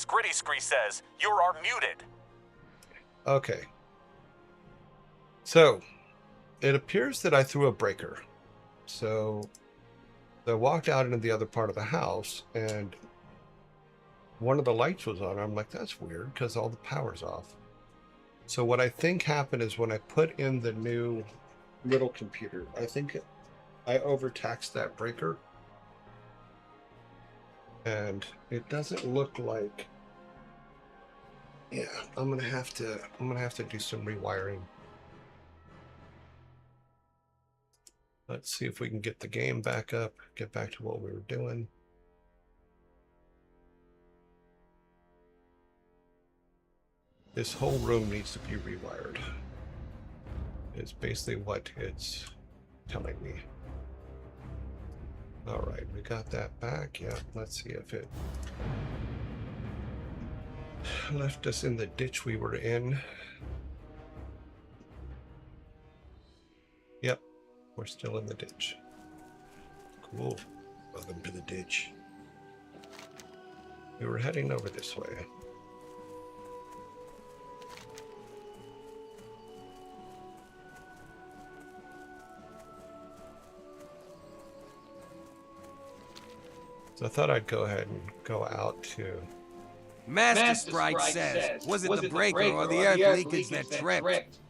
Scritty Scree says you are muted. Okay. So, it appears that I threw a breaker. So, I walked out into the other part of the house, and one of the lights was on. I'm like, that's weird, because all the power's off. So what I think happened is when I put in the new little computer, I think I overtaxed that breaker. And it doesn't look like... Yeah, I'm gonna have to do some rewiring. Let's see if we can get the game back up, get back to what we were doing. This whole room needs to be rewired. It's basically what it's telling me. All right, we got that back. Yeah, let's see if it left us in the ditch we were in. Yep, we're still in the ditch. Cool. Welcome to the ditch. We were heading over this way. So I thought I'd go ahead and go out to... Master Sprite says, was it the breaker or the earth leakage that tripped?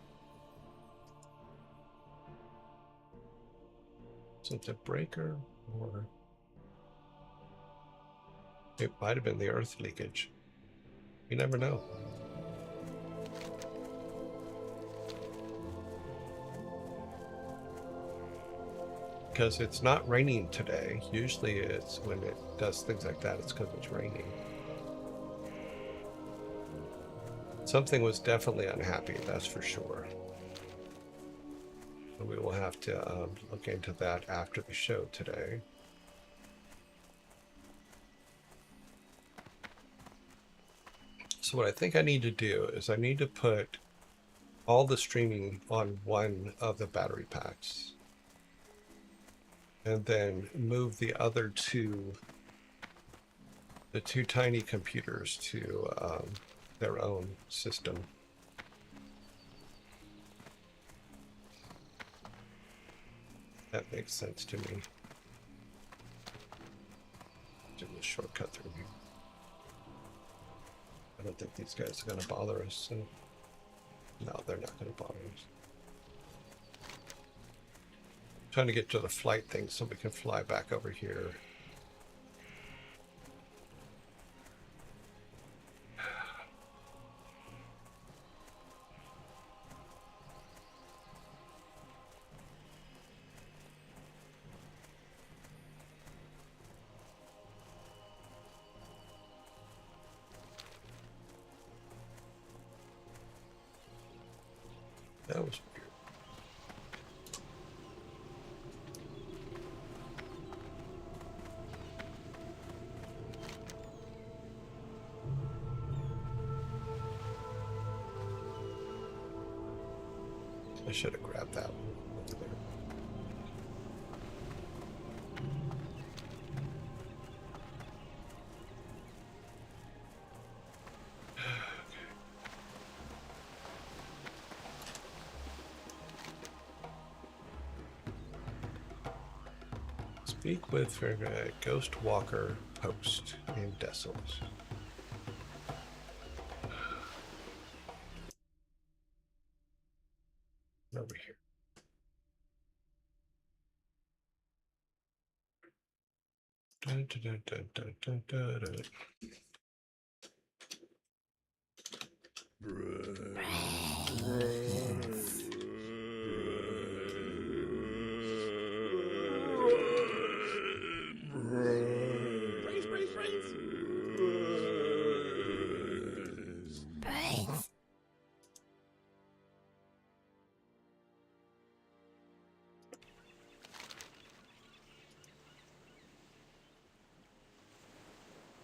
So it's a breaker, or... It might have been the earth leakage. You never know. Because it's not raining today. Usually it's when it does things like that, it's because it's raining. Something was definitely unhappy, that's for sure. So we will have to look into that after the show today. So what I think I need to do is I need to put all the streaming on one of the battery packs. And then move the other two, the two tiny computers to their own system. That makes sense to me. Do a shortcut through here. I don't think these guys are going to bother us. So. No, they're not going to bother us. Trying to get to the flight thing so we can fly back over here. That was weird. I should have grabbed that one over there. Speak with Ghost Walker Post in Decimals. Over here. Dun, dun, dun, dun, dun, dun, dun.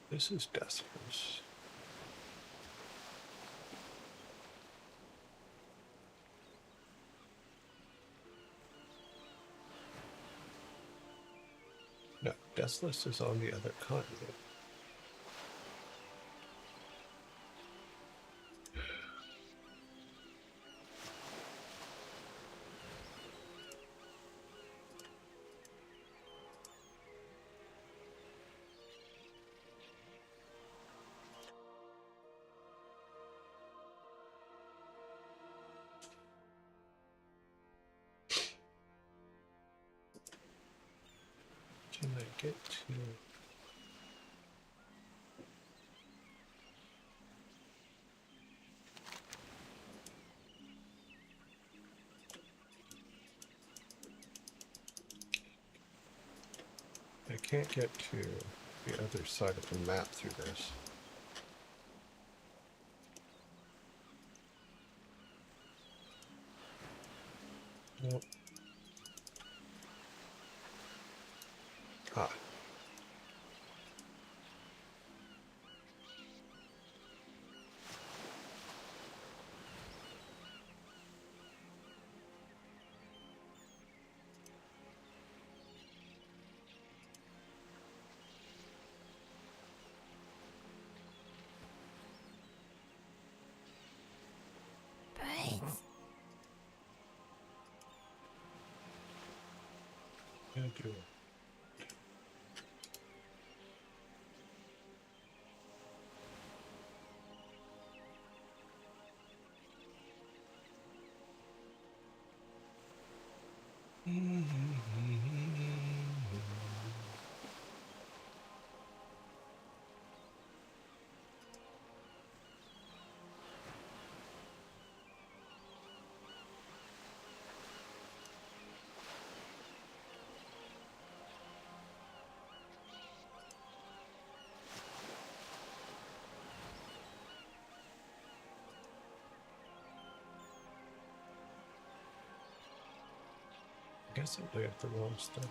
This is Decimals. No, Decimals is on the other continent. get to... I can't get to the other side of the map through this. Nope. Ah. Gonna do it. I guess I laid the wrong stuff.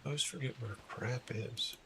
I always forget where crap is.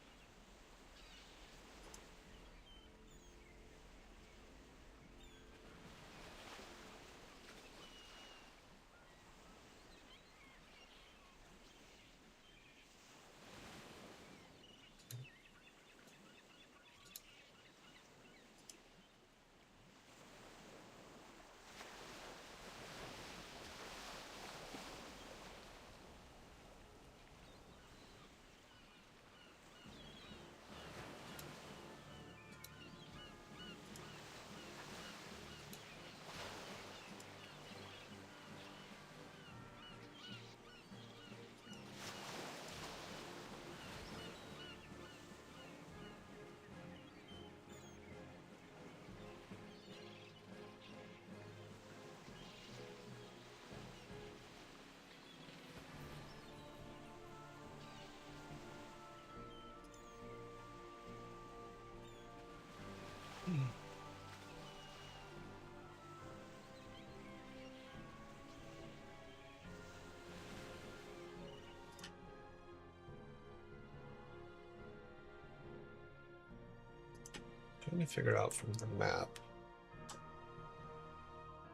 Trying to figure out from the map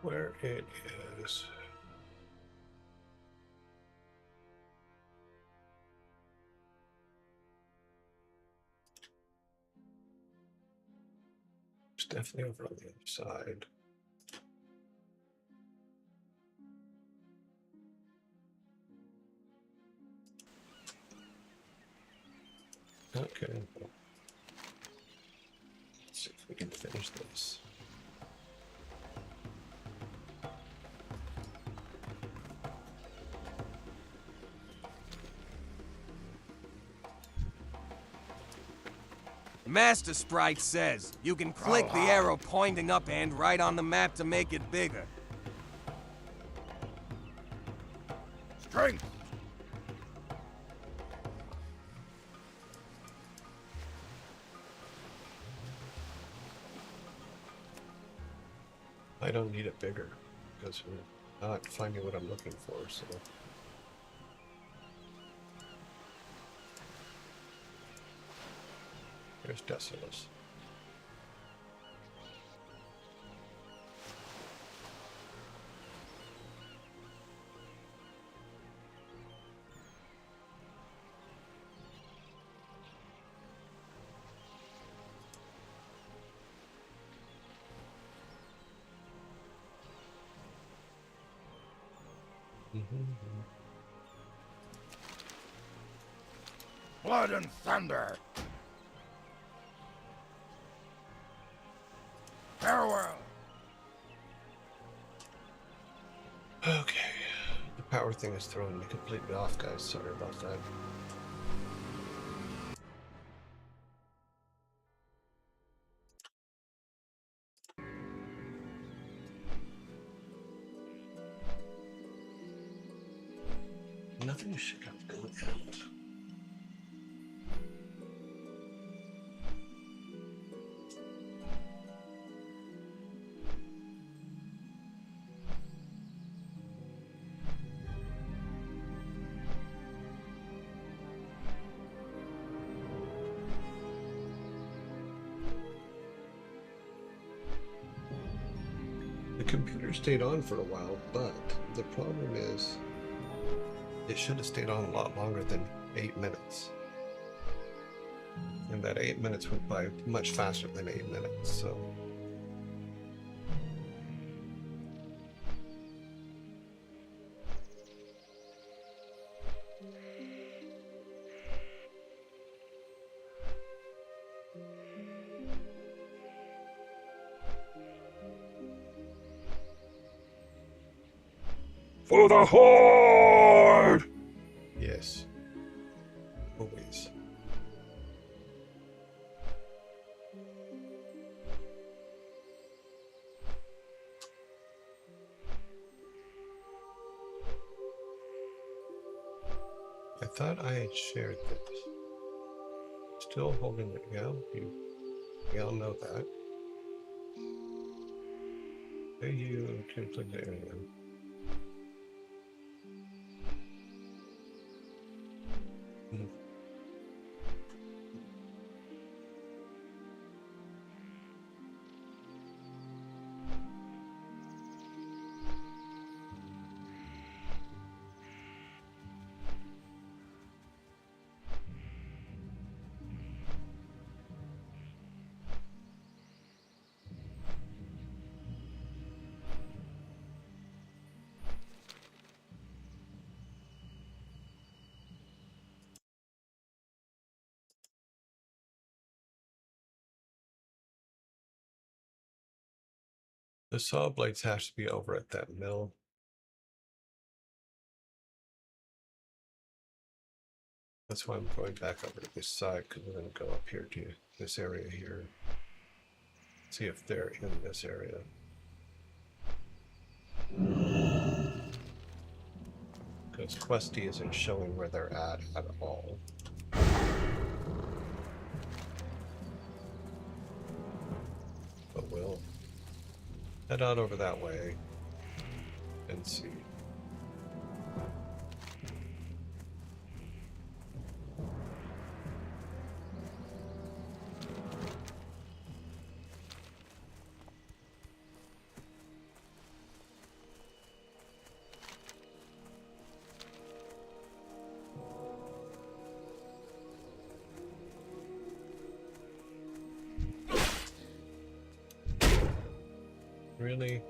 where it is. It's definitely over on the other side. Okay. Let's see if we can finish this. Master Sprite says you can click the arrow pointing up and right on the map to make it bigger. Strength! I don't need it bigger because we're not finding what I'm looking for, so. There's Decimus. Blood and thunder! Farewell! Okay. The Power thing is throwing me completely off, guys. Sorry about that. Nothing should have gone out. The computer stayed on for a while, but the problem is it should have stayed on a lot longer than 8 minutes. And that 8 minutes went by much faster than 8 minutes, so. For the Horde! Yes. Always. I thought I had shared this. Still holding it, yeah? We all know that. Hey, you can click the area. The saw blades have to be over at that mill. That's why I'm going back over to this side, because we're going to go up here to this area here. See if they're in this area. Because Questy isn't showing where they're at all. But we'll head out over that way and see. Really?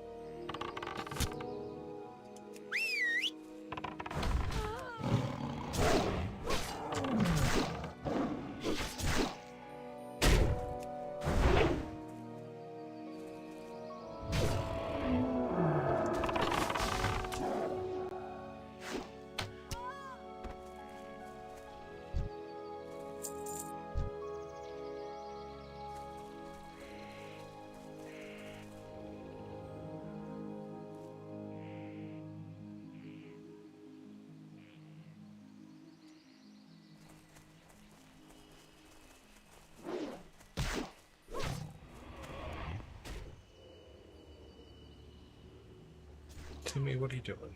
Timmy, what are you doing?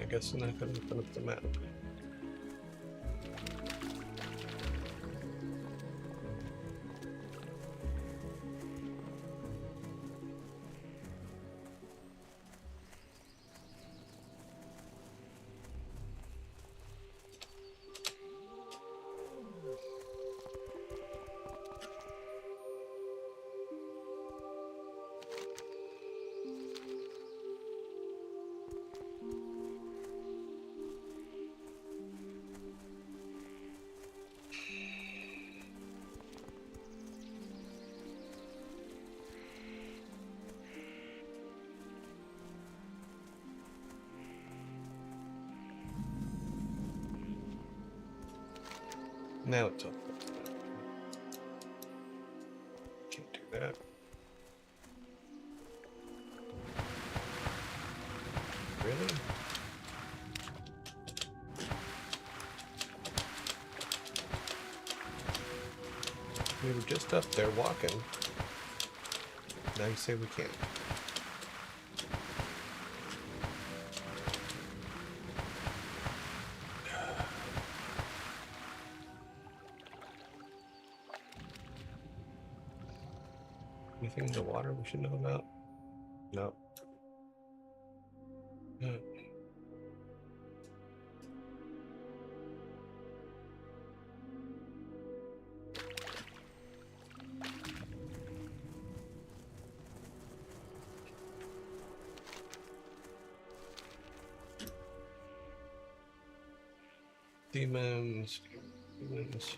I guess I'm not going to open up the map. Now it's open. Can't do that. Really? We were just up there walking. Now you say we can't. Anything in the water we should know about? No. No. Demons. Demons.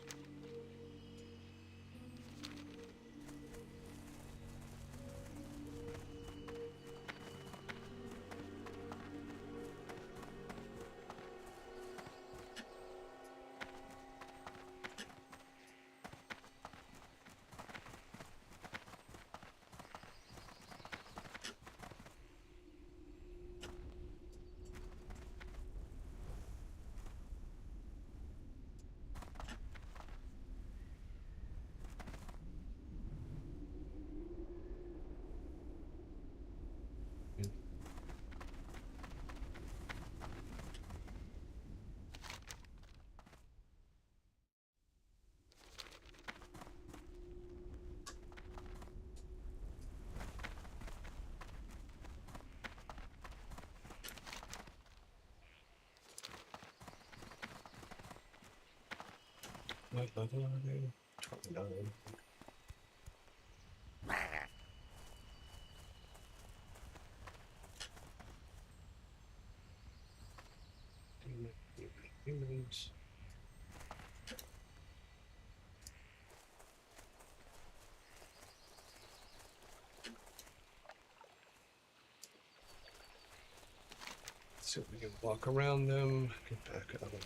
What level are they? 29. Humans. See if we can walk around them, get back out of them.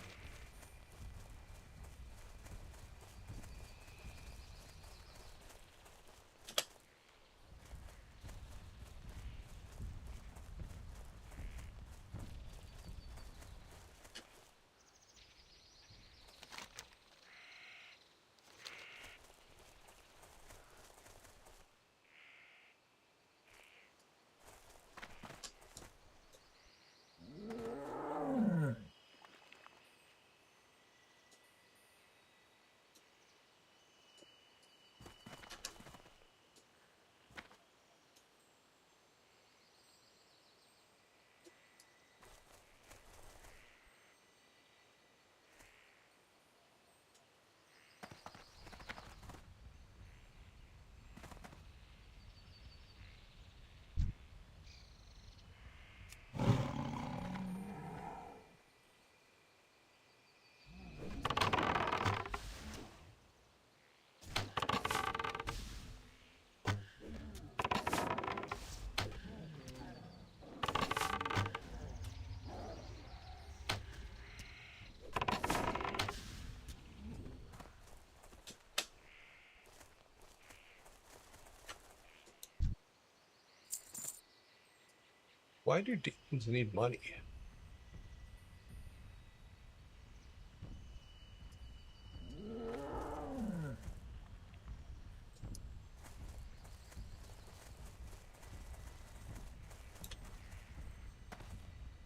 Why do demons need money?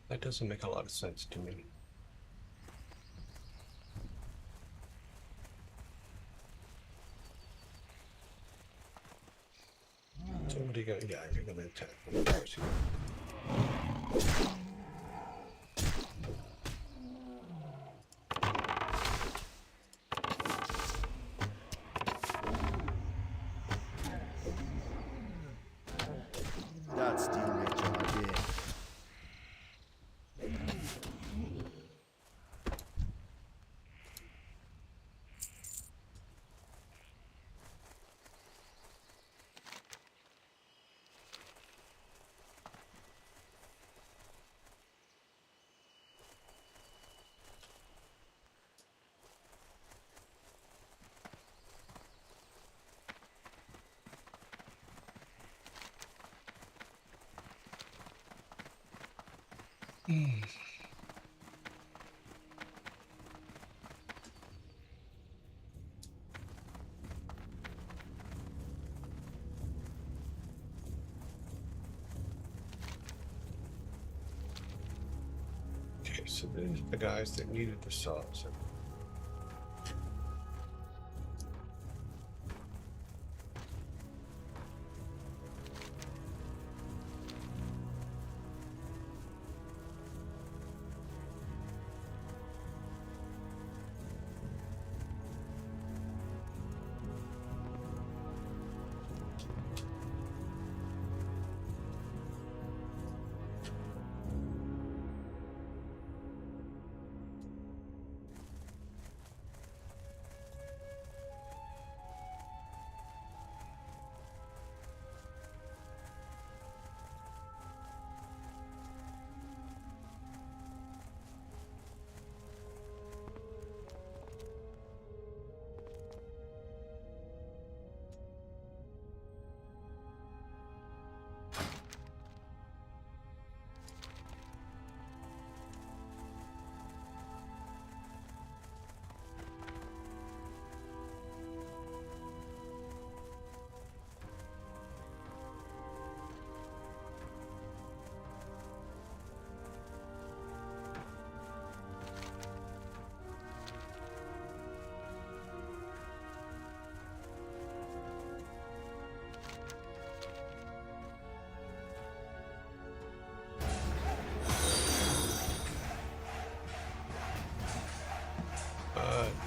I That doesn't make a lot of sense to me. So what are you gonna, yeah, you're gonna attack me, of course you are. That still makes my day. Okay, so these are the guys that needed the saws.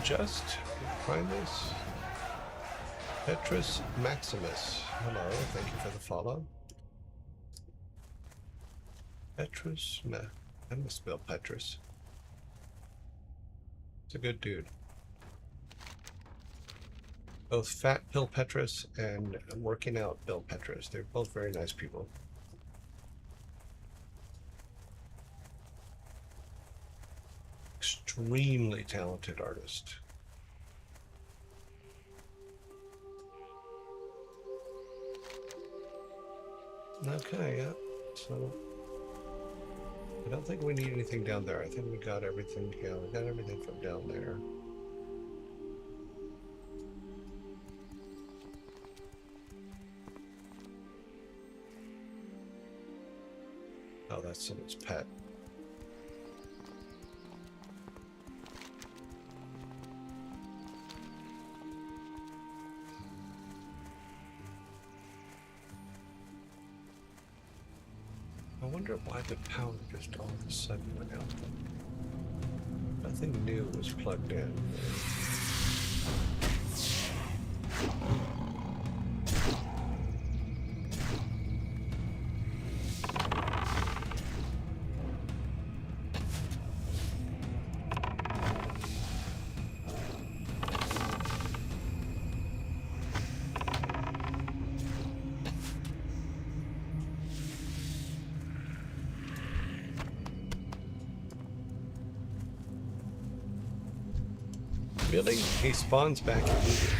Just find this. Petrus Maximus. Hello, thank you for the follow. Petrus, I misspell Petrus. It's a good dude. Both Fat Bill Petrus and Working Out Bill Petrus. They're both very nice people. Extremely talented artist. Okay, yeah. So I don't think we need anything down there. I think we got everything. Yeah, we got everything from down there. Oh, that's someone's pet. I wonder why the power just all of a sudden went out. Nothing new was plugged in. Really? He spawns back immediately.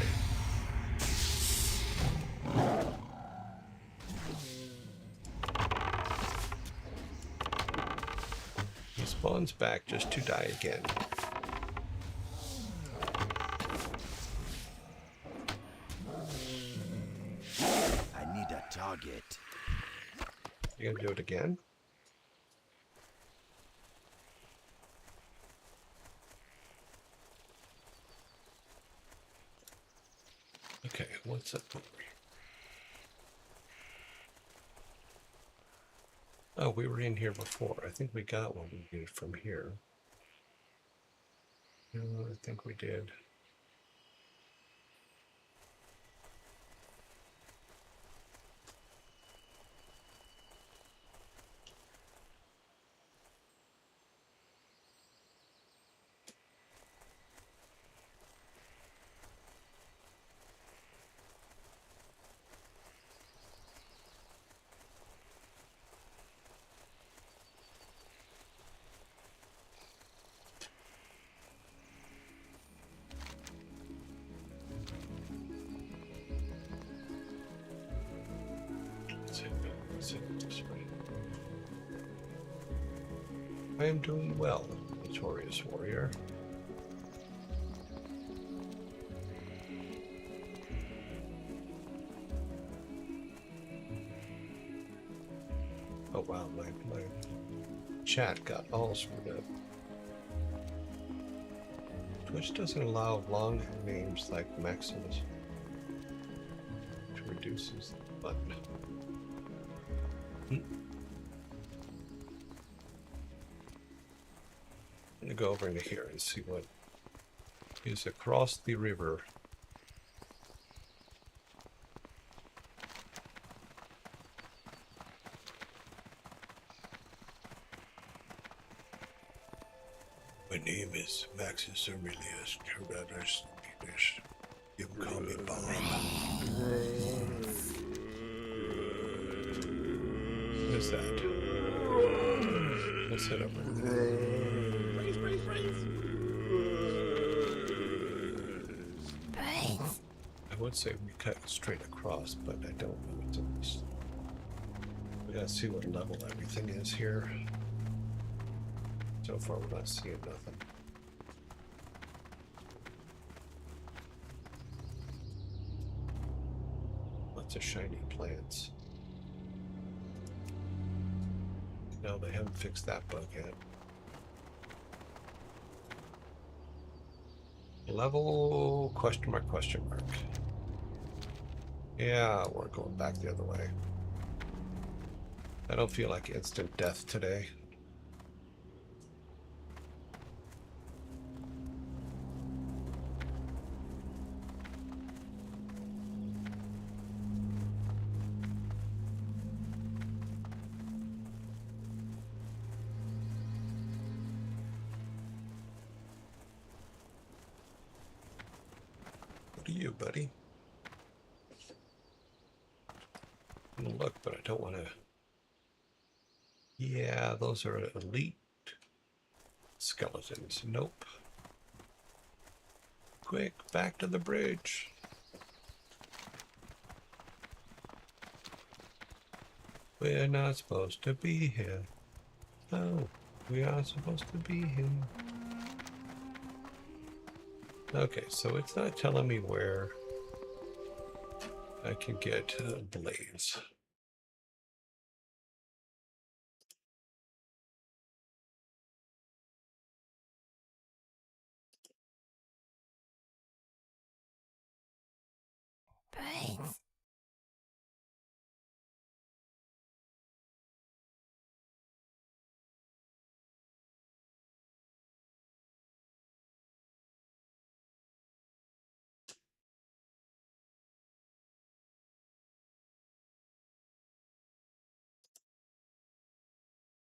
He spawns back just to die again. I need a target. You gonna do it again? What's up? Oh, we were in here before. I think we got what we needed from here. No, I think we did. I am doing well, Notorious Warrior. Oh wow, my chat got all screwed up. Twitch doesn't allow long names like Maximus, which reduces the button. I'm gonna go over into here and see what is across the river. My name is Maxis Aurelius Carruthers. You can call me Bob. What is that? Let's head over. I would say we cut straight across, but I don't know what's in this. We gotta see what level everything is here. So far, we're not seeing nothing. Lots of shiny plants. No, they haven't fixed that bug yet. Level question mark question mark. Yeah, we're going back the other way. I don't feel like instant death today. What are you, buddy? I'm gonna look, but I don't want to. Yeah, those are elite skeletons. Nope. Quick, back to the bridge. We're not supposed to be here. Oh, we are supposed to be here. Okay, so it's not telling me where I can get blades.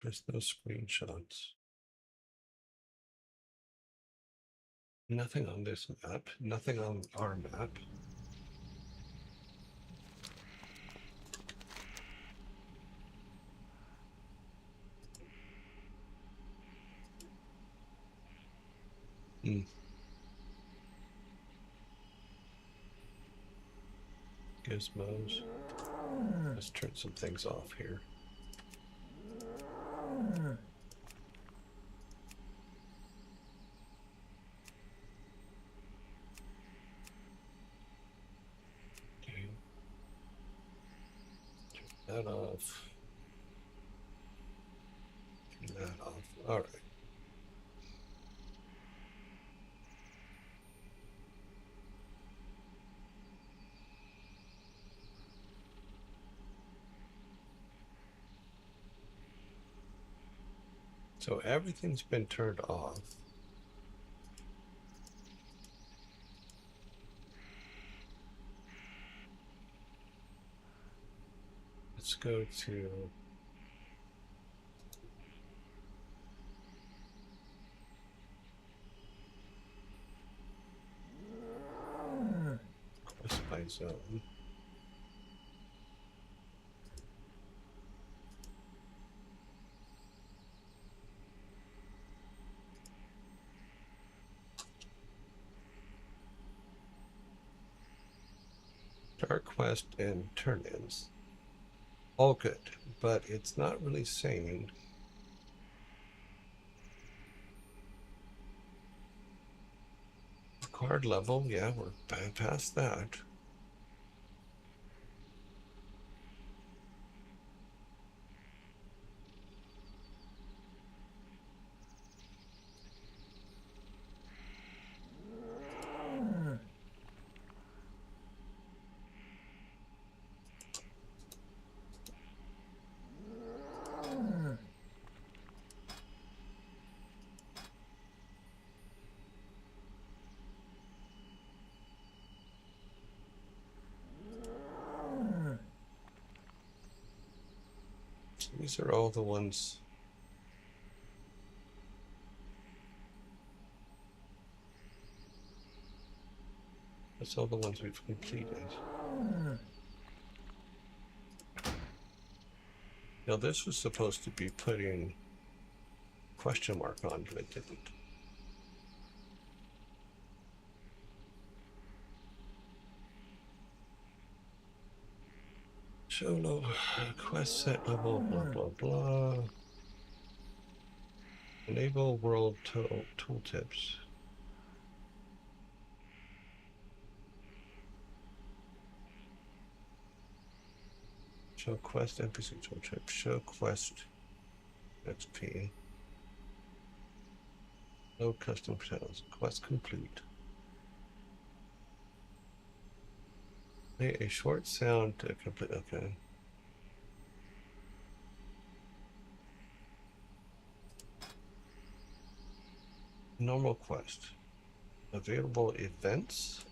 There's no screenshots. Nothing on this map. Nothing on our map. Gizmos. Let's turn some things off here. Okay. Turn that off. Turn that off. All right. So everything's been turned off. Let's go to quest by zone. Dark quest and turn-ins. All good, but it's not really saying. Card level, yeah, we're past that. These are all the ones. That's all the ones we've completed. Now this was supposed to be putting question mark on, but it didn't. Show low quest set level, blah blah blah. Enable world tooltips. Show quest NPC tooltip. Show quest XP. No custom channels. Quest complete. Play a short sound to complete. Okay. Normal quest. Available events.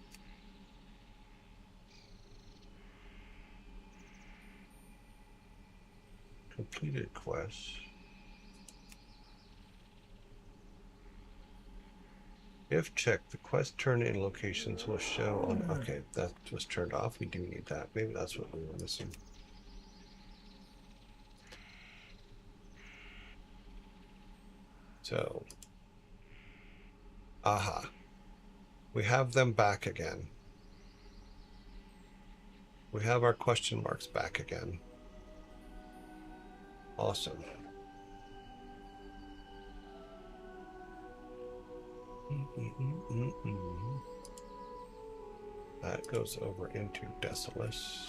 Completed quests. If checked, the quest turn-in locations will show on. Okay, that was turned off. We do need that. Maybe that's what we were missing. So, aha. We have them back again. We have our question marks back again. Awesome. That goes over into Desolus.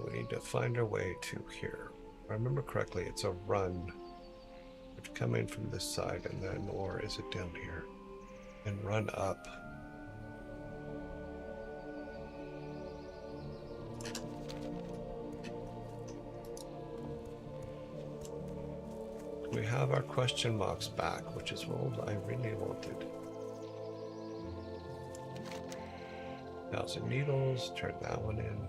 We need to find our way to here. If I remember correctly, it's a run. We have to come in from this side and then, or is it down here? And run up. We have our question marks back, which is what I really wanted. 1,000 needles, turn that one in.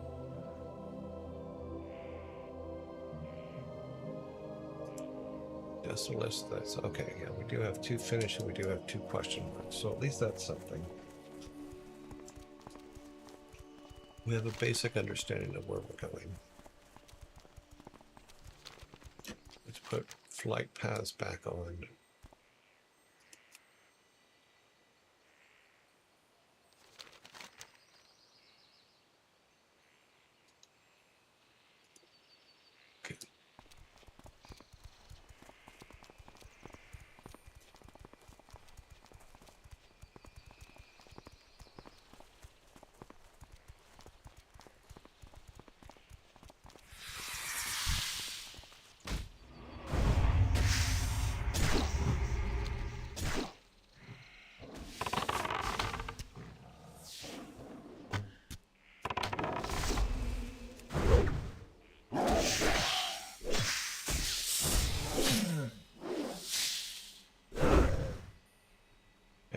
Desolus, that's okay. Yeah, we do have 2 finished and we do have 2 question marks, so at least that's something. We have a basic understanding of where we're going. Let's put flight paths back on. Okay.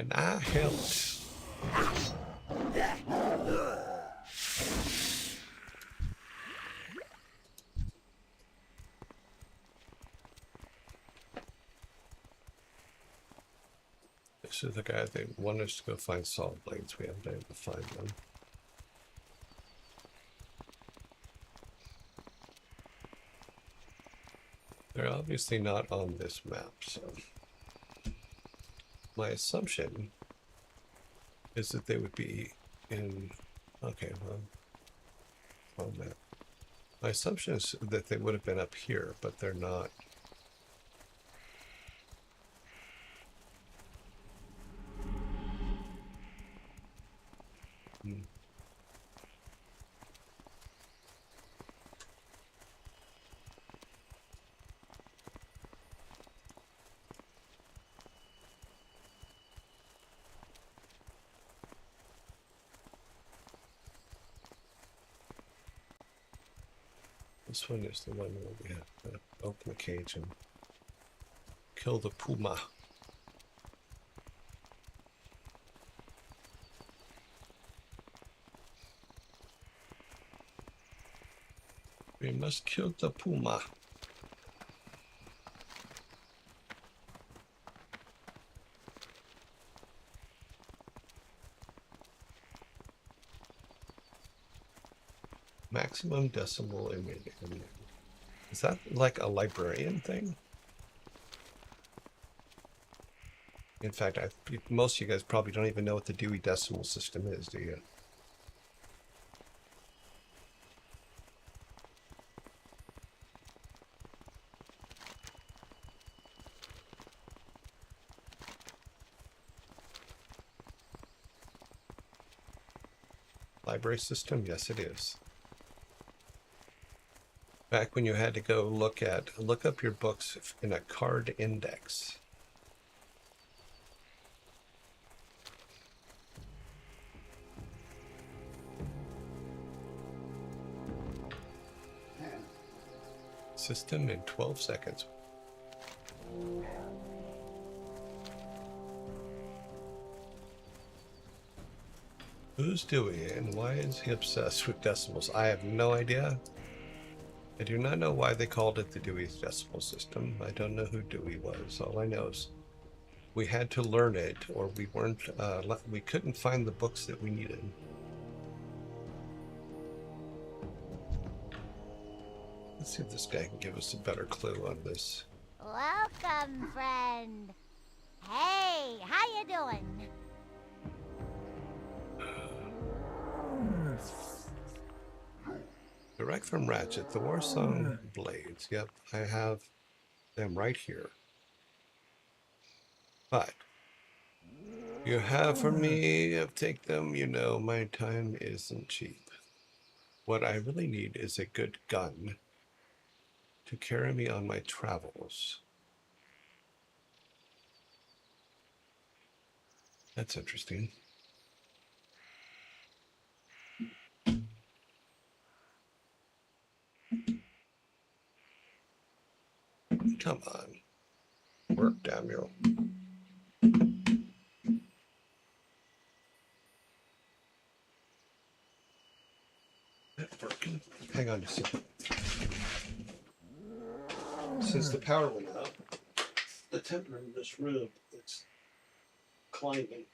And I helped. This is the guy that wanted us to go find salt blades. We haven't been able to find them. They're obviously not on this map, so my assumption is that they would be in. Okay, well, on map. My assumption is that they would have been up here, but they're not. Hmm. This one is the one where we have to open the cage and kill the puma. We must kill the puma. Maximum decimal image. Is that like a librarian thing? In fact, most of you guys probably don't even know what the Dewey Decimal System is, do you? Library system? Yes, it is. Back when you had to go look up your books in a card index. System in 12 seconds. Who's Dewey and why is he obsessed with decimals? I have no idea. I do not know why they called it the Dewey Decimal System. I don't know who Dewey was. All I know is we had to learn it, or we couldn't find the books that we needed. Let's see if this guy can give us a better clue on this. Welcome, friend. Hey, how you doing? Direct from Ratchet, the Warsong Blades. Yep, I have them right here. But you have for me, take them, you know, my time isn't cheap. What I really need is a good gun to carry me on my travels. That's interesting. Come on. Work, damn you. Working. Hang on just a second. Since the power went out, the temperature in this room is climbing.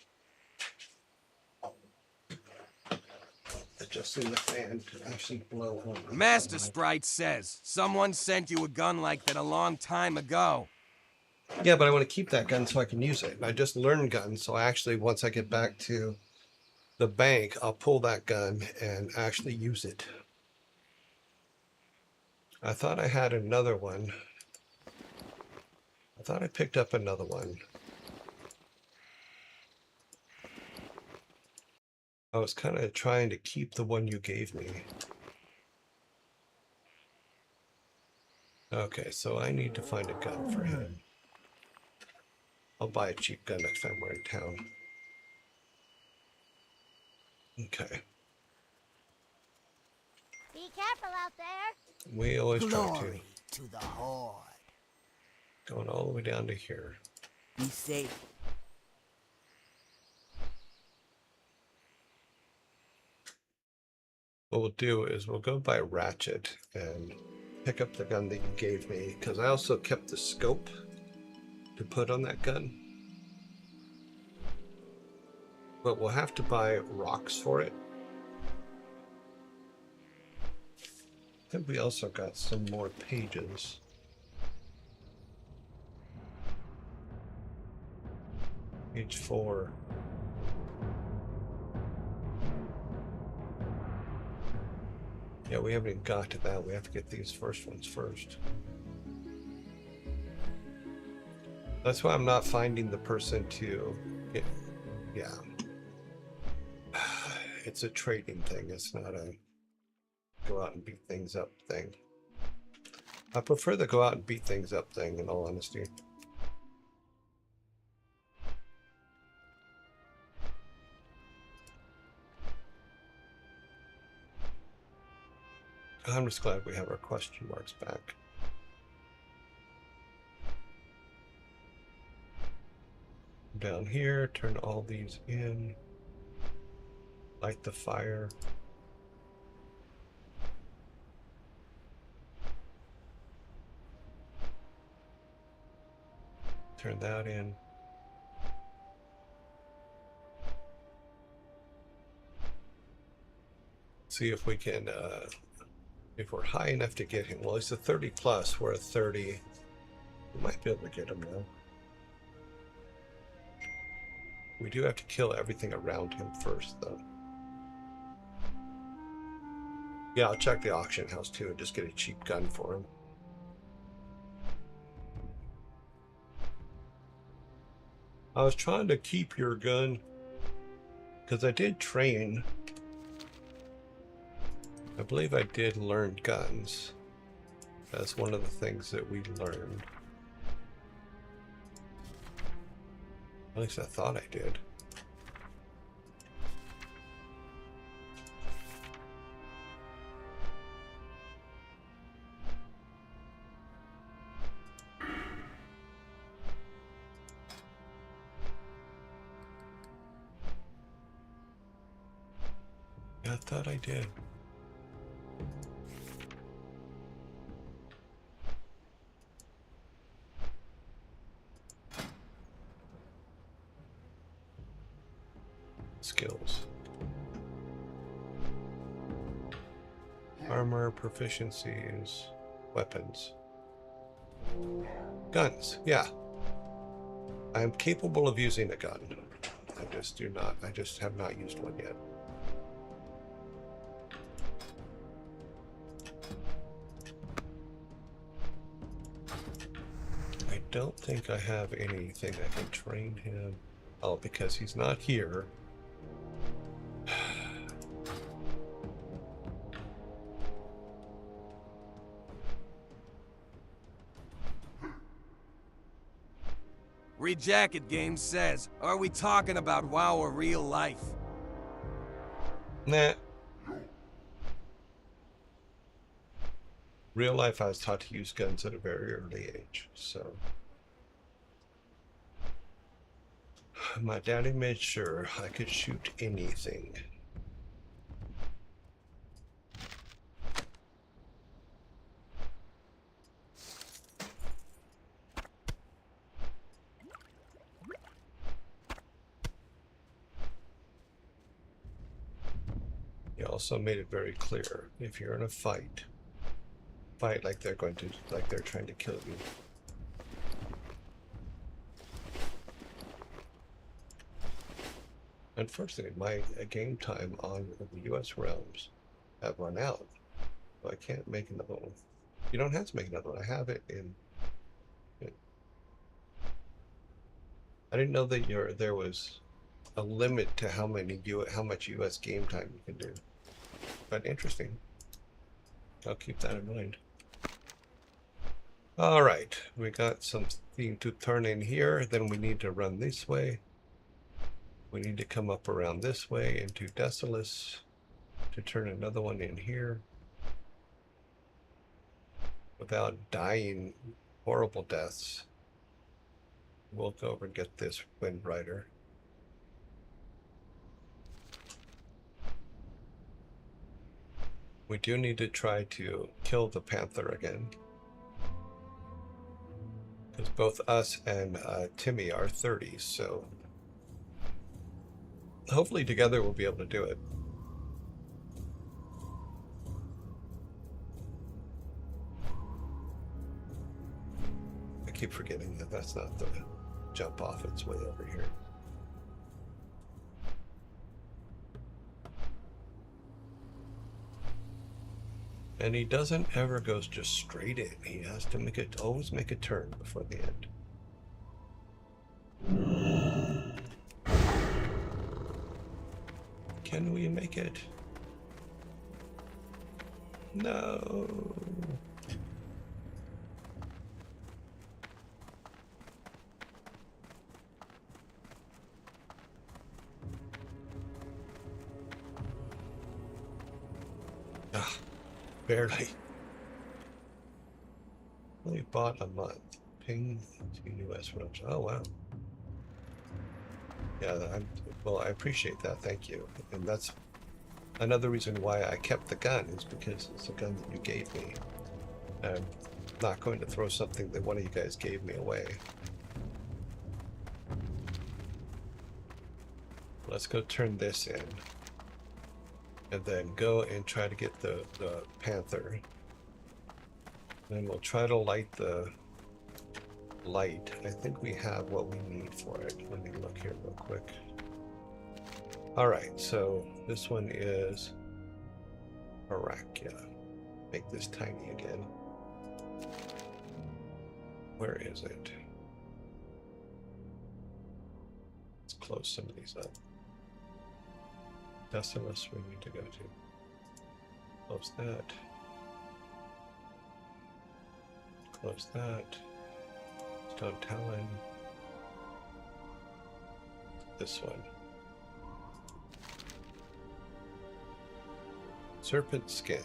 Adjusting the fan to actually blow on. Master Sprite says someone sent you a gun like that a long time ago. Yeah, but I want to keep that gun so I can use it. I just learned guns, so actually once I get back to the bank, I'll pull that gun and actually use it. I thought I had another one. I thought I picked up another one. I was kind of trying to keep the one you gave me. Okay, so I need to find a gun for him. I'll buy a cheap gun next time we're in town. Okay. Be careful out there. We always try Glory to the Horde. Going all the way down to here. Be safe. What we'll do is we'll go by Ratchet and pick up the gun that you gave me, because I also kept the scope to put on that gun. But we'll have to buy rocks for it. I think we also got some more pages. Page 4. Yeah, we haven't even got to that. We have to get these first ones first. That's why I'm not finding the person to get, yeah. It's a trading thing. It's not a go out and beat things up thing. I prefer the go out and beat things up thing, in all honesty. I'm just glad we have our question marks back. Down here, turn all these in. Light the fire. Turn that in. See if we can, if we're high enough to get him. Well, he's a 30 plus, we're a 30. We might be able to get him now. We do have to kill everything around him first, though. Yeah, I'll check the auction house too and just get a cheap gun for him. I was trying to keep your gun because I did train. I believe I did learn guns. That's one of the things that we learned. At least I thought I did. I thought I did. Skills. Armor, proficiencies, weapons. Guns, yeah. I am capable of using a gun. I just have not used one yet. I don't think I have anything I can train him. Oh, because he's not here. Rejacket Game says, are we talking about WoW or real life? Nah. Real life, I was taught to use guns at a very early age, so. My daddy made sure I could shoot anything. He also made it very clear, if you're in a fight like they're trying to kill you. Unfortunately, my game time on the US realms have run out, so I can't make another one. You don't have to make another one. I have it in. I didn't know that there was a limit to how much US game time you can do. But interesting. I'll keep that in mind. All right, we got something to turn in here. Then we need to run this way. We need to come up around this way into Desolus to turn another one in here without dying horrible deaths. We'll go over and get this Windrider. We do need to try to kill the panther again. Because both us and Timmy are 30s, so hopefully together we'll be able to do it. I keep forgetting that that's not the jump off, it's way over here. And he doesn't ever goes just straight in. He has to always make a turn before the end. Can we make it? No. Ah, barely. Only bought a month. Ping to US roads. Oh wow. Yeah, well, I appreciate that. Thank you. And that's another reason why I kept the gun, is because it's a gun that you gave me. I'm not going to throw something that one of you guys gave me away. Let's go turn this in. And then go and try to get the panther. Then we'll try to light the light. I think we have what we need for it. Let me look here real quick. Alright, so this one is Arachia. Make this tiny again. Where is it? Let's close some of these up. Decimus we need to go to. Close that. Close that. Stone Talon. This one. Serpent skin.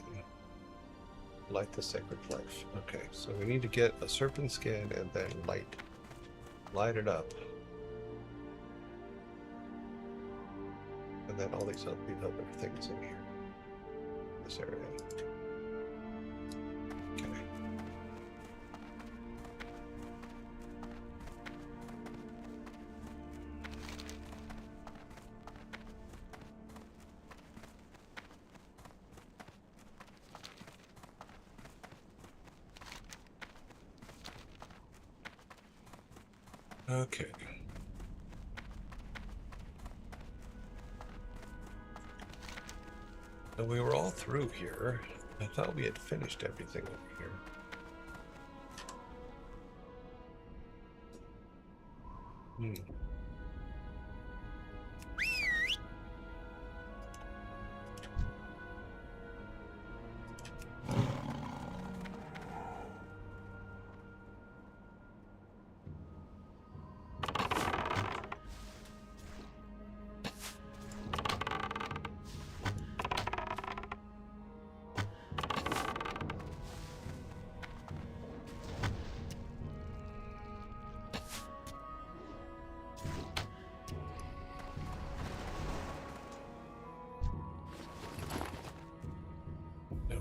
Light the sacred life. Okay, so we need to get a serpent skin and then light it up. And then all these other things in here. This area. Okay. Okay. So we were all through here. I thought we had finished everything over here.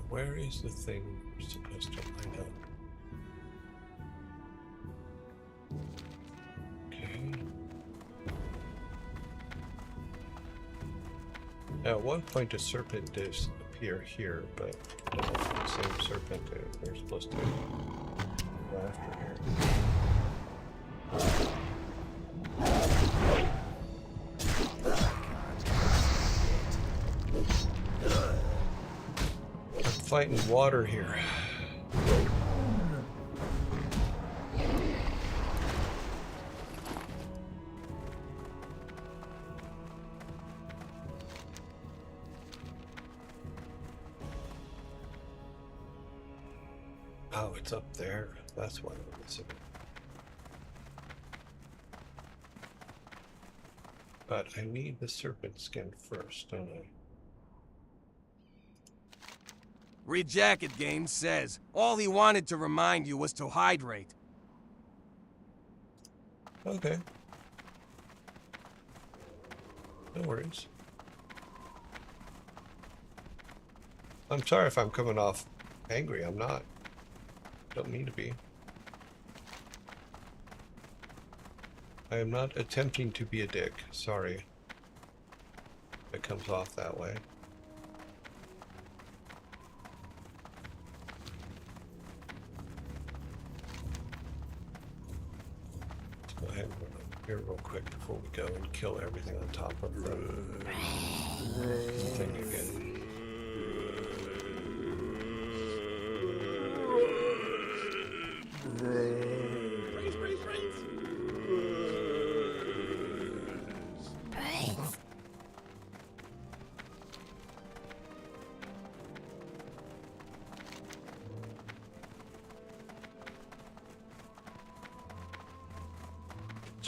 Where is the thing we're supposed to line up? Okay. Now, at one point a serpent did appear here, but the same serpent they're supposed to go after here. Fighting water here. Oh, it's up there. That's why we're missing it. But I need the serpent skin first, don't I? Reed Jacket Game says all he wanted to remind you was to hydrate. Okay. No worries. I'm sorry if I'm coming off angry. I'm not. Don't mean to be. I am not attempting to be a dick. Sorry. It comes off that way. Let's go ahead and run up here real quick before we go and kill everything on top of the thing again.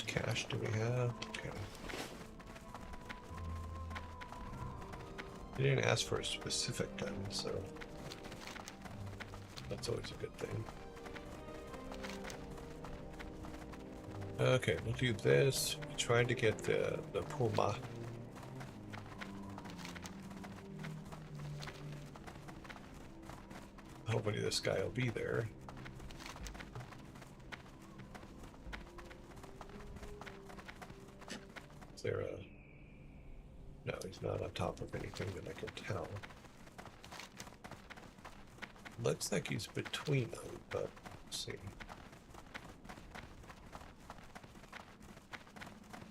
Cash do we have? Okay. They didn't ask for a specific gun, so that's always a good thing. Okay, we'll do this. We tried to get the Puma. Hopefully this guy will be there. Is there a... No, he's not on top of anything that I can tell. Looks like he's between them, but let's see.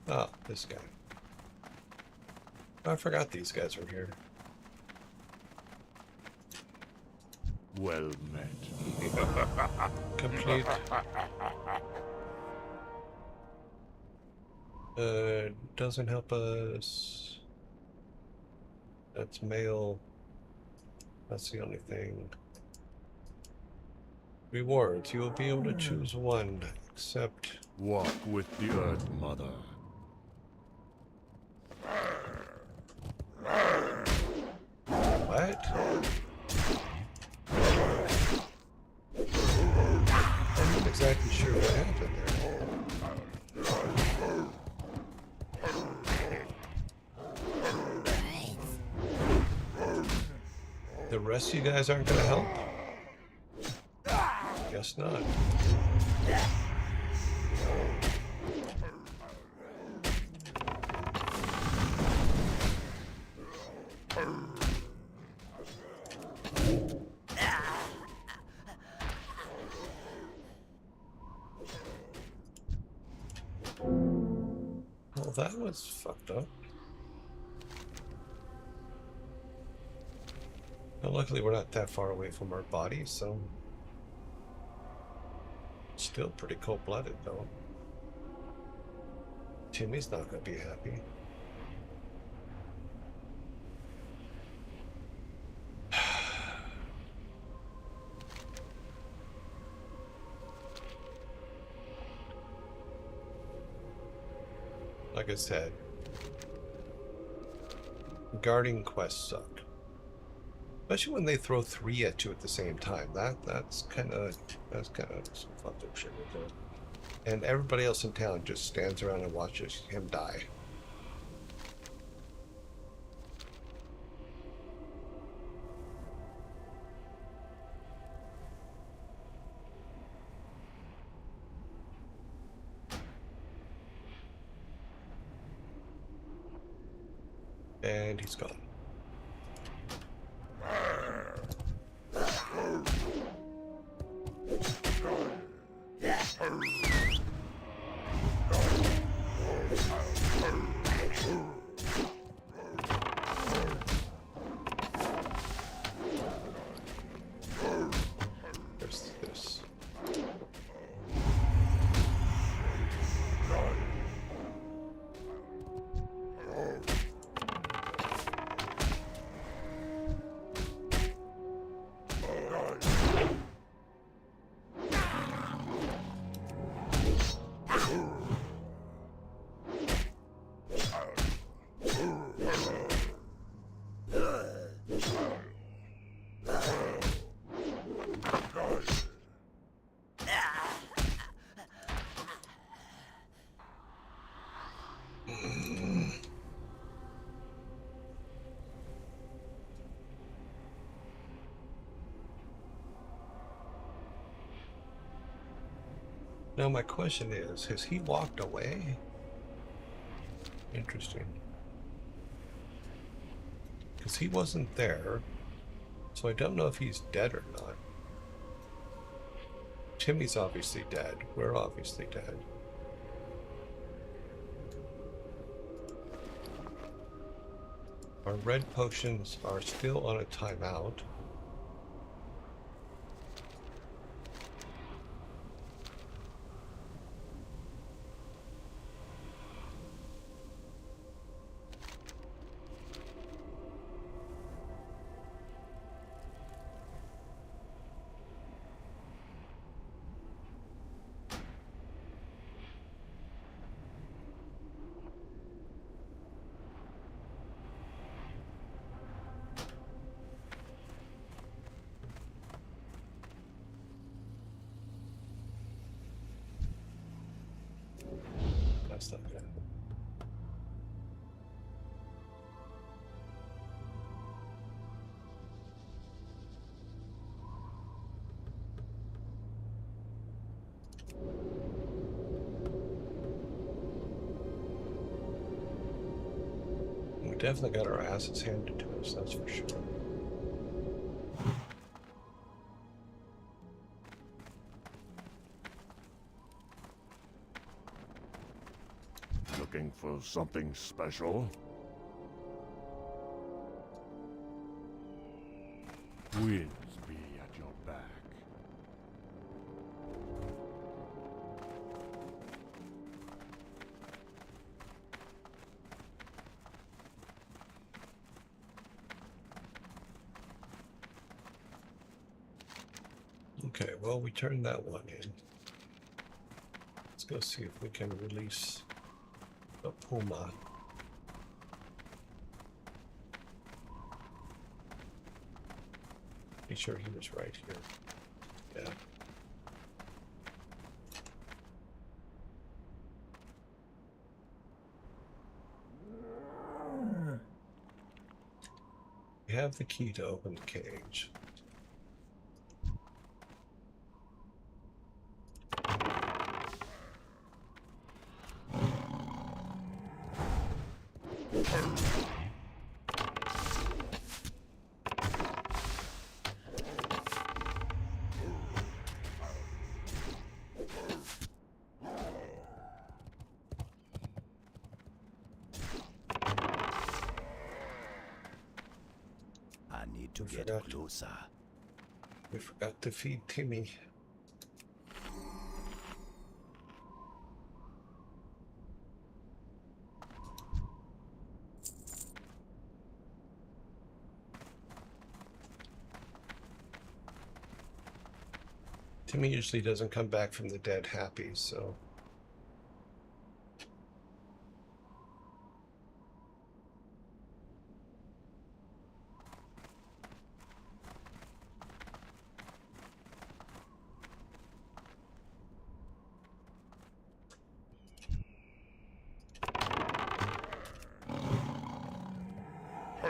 Oh, this guy. I forgot these guys were here. Well met. Complete. Doesn't help us. That's male. That's the only thing. Rewards. You will be able to choose one, except... Walk with the Earth Mother. What? I'm not exactly sure what happened there. The rest of you guys aren't going to help? Guess not. Well, that was fucked up. Well, luckily we're not that far away from our body, so... Still pretty cold-blooded, though. Timmy's not gonna be happy. Like I said, guarding quests suck. Especially when they throw 3 at you at the same time. That's kind of some fucked up shit right there. And everybody else in town just stands around and watches him die. And he's gone. There's this. Now my question is, has he walked away? Interesting. Because he wasn't there, so I don't know if he's dead or not. Timmy's obviously dead. We're obviously dead. Our red potions are still on a timeout. That's not good. We definitely got our asses handed to us, that's for sure. Looking for something special? Winds be at your back. Okay, well, we turned that one in. Let's go see if we can release the puma. Be sure he was right here. Yeah. We have the key to open the cage. I need to get forgot. closer. We forgot to feed Timmy. Timmy usually doesn't come back from the dead happy, so... I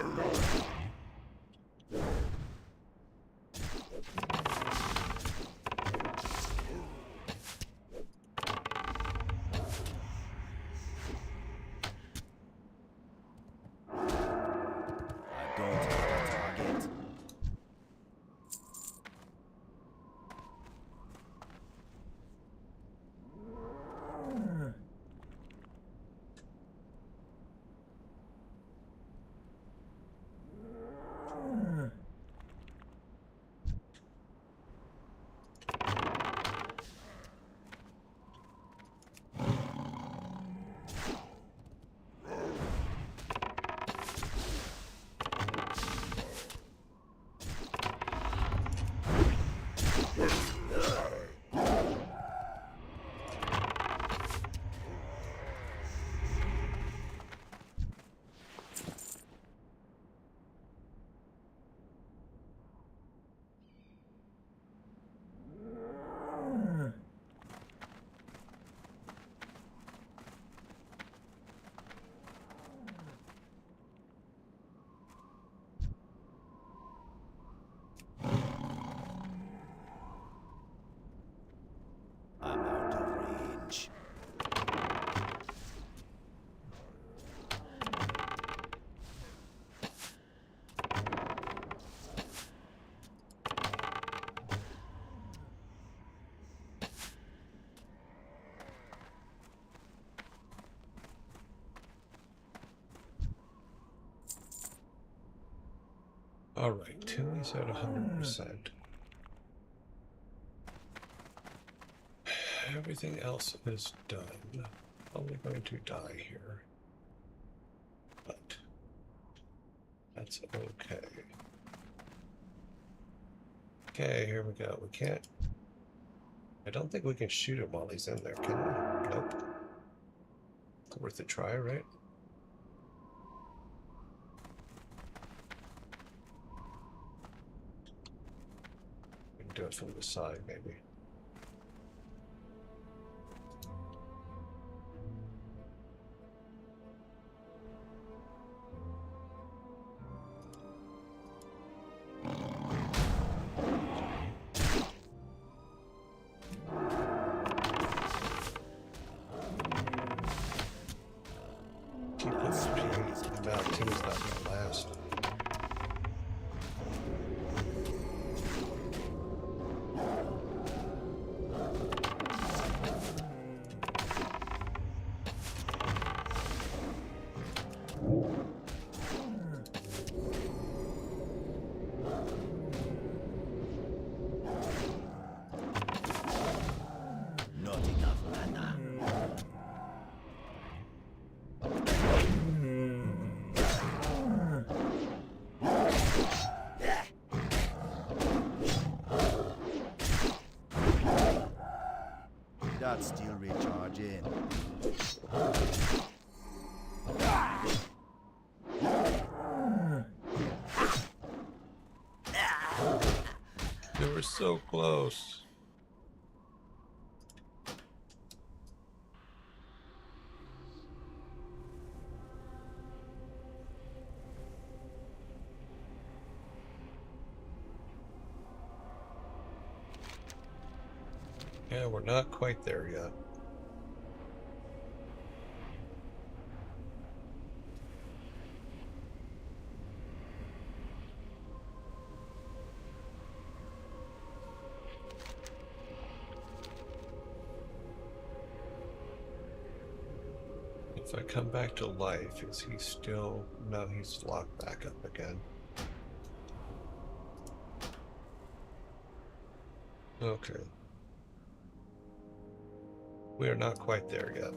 don't have a target. All right, Timmy's at 100%. Everything else is done. Only going to die here. But that's okay. Okay, here we go. We can't... I don't think we can shoot him while he's in there, can we? Nope. Worth a try, right? We can do it from the side, maybe. That's still recharging. They were so close. Yeah, we're not quite there yet. If I come back to life, is he still... No, he's locked back up again. Okay. We are not quite there yet.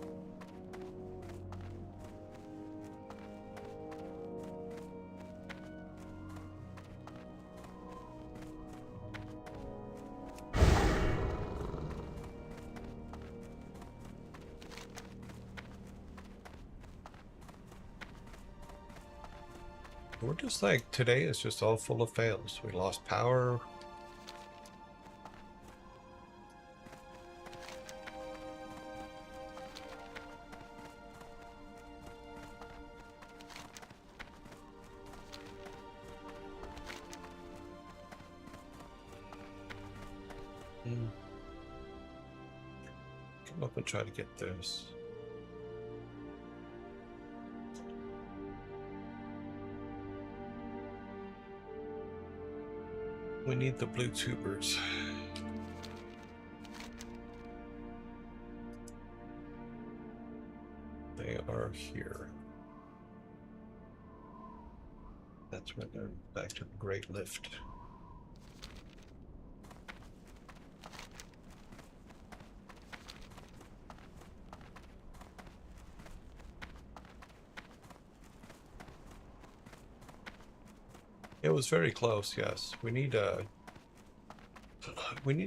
We're just like, today is just all full of fails. We lost power. Come up and try to get this. We need the blue tubers. They are here. That's where they're back to the Great Lift. It was very close, yes. We need to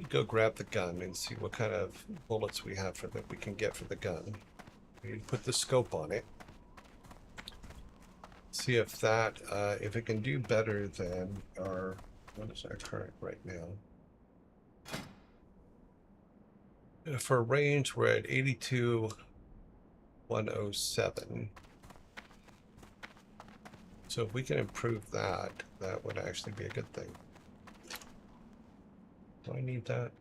go grab the gun and see what kind of bullets we have that we can get for the gun. We need to put the scope on it. See if that if it can do better than our, what is our current right now? For range, we're at 82,107. So if we can improve that, that would actually be a good thing. Do I need that?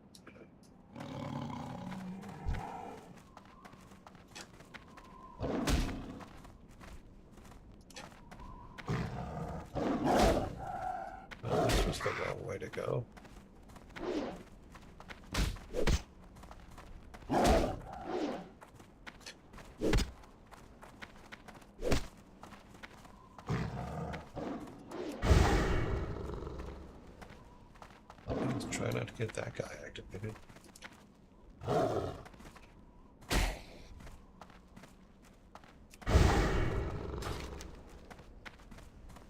Well, this was the wrong way to go. try not to get that guy activated.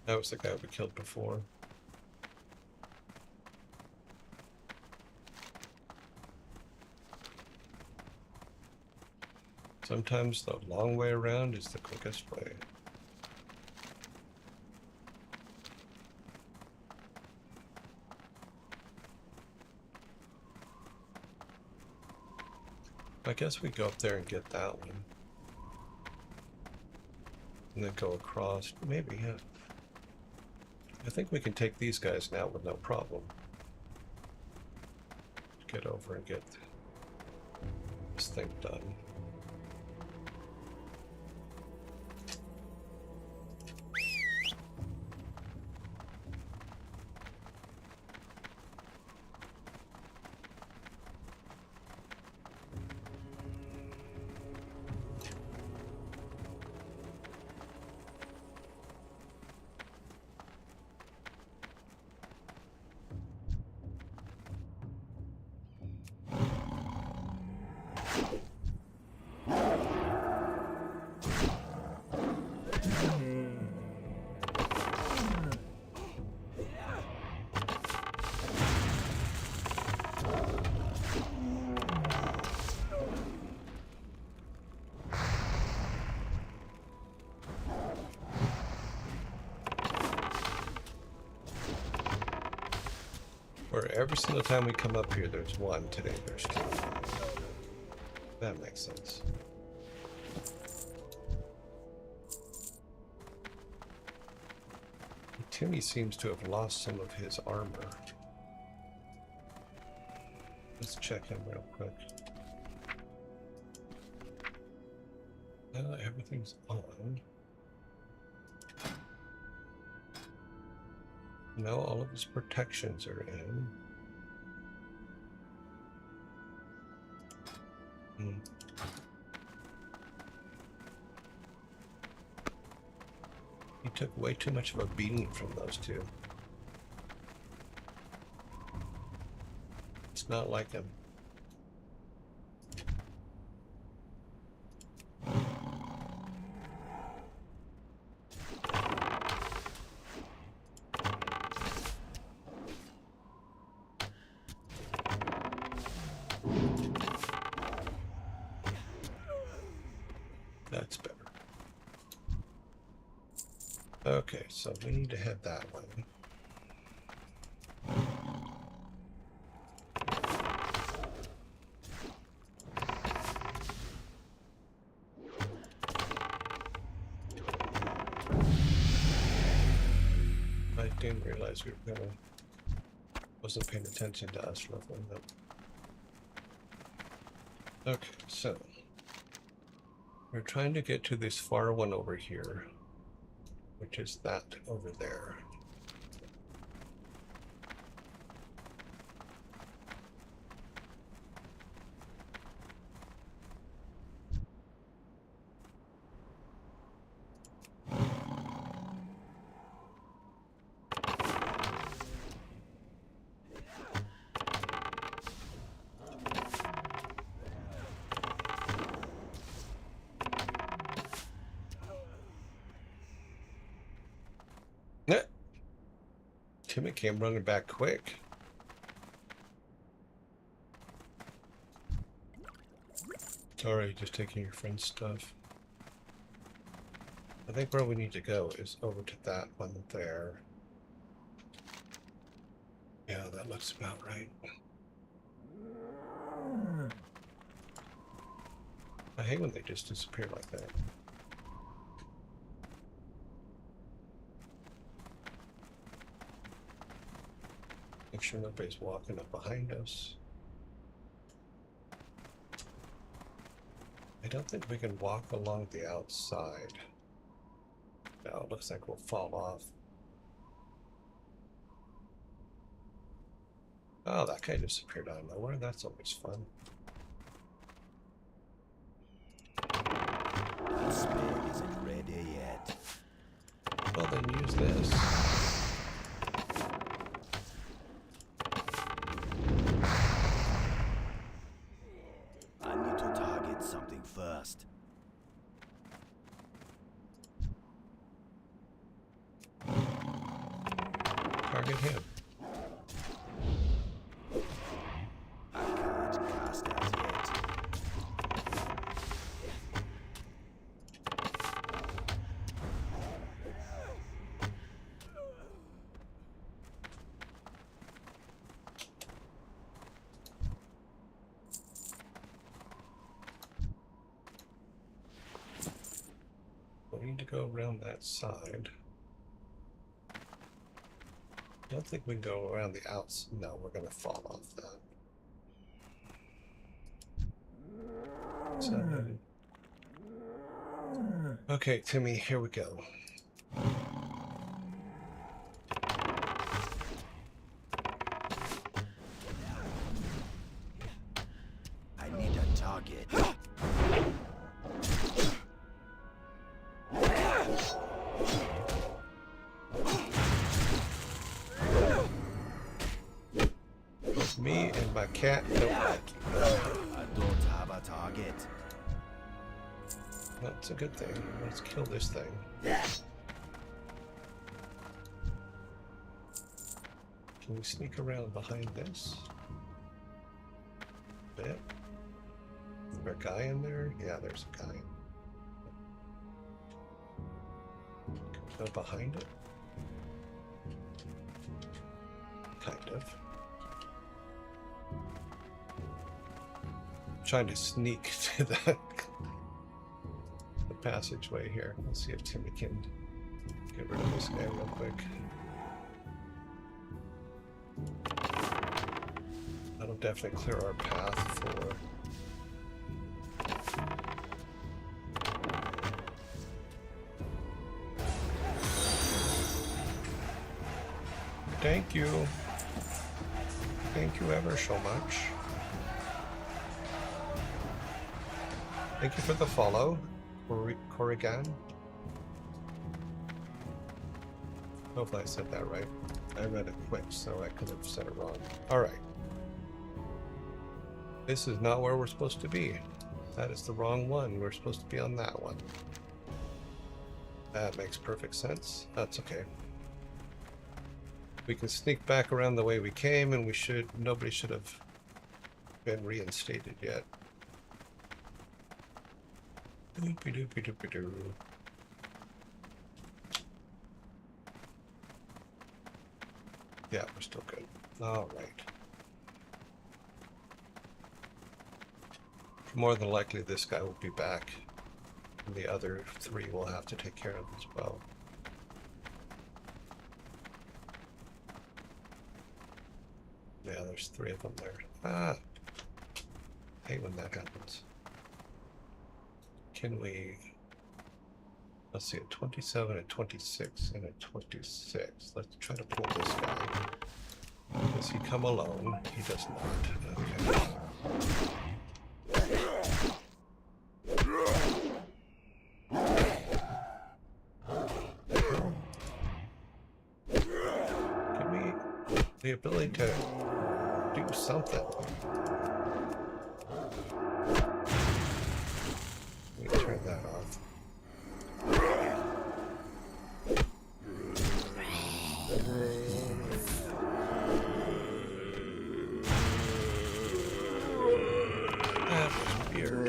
That was the guy we killed before. Sometimes the long way around is the quickest way. I guess we go up there and get that one. And then go across. Maybe, yeah. I think we can take these guys now with no problem. Get over and get this thing done. Where every single time we come up here, there's one. Today, there's two. That makes sense. Timmy seems to have lost some of his armor. Let's check him real quick. Everything's on. No, all of his protections are in. He took way too much of a beating from those two. It's not like him. That's better. Okay, so we need to head that way. I didn't realize we were gonna... wasn't paying attention to us leveling up. Okay, so... we're trying to get to this far one over here, which is that over there. Timmy came running back quick. Sorry, just taking your friend's stuff. I think where we need to go is over to that one there. Yeah, that looks about right. I hate when they just disappear like that. Make sure nobody's walking up behind us. I don't think we can walk along the outside. No, it looks like we'll fall off. Oh, that guy disappeared out of nowhere. That's always fun. The spade isn't ready yet. Well, then use this. target him. I can't cast as yet. We need to go around that side. I don't think we can go around the outs. No, we're going to fall off that. So, okay, Timmy, here we go. I need a target. Me and my cat don't like you. I don't have a target. That's a good thing. Let's kill this thing. Can we sneak around behind this? Bit. Is there a guy in there? Yeah, there's a guy. Can we go behind it? Kind of. Trying to sneak to the passageway here. Let's see if Timmy can get rid of this guy real quick. That'll definitely clear our path for... Thank you. Thank you ever so much. Thank you for the follow, Corrigan. Hopefully I said that right. I read it quick, so I could have said it wrong. Alright. This is not where we're supposed to be. That is the wrong one. We're supposed to be on that one. That makes perfect sense. That's okay. We can sneak back around the way we came, and nobody should have been reinstated yet. Doopy-doopy-doopy-doo. Yeah, we're still good. All right. More than likely, this guy will be back, and the other three will have to take care of as well. Yeah, there's three of them there. Ah! I hate when that happens. Can we... Let's see, a 27, a 26, and a 26. Let's try to pull this guy. Does he come alone? He does not. Okay. Give me the ability to do something. Let me turn that off. That was weird.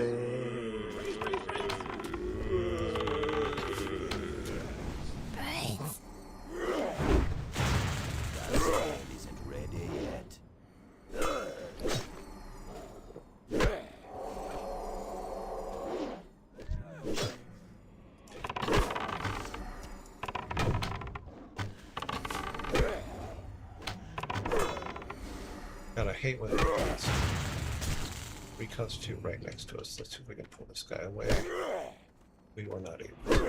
Isn't ready yet. God, I hate when it reconstitute right next to us. Let's see if we can pull this guy away. We were not able to.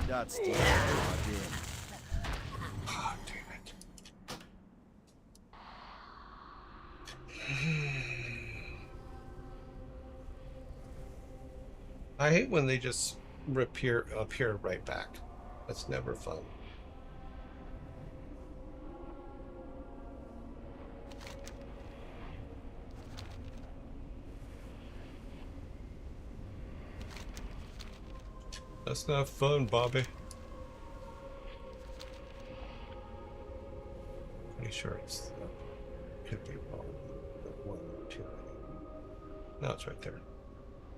That's the idea. Oh, damn it. I hate when they just appear right back. That's never fun. That's not fun, Bobby. Pretty sure it's could be wrong. One, two. No, it's right there.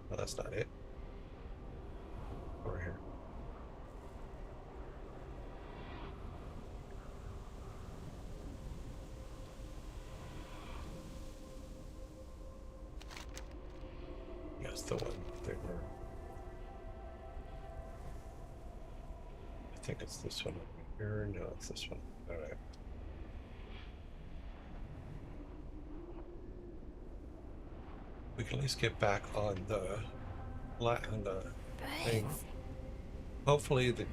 No, that's not it. Over here. Yes, the one they were. I think it's this one over here. No, it's this one. All right. We can at least get back on the thing. Hopefully the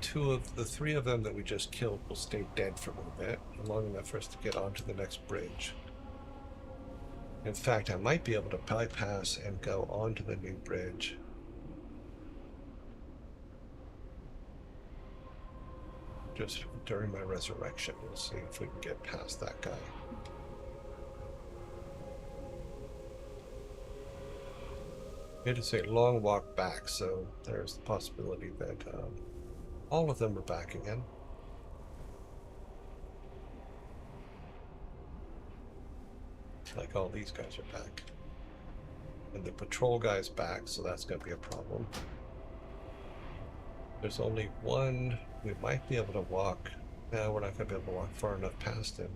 three of them that we just killed will stay dead for a little bit, long enough for us to get onto the next bridge. In fact, I might be able to bypass and go onto the new bridge. Just during my resurrection, we'll see if we can get past that guy. It is a long walk back, so there's the possibility that all of them are back again. Like all these guys are back. And the patrol guy's back, so that's going to be a problem. There's only one. We might be able to walk. No, we're not going to be able to walk far enough past him.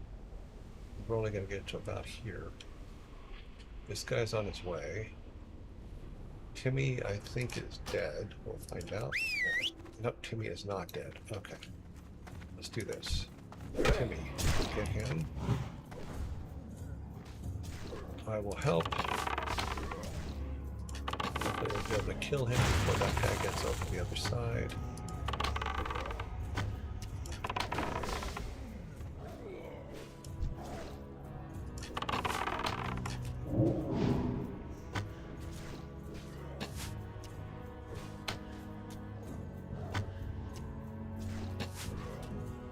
We're only going to get to about here. This guy's on his way. Timmy, I think, is dead. We'll find out. Nope, Timmy is not dead. Okay. Let's do this. Timmy, get him. I will help. Hopefully we'll be able to kill him before that guy gets over the other side.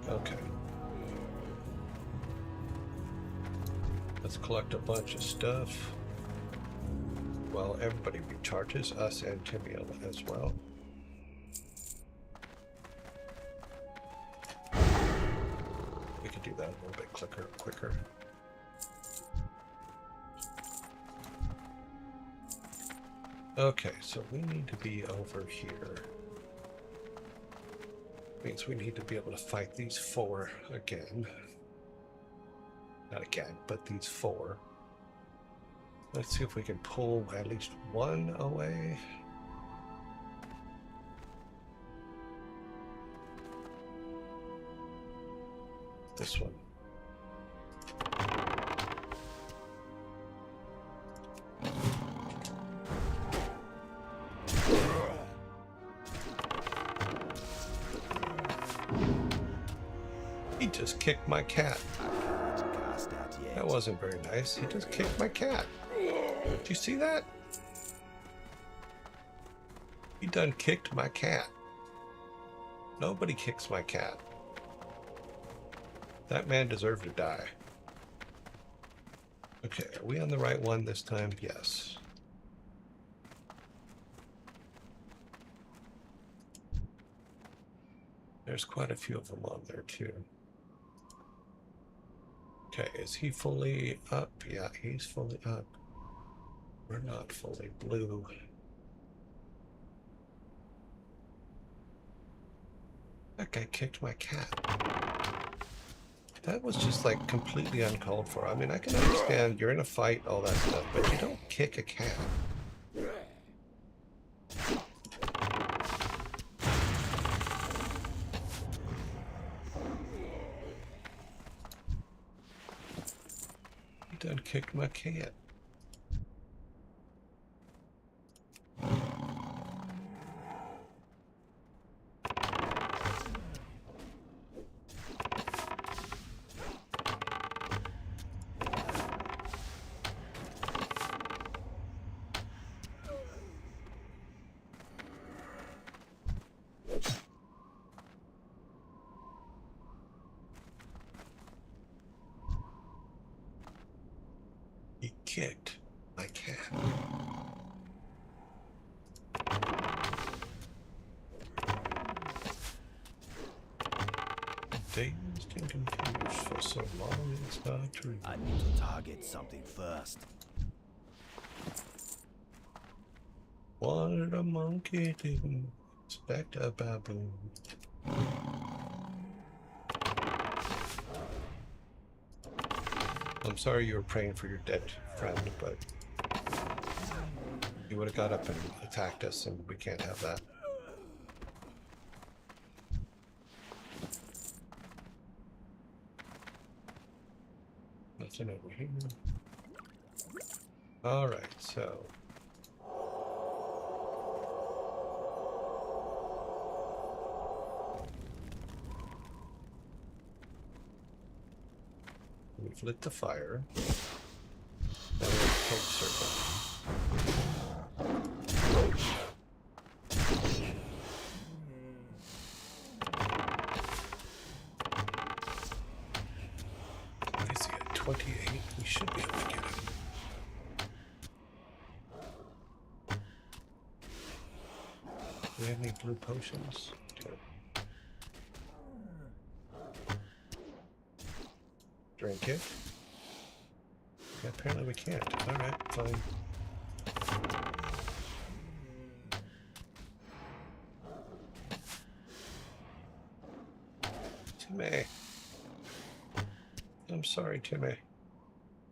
Okay. Let's collect a bunch of stuff. Well, everybody recharges, us and Timmy as well. We could do that a little bit quicker. Okay, so we need to be over here. Means we need to be able to fight these four again. Not again, but these four. Let's see if we can pull at least one away. This one. He just kicked my cat. That wasn't very nice. He just kicked my cat. Did you see that? He done kicked my cat. Nobody kicks my cat. That man deserved to die. Okay, are we on the right one this time? Yes. There's quite a few of them on there too. Okay, is he fully up? Yeah, he's fully up. We're not fully blue. That guy kicked my cat. That was just like completely uncalled for. I mean, I can understand you're in a fight, all that stuff, but you don't kick a cat. He done kicked my cat. He kicked my cat. Getting confused for so long, it's hard to I need to target something first. What did a monkey do? Expect a baboon. I'm sorry you were praying for your dead friend, but you would have got up and attacked us, and we can't have that. Nothing over here. All right, so. We've lit the fire. Now we have to kill the serpent. What is he at 28? We should be able to get him. Do we have any blue potions? Drink it. Yeah, apparently we can't. Alright, fine. Timmy. I'm sorry, Timmy.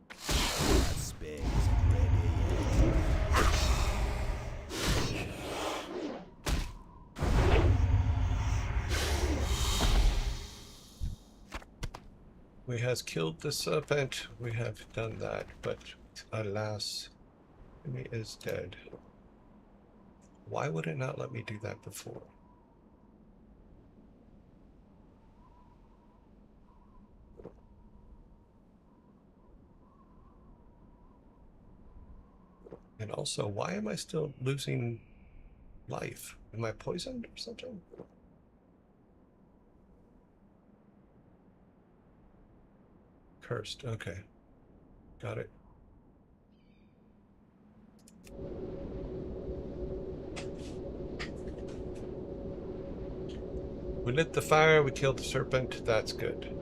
That spear isn't ready yet. We has killed the serpent. We have done that, but alas, Timmy is dead. Why would it not let me do that before? And also, why am I still losing life? Am I poisoned or something? Cursed. Okay. Got it. We lit the fire, we killed the serpent. That's good.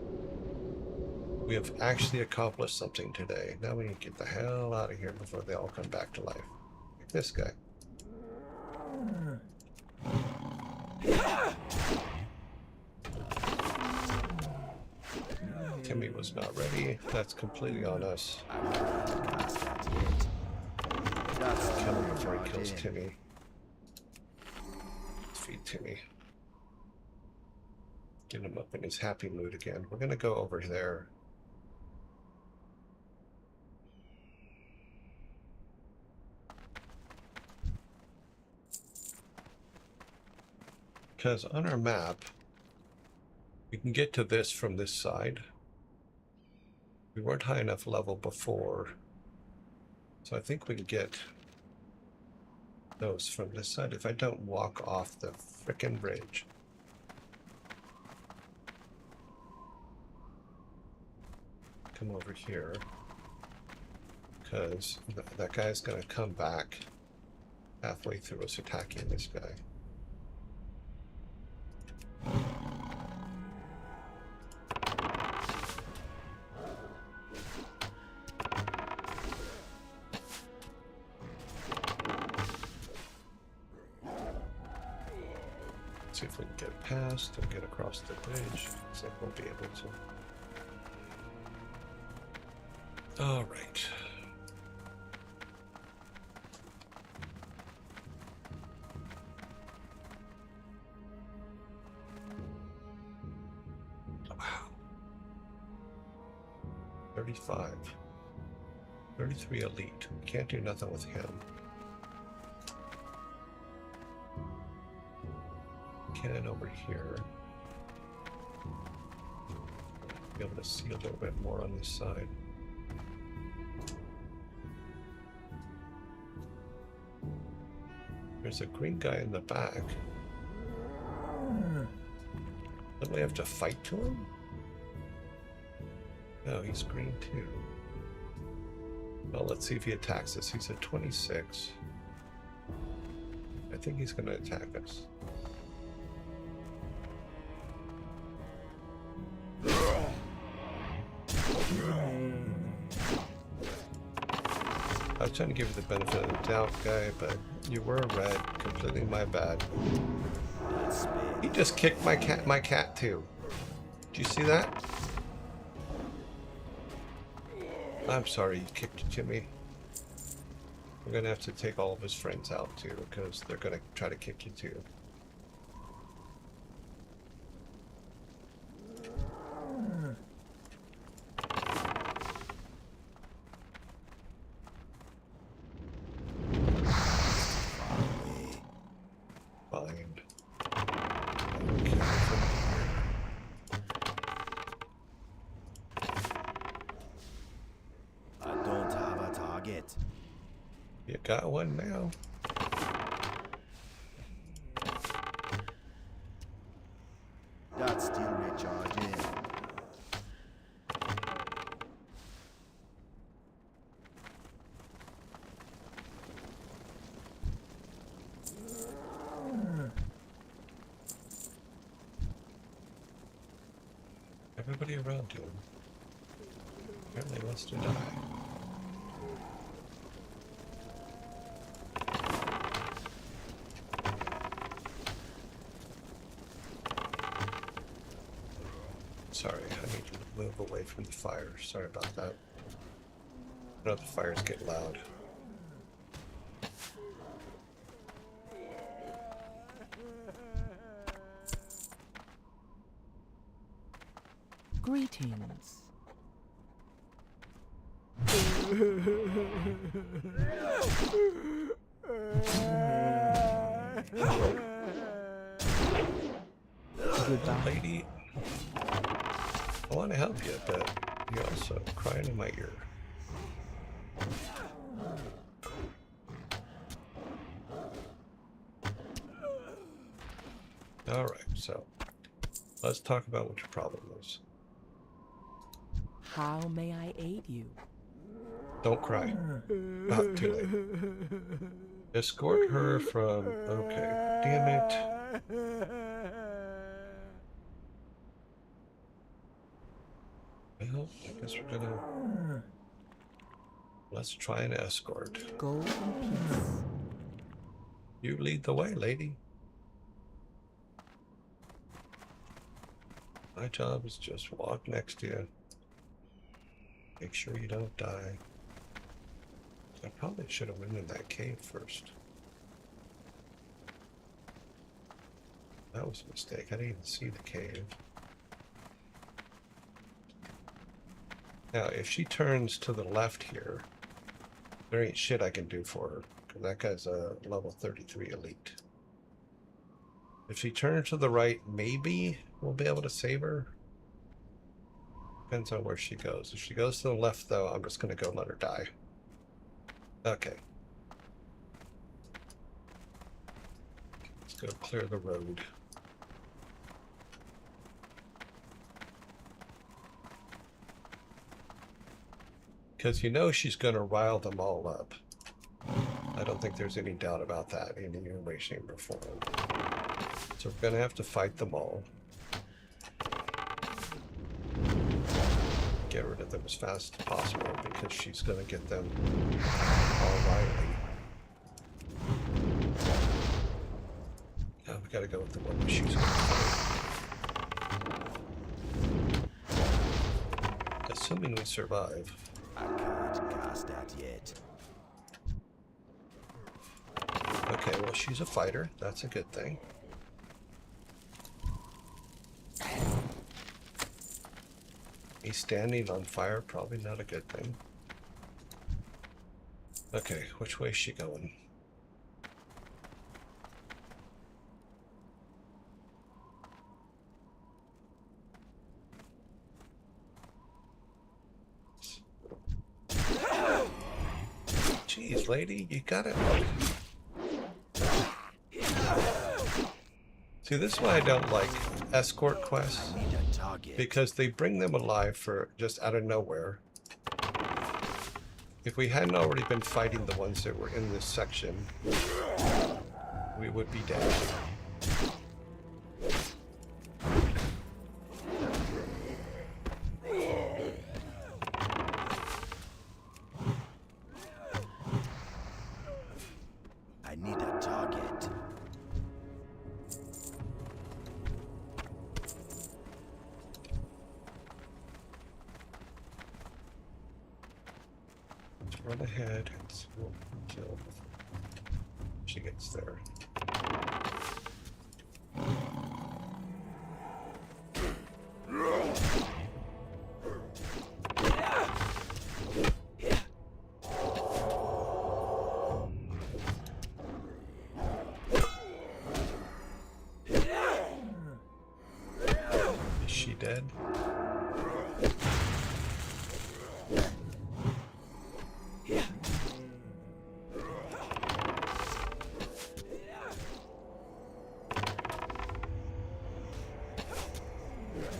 We have actually accomplished something today. Now we need to get the hell out of here before they all come back to life. Like this guy. Timmy was not ready. That's completely on us. Kill him before he kills Timmy. Let's feed Timmy. Get him up in his happy mood again. We're gonna go over there. Because on our map, we can get to this from this side. We weren't high enough level before, so I think we can get those from this side if I don't walk off the frickin' bridge. Come over here, because that guy's gonna come back halfway through us attacking this guy. See if we can get past and get across the bridge. Looks like we'll be able to. All right. Wow. 35. 33 elite. We can't do nothing with him. Can over here. Be able to see a little bit more on this side. There's a green guy in the back. Don't we have to fight to him? No, he's green too. Well, let's see if he attacks us. He's at 26. I think he's going to attack us. was trying to give you the benefit of the doubt, guy, but you were red. Completely my bad. That's He big. just kicked my cat too. Did you see that? I'm sorry you kicked it to me. We're gonna have to take all of his friends out too, because they're gonna try to kick you too. Fine. Okay. I don't have a target. You got one now. That's still recharging. Everybody around him apparently wants to die. Sorry, I need to move away from the fire. Sorry about that. I know the fires get loud. Greetings. Goodbye. Lady, I want to help you, but you're also crying in my ear. Alright, so let's talk about what your problem is. How may I aid you? Don't cry. Not too late. Escort her from... Okay, damn it. Well, I guess we're gonna... Let's try an escort. Go in peace. You lead the way, lady. My job is just walk next to you. Make sure you don't die. I probably should have went in that cave first. That was a mistake. I didn't even see the cave. Now, if she turns to the left here, there ain't shit I can do for her, because that guy's a level 33 elite. If she turns to the right, maybe we'll be able to save her. Depends on where she goes. If she goes to the left, though, I'm just going to go let her die. Okay. Let's go clear the road. Because you know she's going to rile them all up. I don't think there's any doubt about that in any way, shape, or form. So we're going to have to fight them all. Get rid of them as fast as possible because she's going to get them all riley. Now we got to go with the one that she's going to fight. Assuming we survive. I can't cast that yet. Okay, well, she's a fighter. That's a good thing. He's standing on fire. Probably not a good thing. Okay, which way is she going? Jeez, lady, you got it. See, this is why I don't like escort quests, I need a target. because they bring them alive for just out of nowhere. If we hadn't already been fighting the ones that were in this section, we would be dead. run ahead and see what we can kill before she gets there. Is she dead?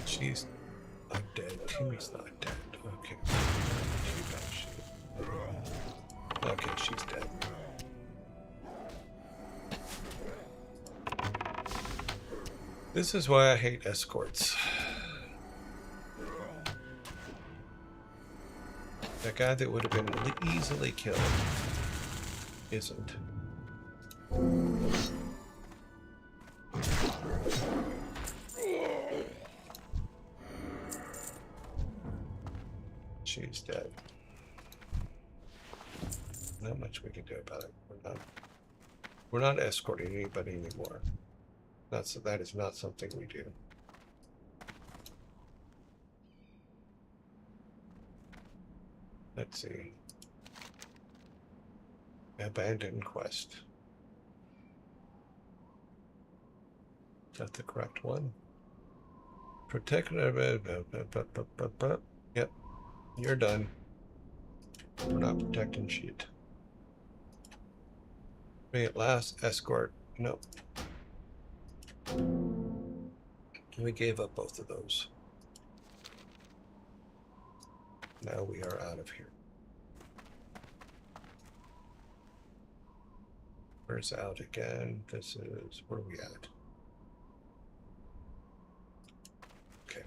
She's not dead. Timmy's not dead. Okay. Okay, she's dead. This is why I hate escorts. That guy that would have been easily killed isn't. She's dead. Not much we can do about it. We're not escorting anybody anymore. That is not something we do. Let's see. Abandoned quest. Is that the correct one? Protect. Yep. You're done. We're not protecting shit. May it last. Escort. Nope. We gave up both of those. Now we are out of here. Where's out again? This is where are we at? Okay.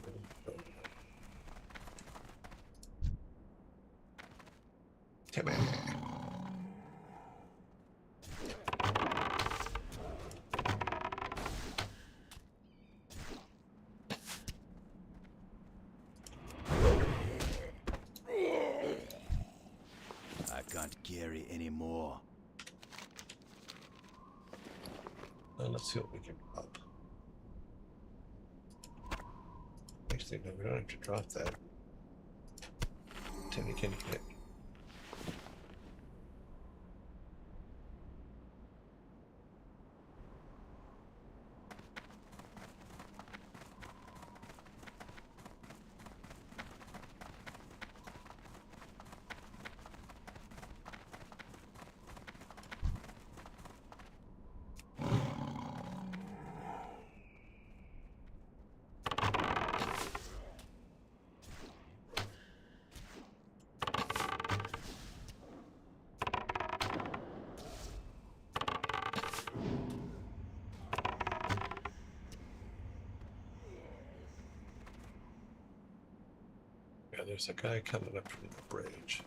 Come on. I can't carry anymore. Let's see what we can drop. Actually, no, we don't have to drop that. Timmy can get it. Yeah, there's a guy coming up from the bridge.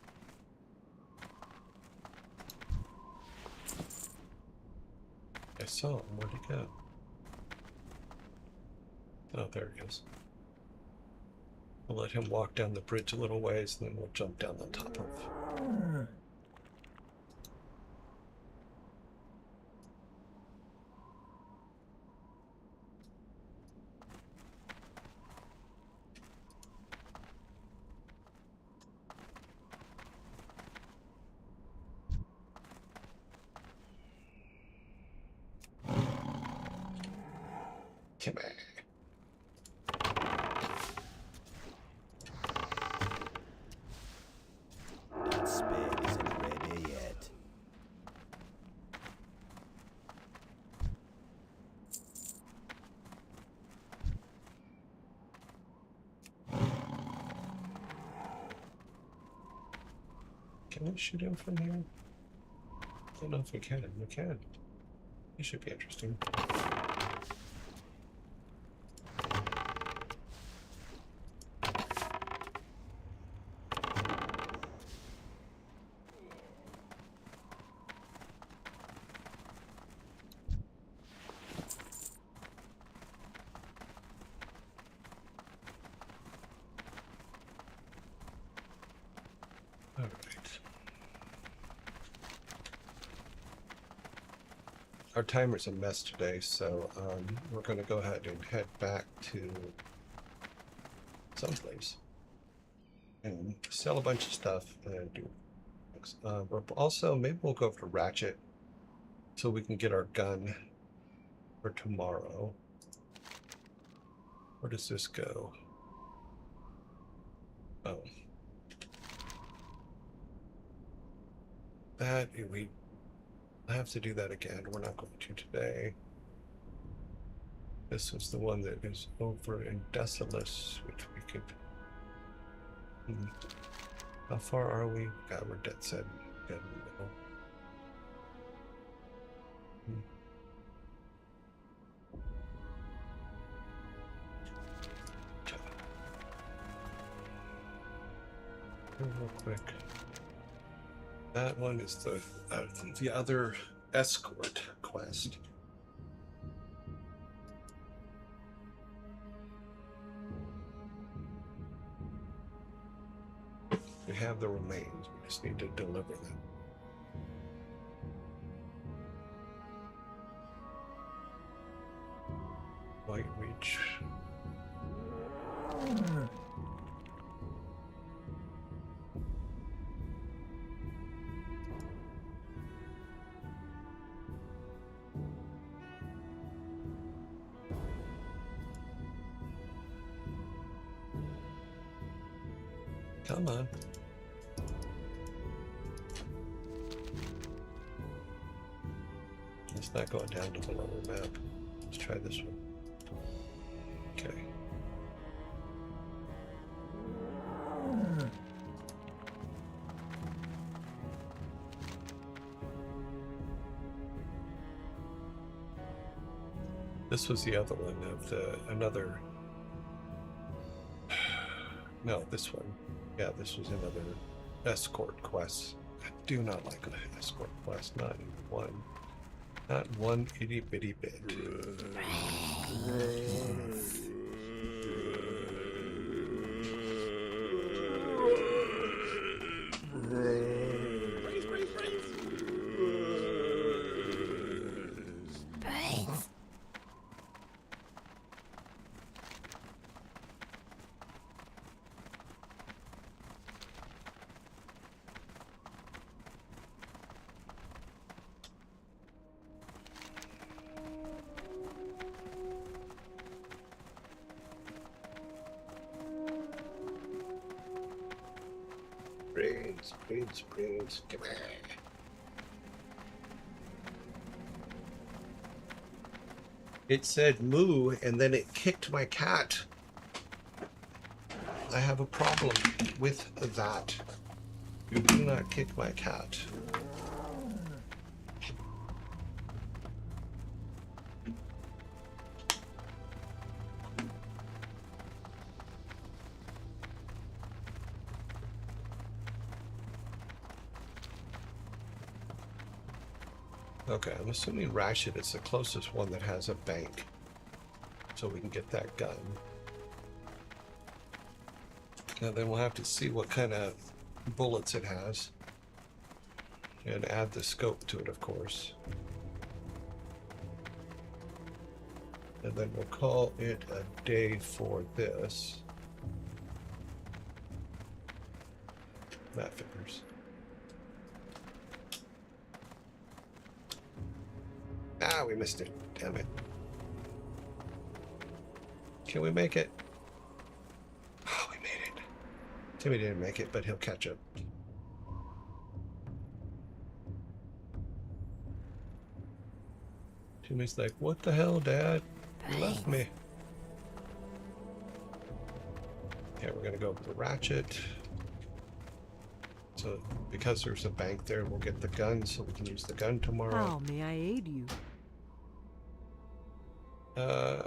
I saw him. Where'd he go? Oh, there he is. We'll let him walk down the bridge a little ways, and then we'll jump down the top of. Come on. That spade isn't ready yet. Can we shoot him from here? I don't know if we can. We can. He should be interesting. All right. our timer's a mess today, so we're going to go ahead and head back to someplace and sell a bunch of stuff and do. We're also, maybe we'll go for Ratchet so we can get our gun for tomorrow. Where does this go? Oh. That, we have to do that again. We're not going to today. This was the one that is over in Desolus, which we could... How far are we? God, we're dead set. Dead in the middle. Real quick. That one is the other escort quest. We have the remains. We just need to deliver them. White Reach. Come on. It's not going down to the lower map. Let's try this one. Okay. This was the other one of another. No, this one. Yeah, this was another escort quest. I do not like an escort quest, not even one. Not one itty bitty bit. Brains, come here. It said moo, and then it kicked my cat. I have a problem with that. You do not kick my cat. Okay, I'm assuming Ratchet is the closest one that has a bank. So we can get that gun. And then we'll have to see what kind of bullets it has. And add the scope to it, of course. And then we'll call it a day for this. That figures. Ah, we missed it. Damn it. Can we make it? Oh, we made it. Timmy didn't make it, but he'll catch up. Timmy's like, what the hell, Dad? You left me. Okay, we're gonna go with the Ratchet. So, because there's a bank there, we'll get the gun so we can use the gun tomorrow. How may I aid you?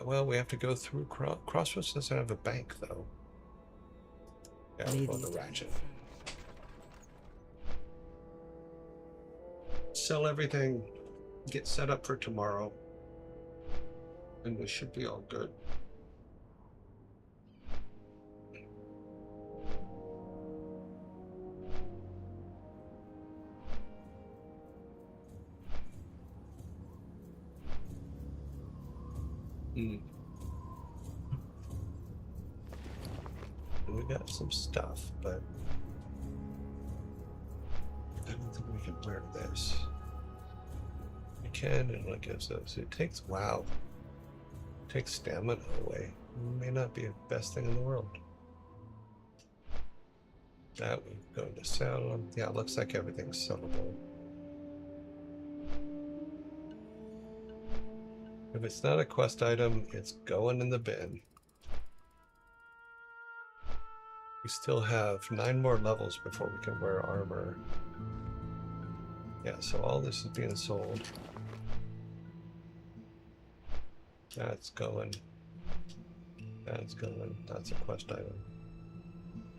Well, we have to go through Crossroads doesn't have a bank, though. Yeah, we'll go the Ratchet. Sell everything, get set up for tomorrow, and we should be all good. We got some stuff, but I don't think we can wear this. We can, and it gives us. It takes, wow. It takes stamina away. May not be the best thing in the world. That we go to sell. Yeah, it looks like everything's sellable. If it's not a quest item, it's going in the bin. We still have 9 more levels before we can wear armor. Yeah, so all this is being sold. That's going. That's going. That's a quest item.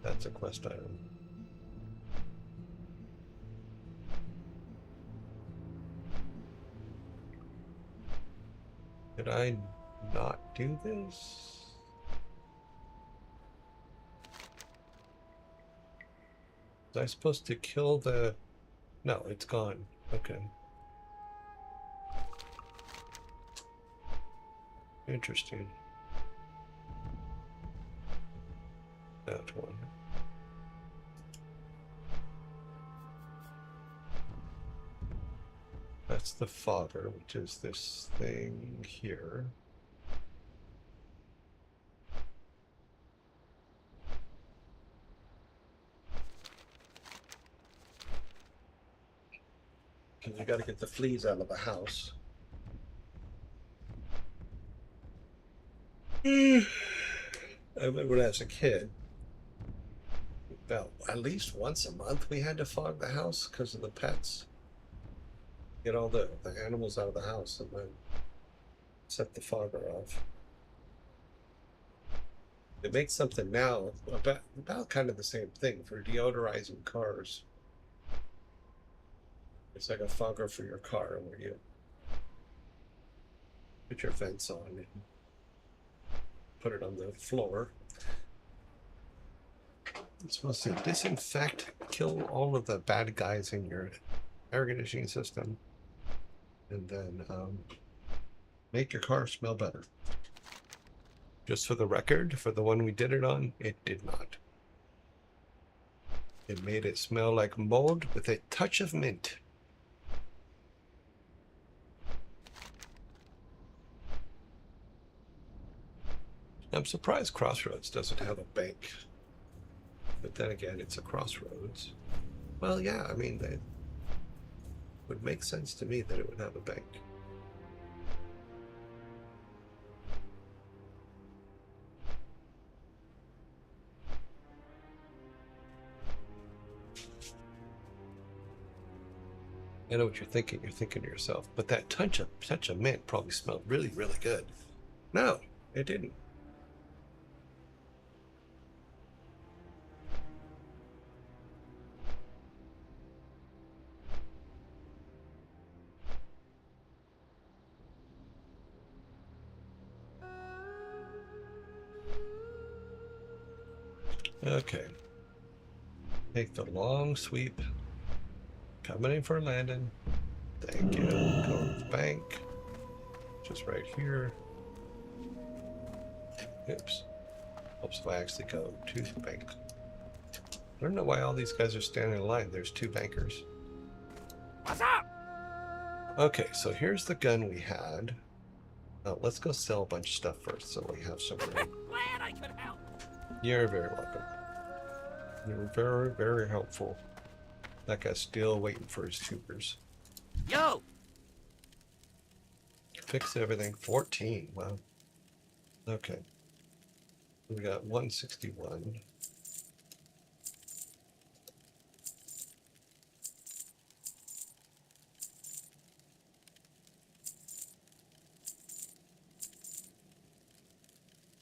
That's a quest item. Did I not do this? Was I supposed to kill the... No, it's gone. Okay. Interesting. That one. That's the fodder, which is this thing here. Because you got to get the fleas out of the house. I remember when I was a kid, about at least once a month we had to fog the house because of the pets. Get all the animals out of the house and then set the fogger off. It makes something now about kind of the same thing for deodorizing cars. It's like a fogger for your car where you put your vents on and put it on the floor. It's supposed to disinfect, kill all of the bad guys in your air conditioning system, and then make your car smell better. Just for the record, for the one we did it on, it did not. It made it smell like mold with a touch of mint. I'm surprised Crossroads doesn't have a bank. But then again, it's a crossroads. Well, yeah, I mean, it would make sense to me that it would have a bank. I know what you're thinking. You're thinking to yourself, but that touch of mint probably smelled really, really good. No, it didn't. Okay. Take the long sweep. Coming in for a landing. Thank you. Go to the bank. Just right here. Oops. Helps if I actually go to the bank. I don't know why all these guys are standing in line. There's 2 bankers. What's up? Okay, so here's the gun we had. Let's go sell a bunch of stuff first so we have some room. Glad I could help. You're very welcome. You're very, very helpful. That guy's still waiting for his tubers. Yo! Fix everything. 14. Wow. Okay. We got 161.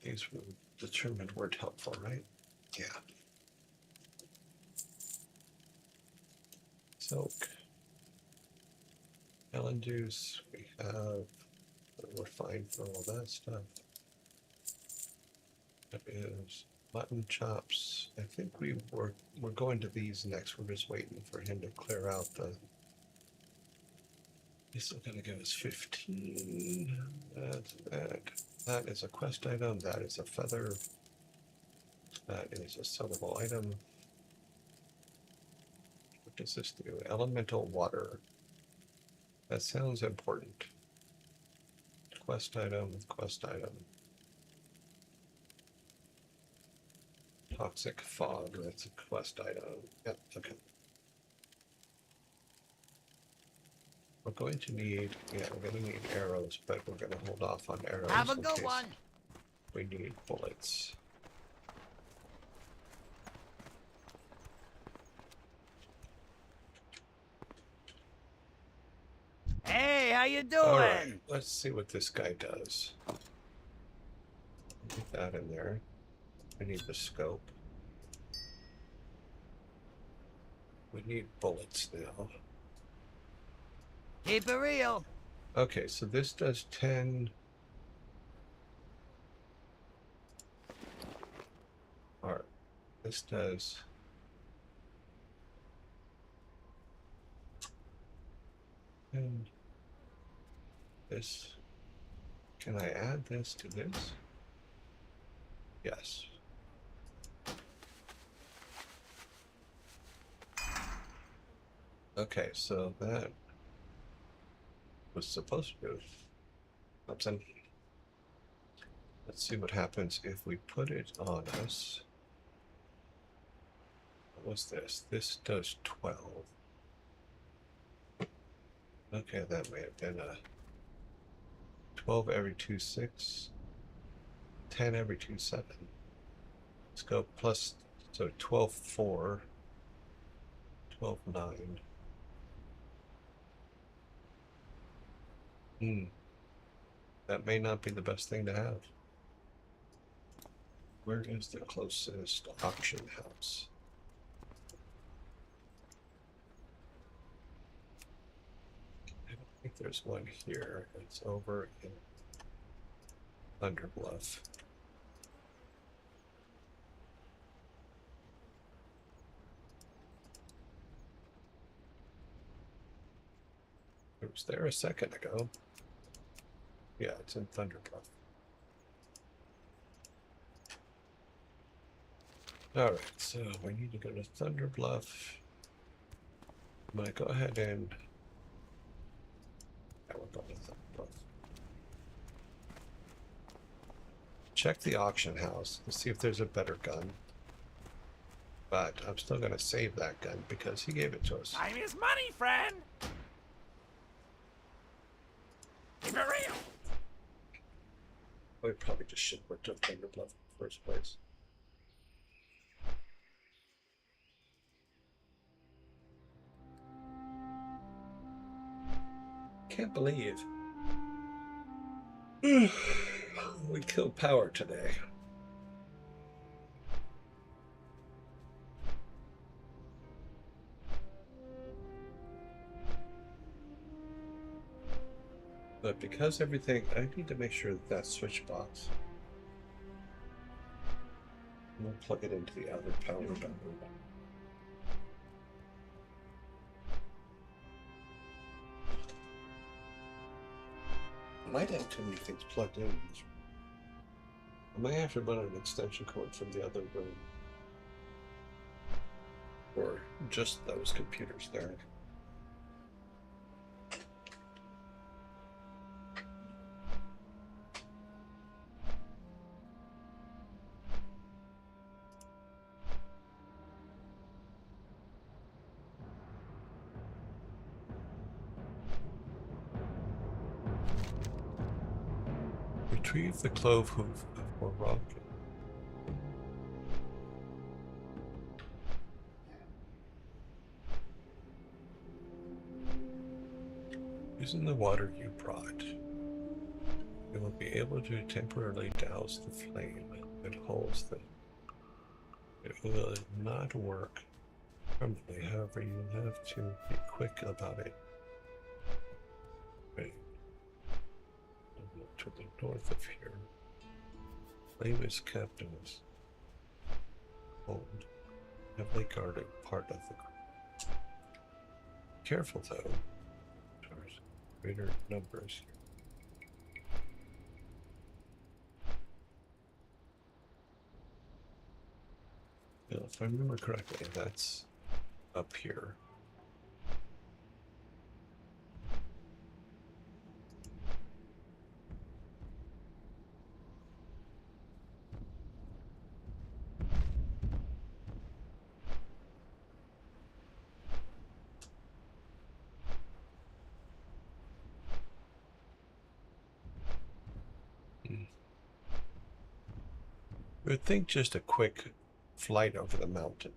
These were determined weren't helpful, right? Yeah. Silk. Melon juice. We have. We're fine for all that stuff. That is mutton chops. I think we're going to these next. We're just waiting for him to clear out the. He's still gonna give us 15. That's that. That is a quest item. That is a feather. That is a sellable item. What does this do? Elemental water. That sounds important. Quest item, quest item. Toxic fog, that's a quest item. Yep, okay. We're going to need, yeah, we're going to need arrows, but we're going to hold off on arrows. Have a in good case one. We need bullets. Hey, how you doing? All right, let's see what this guy does. Get that in there. I need the scope. We need bullets now. Keep it real. Okay, so this does 10. Or this does. And this. Can I add this to this? Yes. Okay, so that was supposed to do something. Let's see what happens if we put it on us. What was this? This does 12. Okay, that may have been a 12 every 2, 6. 10 every 2, 7. Let's go plus, so 12, 4. 12, 9. That may not be the best thing to have. Where is the closest auction house? I don't think there's one here. It's over in Thunderbluff. It was there a second ago. Yeah, it's in Thunderbluff. Alright, so we need to go to Thunderbluff. I'm going to go ahead and... Yeah, we're going to Thunderbluff. Check the auction house to see if there's a better gun. But I'm still going to save that gun because he gave it to us. Time is money, friend. Keep it real. We probably just should have worked up Thunderbluff in the first place. Can't believe we killed power today. But because everything, I need to make sure that that switch box, we'll plug it into the other power button. I might have too many things plugged in this room. I might have to run an extension cord from the other room. Or just those computers there. Retrieve the clove hoof for rock. Using the water you brought, you will be able to temporarily douse the flame that holds them. It will not work permanently, however, you have to be quick about it. Right. To the north of here, flame is kept in this old, heavily guarded part of the group. Careful though, there's greater numbers here. if I remember correctly, that's up here. I would think just a quick flight over the mountain.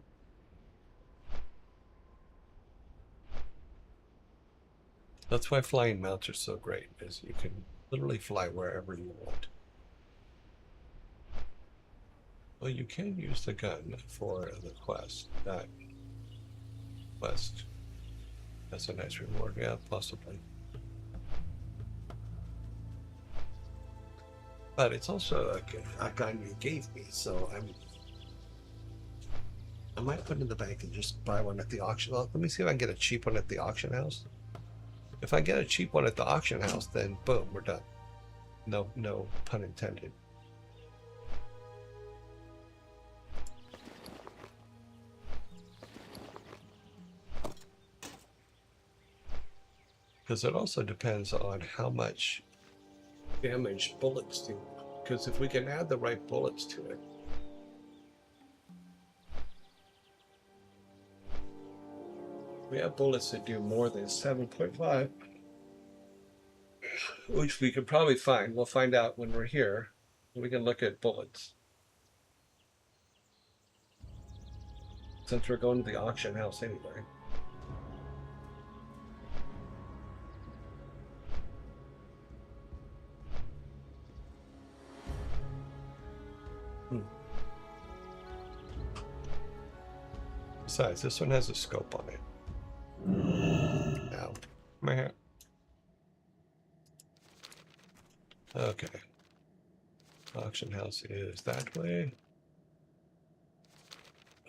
That's why flying mounts are so great, is you can literally fly wherever you want. Well, you can use the gun for the quest. That quest. That's a nice reward. Yeah, possibly. But it's also a gun you gave me, so I might put it in the bank and just buy one at the auction. Well, let me see if I can get a cheap one at the auction house. If I get a cheap one at the auction house, then boom, we're done. No pun intended. Because it also depends on how much damage bullets do. Because if we can add the right bullets to it, we have bullets that do more than 7.5, which we could probably find. We'll find out when we're here. We can look at bullets. Since we're going to the auction house anyway. Besides, this one has a scope on it. Ow. My hat. Okay. Auction house is that way.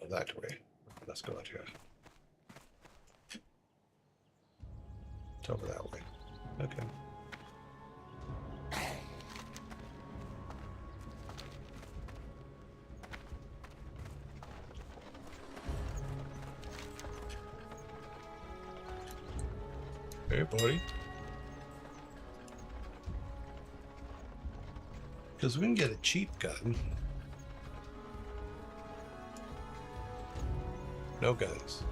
Oh, that way. Let's go out here. It's over that way. Okay. Hey, buddy. Because we can get a cheap gun. No guns.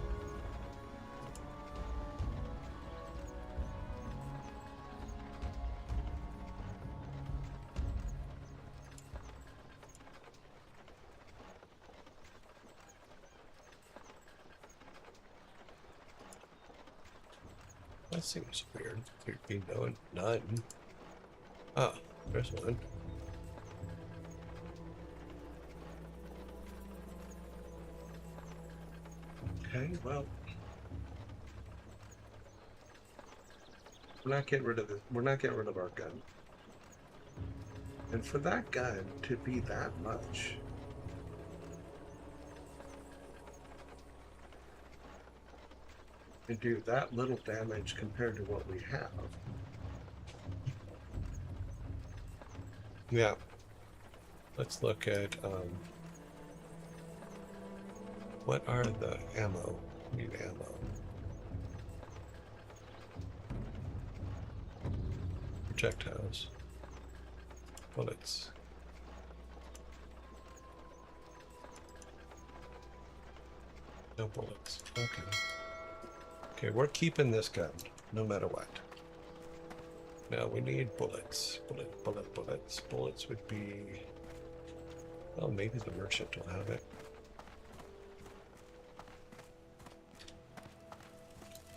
That seems weird. There'd be none. Oh, there's one. Okay, well, we're not getting rid of it. We're not getting rid of our gun. And for that gun to be that much, and do that little damage compared to what we have. Yeah. Let's look at what are the ammo? We need ammo. Projectiles. Bullets. No bullets. Okay. Okay, we're keeping this gun, no matter what. Now we need bullets. Bullets. Bullets would be... Oh, maybe the merchant will have it.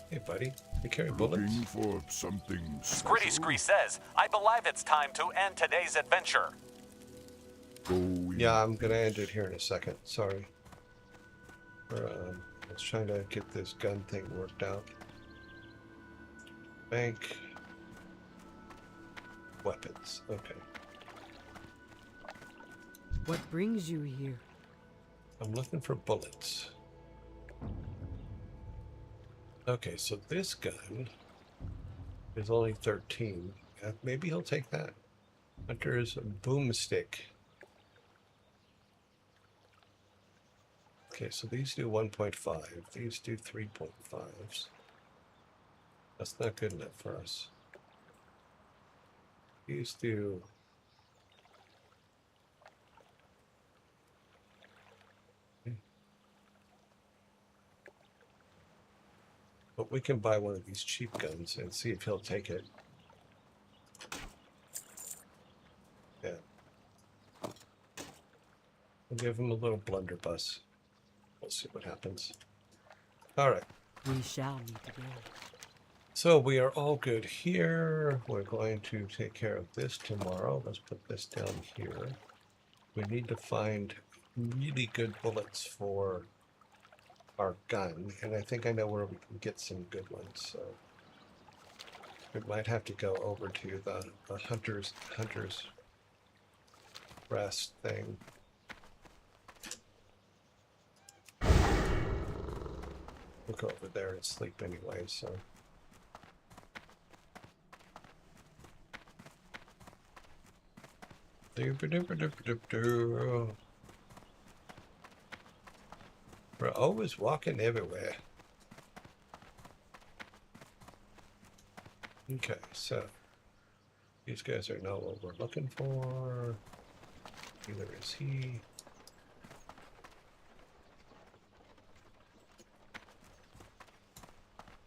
Hey, buddy. You carry bullets? Looking for something special? Scritty Scree says, I believe it's time to end today's adventure. Go in. Yeah, I'm gonna end it here in a second. Sorry. I was trying to get this gun thing worked out. Bank. Weapons. Okay. What brings you here? I'm looking for bullets. Okay, so this gun is only 13. Maybe he'll take that. Hunter's boomstick. Okay, so these do 1.5. These do 3.5s. That's not good enough for us. These do... But we can buy one of these cheap guns and see if he'll take it. Yeah. We'll give him a little blunderbuss. We'll see what happens. All right. We shall meet again. So we are all good here. We're going to take care of this tomorrow. Let's put this down here. We need to find really good bullets for our gun, and I think I know where we can get some good ones. So we might have to go over to the hunter's rest thing. We'll go over there and sleep anyway. So. We're always walking everywhere. Okay, so these guys are not what we're looking for. Neither is he.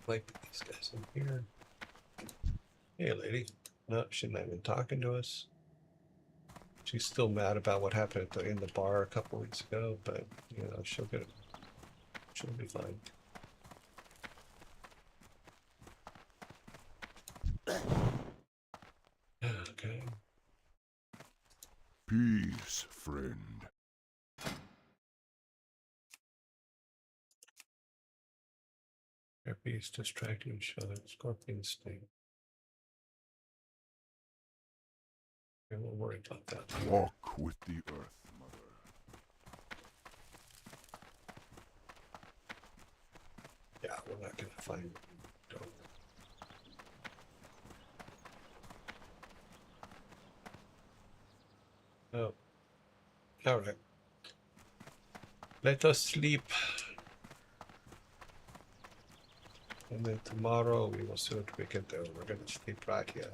Like these guys in here. Hey, lady. No, she's not even talking to us. She's still mad about what happened in the bar a couple weeks ago, but you know, she'll get it. She'll be fine. Okay. Peace, friend. Harpies distracting each other. Scorpion sting. Okay, we'll worry about that. Walk with the earth, mother. Yeah, we're not gonna find it. Oh. All right. Let us sleep. And then tomorrow we will see what we can do. We're gonna sleep right here.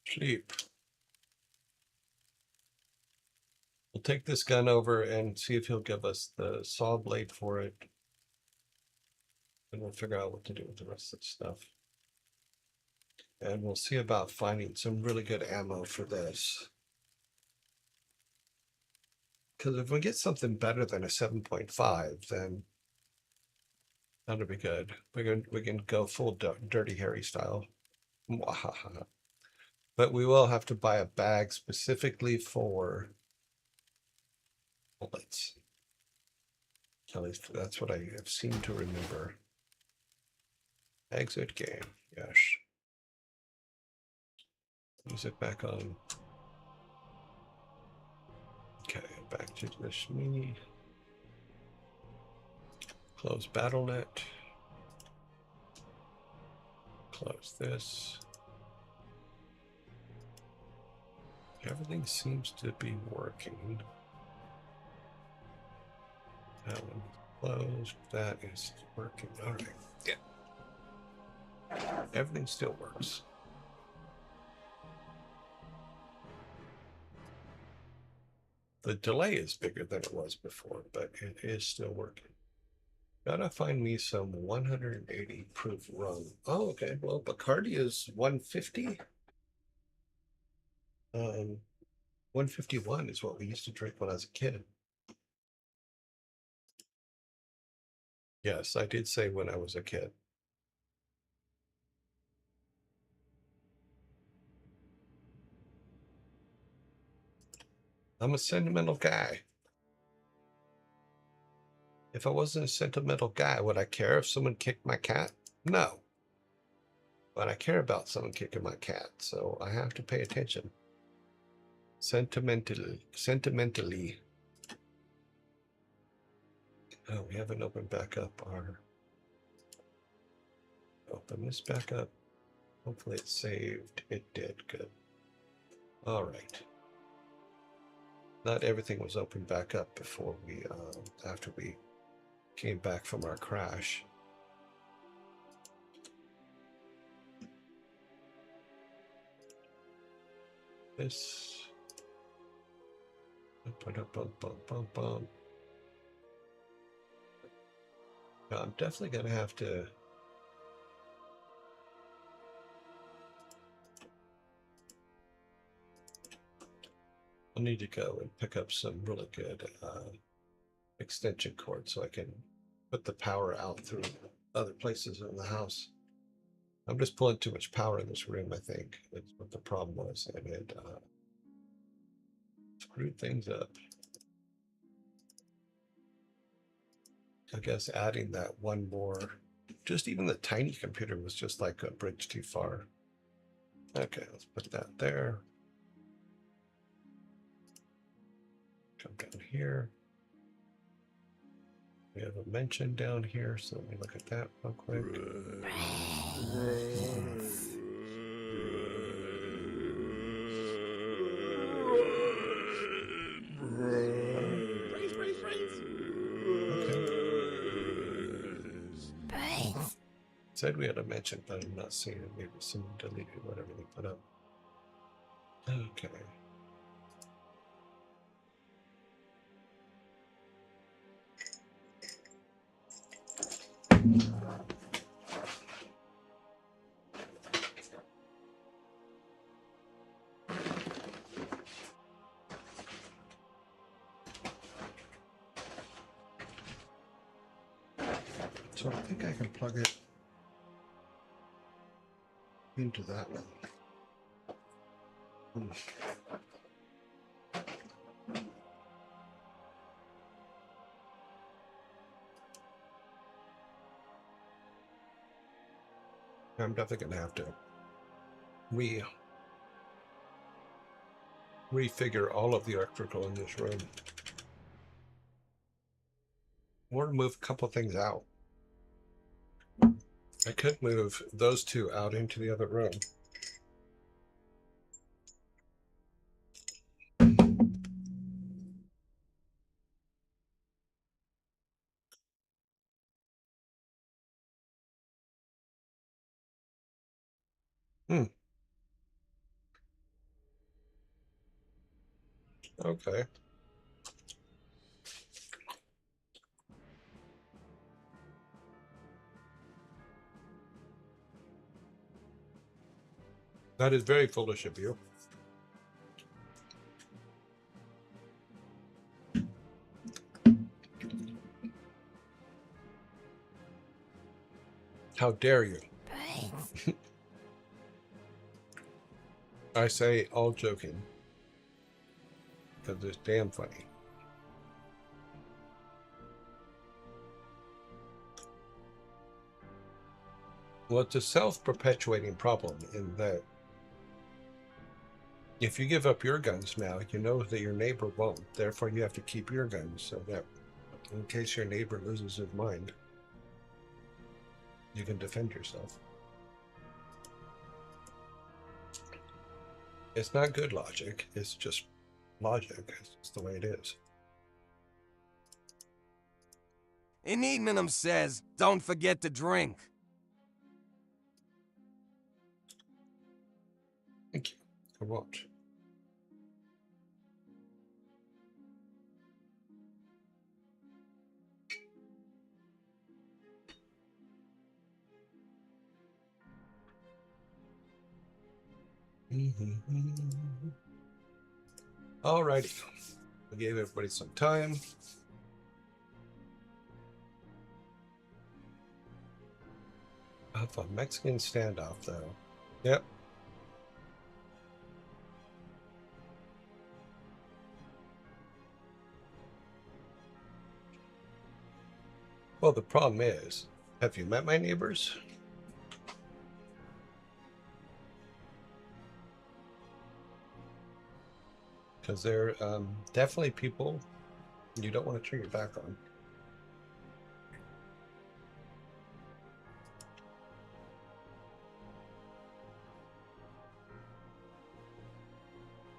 Sleep. We'll take this gun over and see if he'll give us the saw blade for it. And we'll figure out what to do with the rest of the stuff. And we'll see about finding some really good ammo for this. Because if we get something better than a 7.5, then that'll be good. We can go full Dirty Harry style. Mwahaha. But we will have to buy a bag specifically for bullets. At least that's what I have seemed to remember. Exit game, yes. Use it back on. Okay, back to this mini. Close BattleNet. Close this. Everything seems to be working. That one closed. That is working. All right. Yeah. Everything still works. The delay is bigger than it was before, but it is still working. Gotta find me some 180 proof rum. Oh, okay. Well, Bacardi is 150. 151 is what we used to drink when I was a kid. Yes, I did say when I was a kid. I'm a sentimental guy. If I wasn't a sentimental guy, would I care if someone kicked my cat? No. But I care about someone kicking my cat, so I have to pay attention. Sentimentally. Oh, we haven't opened back up our... Open this back up. Hopefully it saved. It did. Good. All right. Not everything was opened back up before we, after we came back from our crash. This. Now, I'm definitely going to have to. I'll need to go and pick up some really good extension cord so I can put the power out through other places in the house. I'm just pulling too much power in this room, I think. That's what the problem was, and it screwed things up. I guess adding that one more, just even the tiny computer was just like a bridge too far. Okay, let's put that there. Come down here. We have a mention down here, so let me look at that real quick. Okay. Said we had a mention, but I'm not seeing it. Maybe someone deleted whatever they put up. Okay. So I think I can plug it into that one. I'm definitely going to have to refigure all of the electrical in this room. Or move a couple things out. I could move those two out into the other room. Okay. That is very foolish of you. How dare you? I say all joking. Because it's damn funny. Well, it's a self-perpetuating problem in that if you give up your guns now, you know that your neighbor won't. Therefore, you have to keep your guns so that in case your neighbor loses his mind, you can defend yourself. It's not good logic. It's just logic. It's just the way it is. Enigmanum says, don't forget to drink. Thank you. I won't. Alrighty. I gave everybody some time. Of a Mexican standoff, though. Yep. Well, the problem is, have you met my neighbors? Because they're definitely people you don't want to turn your back on.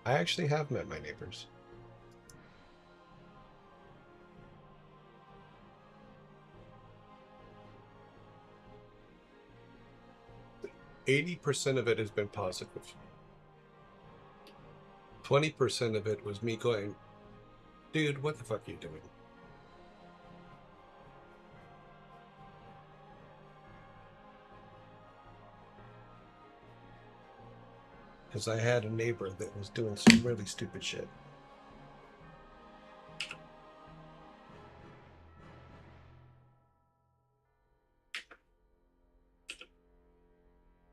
I actually have met my neighbors. %80 of it has been positive. 20% of it was me going, dude, what the fuck are you doing? Because I had a neighbor that was doing some really stupid shit.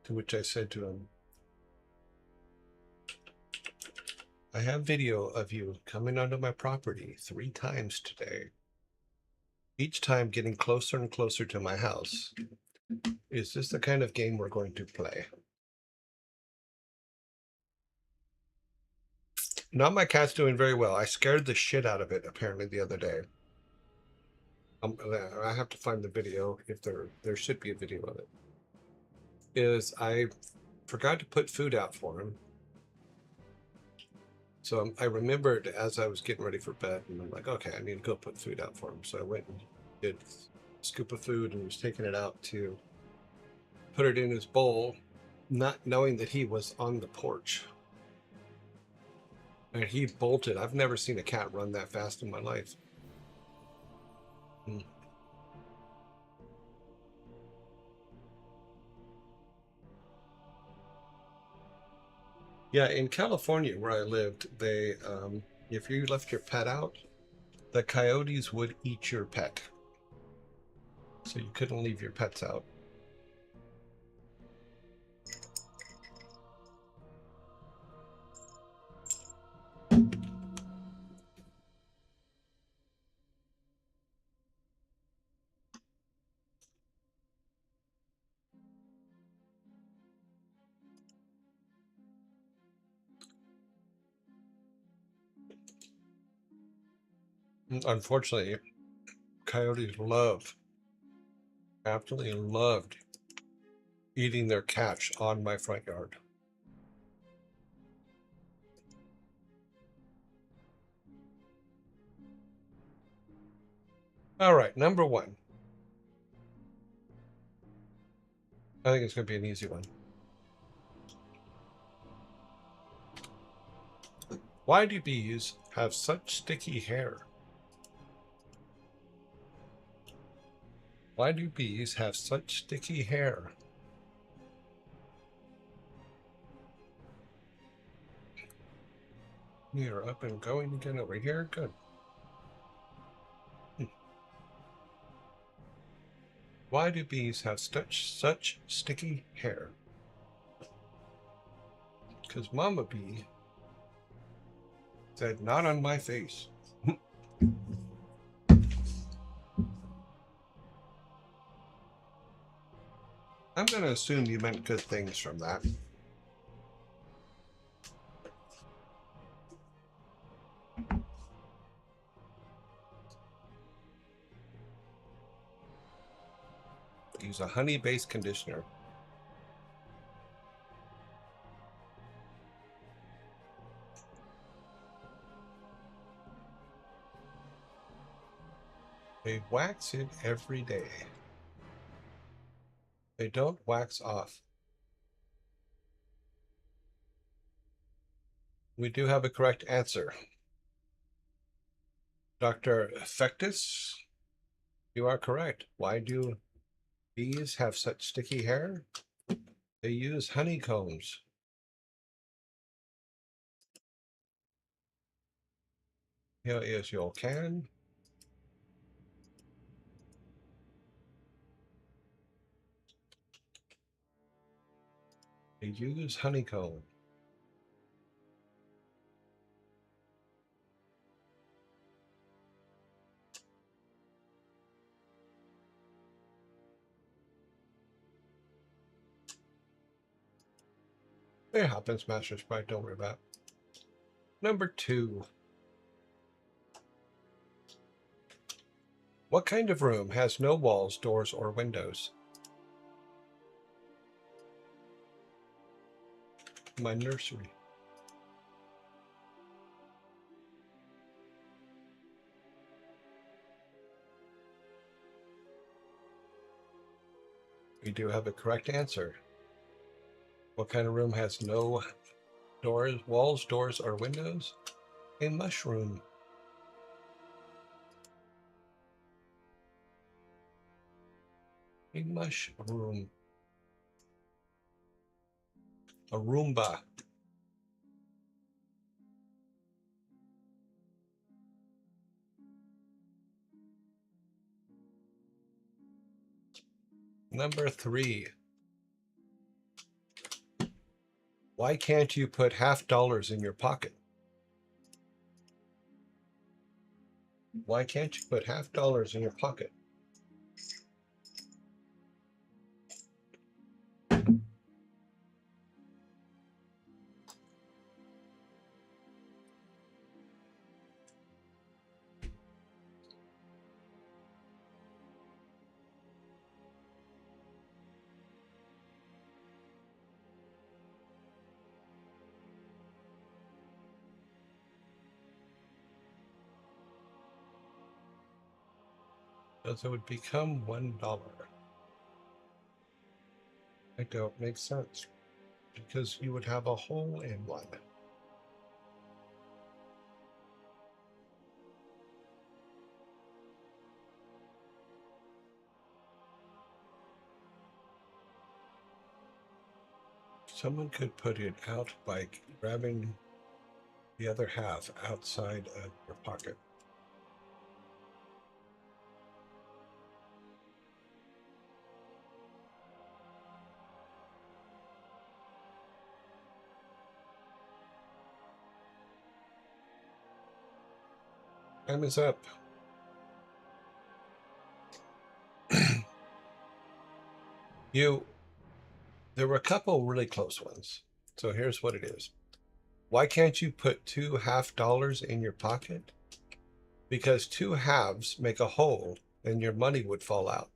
To which I said to him, I have video of you coming onto my property 3 times today. Each time getting closer and closer to my house. Is this the kind of game we're going to play? Now my cat's doing very well. I scared the shit out of it apparently the other day. I have to find the video if there should be a video of it. I forgot to put food out for him. So I remembered as I was getting ready for bed, and I'm like, okay, I need to go put food out for him. So I went and did a scoop of food and was taking it out to put it in his bowl, not knowing that he was on the porch. And he bolted. I've never seen a cat run that fast in my life. Yeah, in California where I lived, they, if you left your pet out, the coyotes would eat your pet. So you couldn't leave your pets out. Unfortunately, coyotes absolutely loved eating their catch on my front yard. All right, number 1. I think it's going to be an easy one. Why do bees have such sticky hair? Why do bees have such sticky hair? You're up and going again over here. Good. Why do bees have such sticky hair? Because Mama Bee said, not on my face. I'm going to assume you meant good things from that. Use a honey-based conditioner. They wax it every day. They don't wax off. We do have a correct answer. Dr. Effectus, you are correct. Why do bees have such sticky hair? They use honeycombs. Here is your can. They use honeycomb. It happens, Master Sprite, don't worry about it. Number 2. What kind of room has no walls, doors, or windows? My nursery. We do have a correct answer. What kind of room has no doors, walls, doors, or windows? A mushroom. A mushroom. A Roomba. Number 3. Why can't you put $50 in your pocket? Why can't you put $50 in your pocket? Because it would become $1. That don't make sense. Because you would have a hole in one. Someone could put it out by grabbing the other half outside of your pocket. Time is up. There were a couple really close ones. So here's what it is. Why can't you put two $50 in your pocket? Because two halves make a whole and your money would fall out.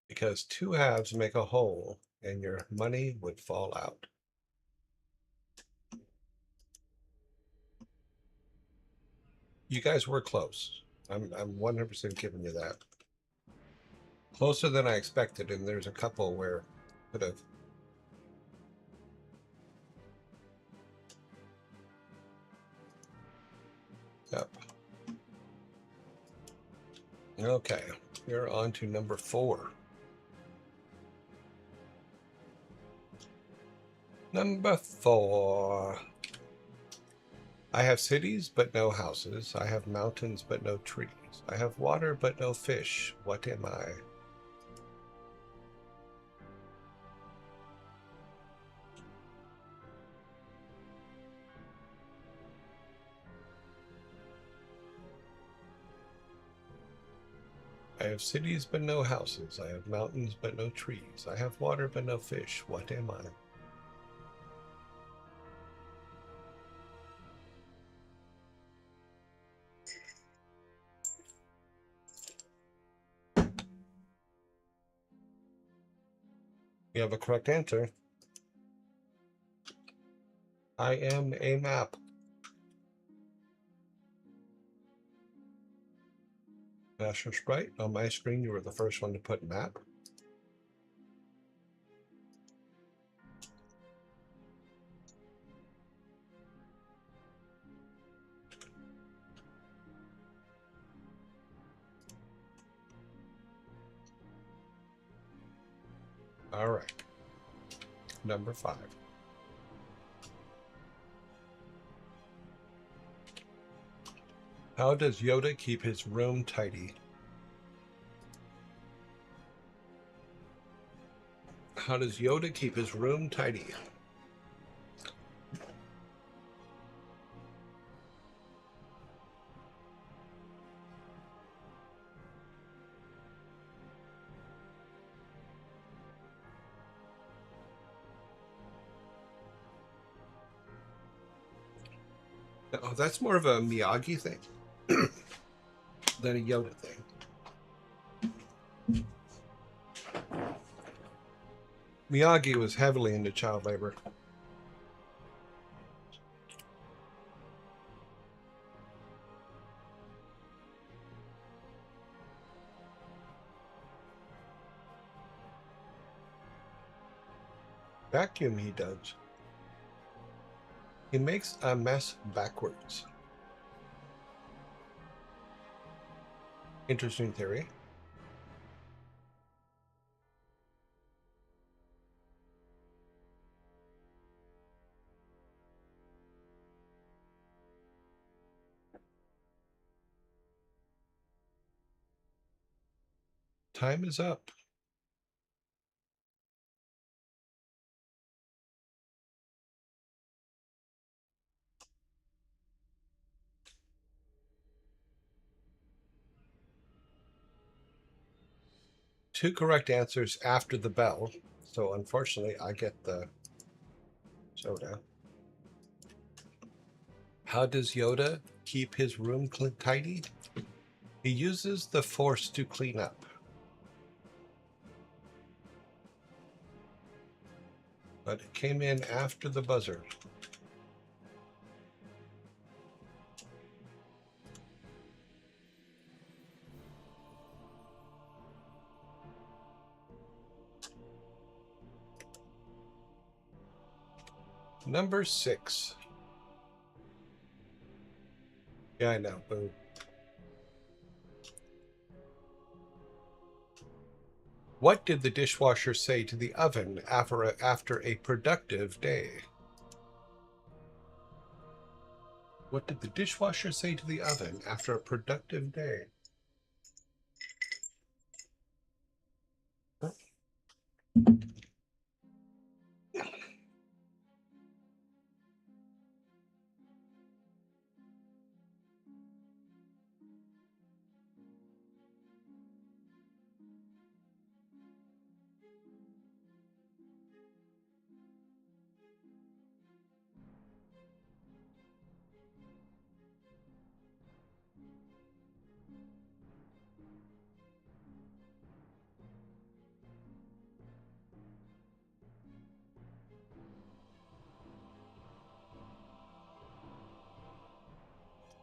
Because two halves make a whole and your money would fall out. You guys were close. I'm 100% giving you that. Closer than I expected, and there's a couple where could have. Yep. Okay, we're on to number 4. Number 4. I have cities, but no houses. I have mountains, but no trees. I have water, but no fish. What am I? I have cities, but no houses. I have mountains, but no trees. I have water, but no fish. What am I? You have a correct answer. I am a map. Master Sprite, on my screen, you were the first one to put map. All right. Number 5. How does Yoda keep his room tidy? How does Yoda keep his room tidy? Oh, that's more of a Miyagi thing than a Yoda thing. Miyagi was heavily into child labor. Vacuum he does. He makes a mess backwards. Interesting theory. Time is up. Two correct answers after the bell. So unfortunately, I get the soda. How does Yoda keep his room tidy? He uses the Force to clean up. But it came in after the buzzer. Number 6. Yeah, I know. Boo. What did the dishwasher say to the oven after a productive day? What did the dishwasher say to the oven after a productive day?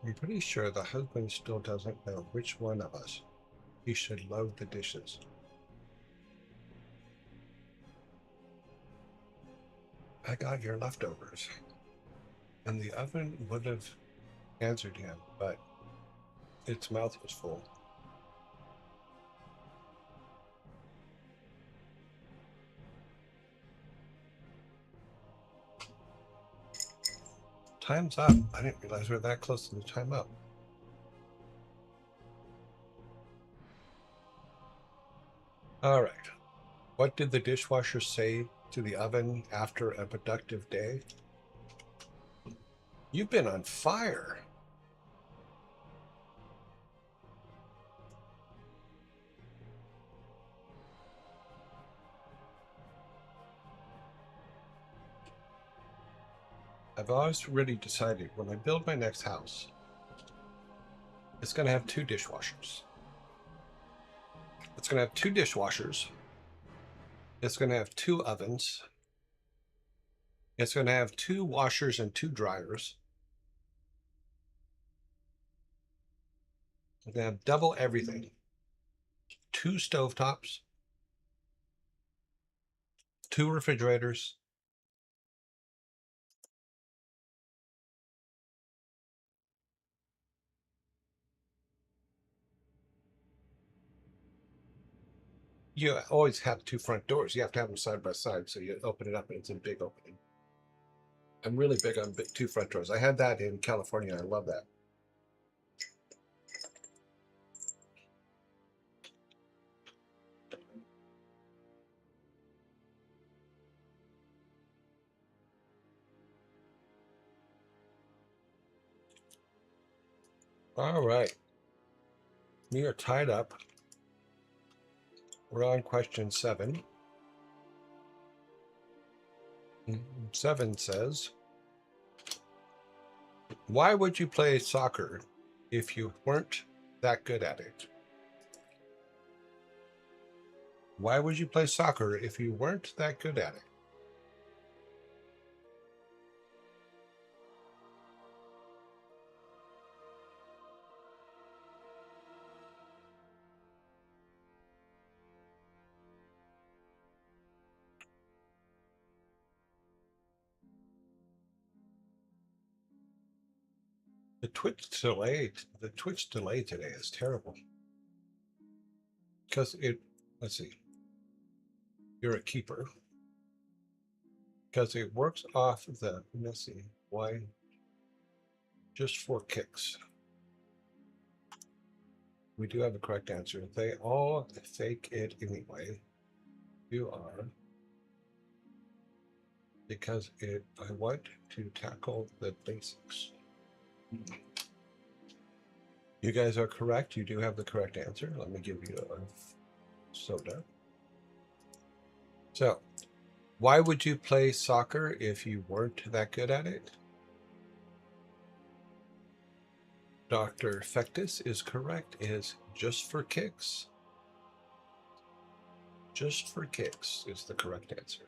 I'm pretty sure the husband still doesn't know which one of us he should load the dishes. I got your leftovers. And the oven would have answered him, but its mouth was full. Time's up. I didn't realize we were that close to the time up. All right. What did the dishwasher say to the oven after a productive day? You've been on fire. I've already decided when I build my next house, it's going to have 2 dishwashers. It's going to have 2 dishwashers. It's going to have 2 ovens. It's going to have 2 washers and 2 dryers. It's going to have double everything. 2 stovetops, 2 refrigerators. You always have 2 front doors. You have to have them side by side, so you open it up and it's a big opening. I'm really big on 2 front doors. I had that in California. I love that. All right. We are tied up. We're on question 7. 7 says, why would you play soccer if you weren't that good at it? Why would you play soccer if you weren't that good at it? The Twitch delay today is terrible. Because let's see. You're a keeper. Because it works off let's see, why? Just for kicks. We do have a correct answer. They all fake it anyway. You are. Because I want to tackle the basics. You guys are correct. You do have the correct answer. Let me give you a soda. So, why would you play soccer if you weren't that good at it? Dr. Fectus is correct. It is just for kicks. Just for kicks is the correct answer.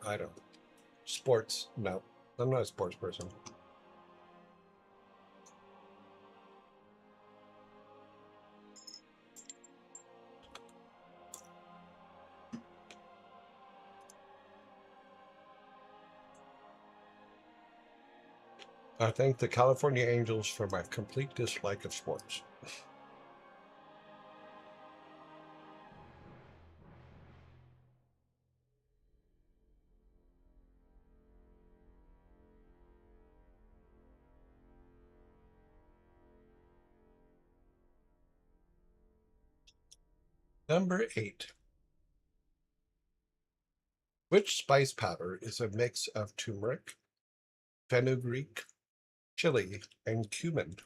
I don't. Sports, no. I'm not a sports person. I thank the California Angels for my complete dislike of sports. Number 8. Which spice powder is a mix of turmeric, fenugreek, chili, and cumin?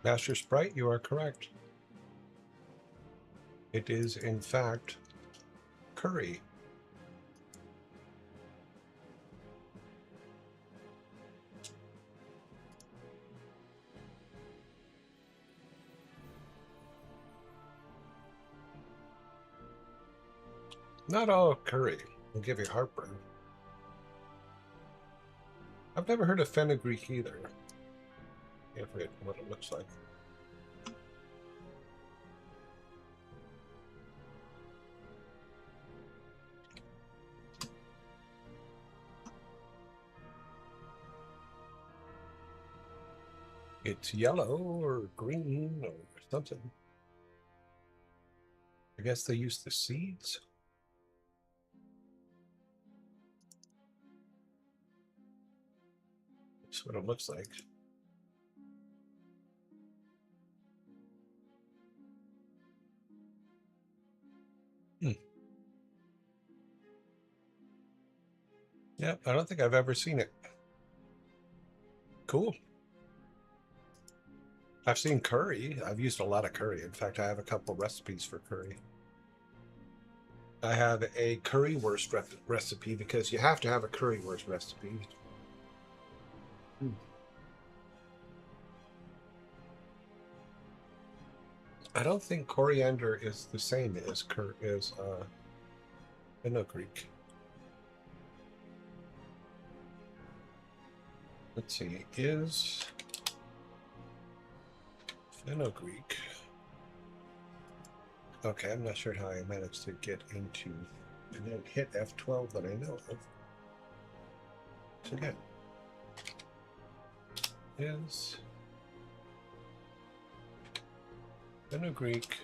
Master Sprite, you are correct. It is, in fact, curry. Not all curry will give you heartburn. I've never heard of fenugreek either. I forget what it looks like. It's yellow or green or something. I guess they use the seeds. That's what it looks like. Yeah, I don't think I've ever seen it. Cool. I've seen curry. I've used a lot of curry. In fact, I have a couple recipes for curry. I have a currywurst recipe because you have to have a currywurst recipe. I don't think coriander is the same as fenugreek. Let's see, is fenugreek. Okay, I'm not sure how I managed to get into and then hit F12 that I know of. So again, is fenugreek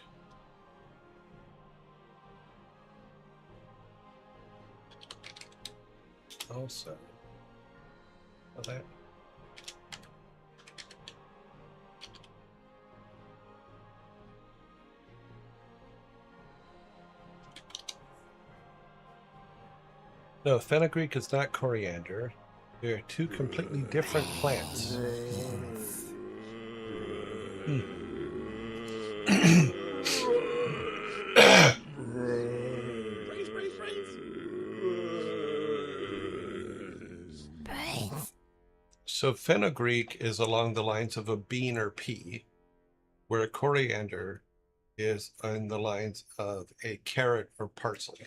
also that no, fenugreek is not coriander. They're two completely different plants. So fenugreek is along the lines of a bean or pea, where coriander is on the lines of a carrot or parsley.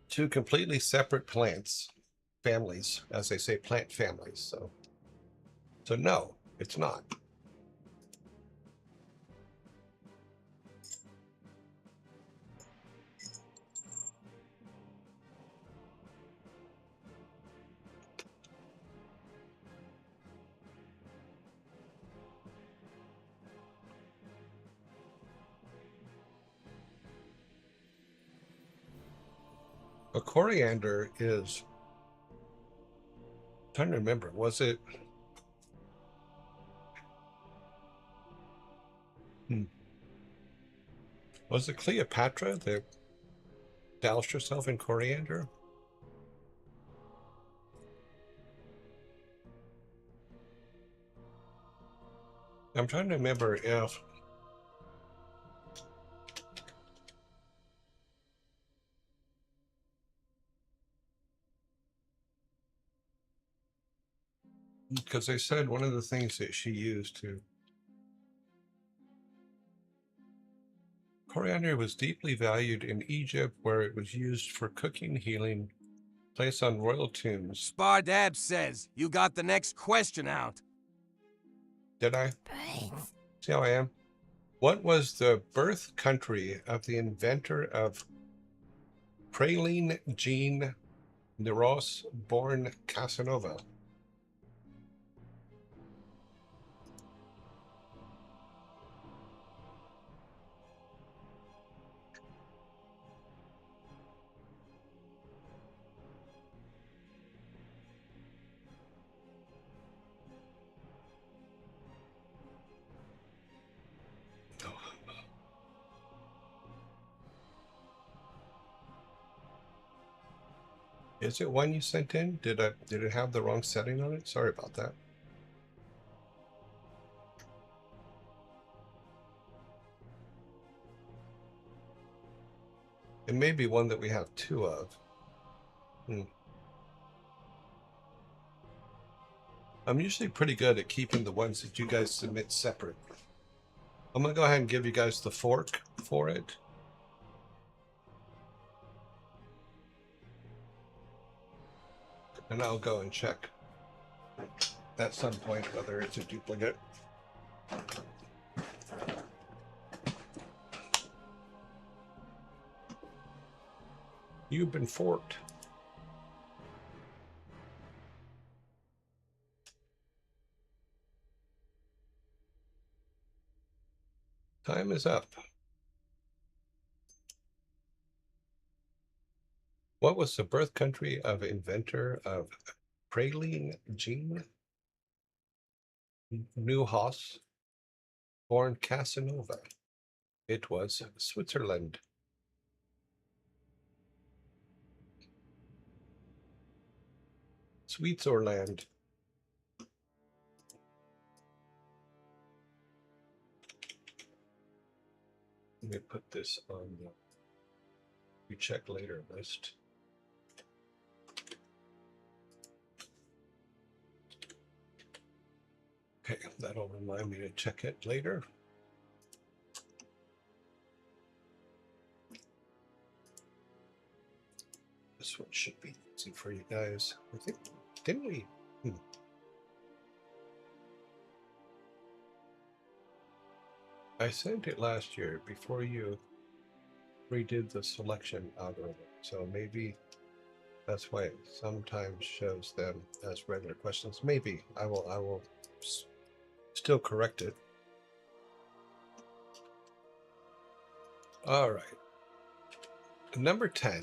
Two completely separate plants, families, as they say, plant families. So no, it's not. A coriander is, I'm trying to remember, was it? Was it Cleopatra that doused herself in coriander? I'm trying to remember if because they said one of the things that she used to coriander was deeply valued in Egypt, where it was used for cooking, healing, placed on royal tombs. Spardab says you got the next question out. Did I? See how I am? What was the birth country of the inventor of praline Jean Neros, born Casanova? Is it one you sent in? Did it have the wrong setting on it? Sorry about that. It may be one that we have two of. I'm usually pretty good at keeping the ones that you guys submit separate. I'm gonna go ahead and give you guys the fork for it. And I'll go and check at some point whether it's a duplicate. You've been forked. Time is up. What was the birth country of inventor of praline Jean Neuhaus, born Casanova? It was Switzerland. Switzerland. Let me put this on the we check later list. Okay, that'll remind me to check it later. This one should be easy for you guys. I think, didn't we? I sent it last year before you redid the selection algorithm. So maybe that's why it sometimes shows them as regular questions. Maybe I will still correct it. All right. Number 10.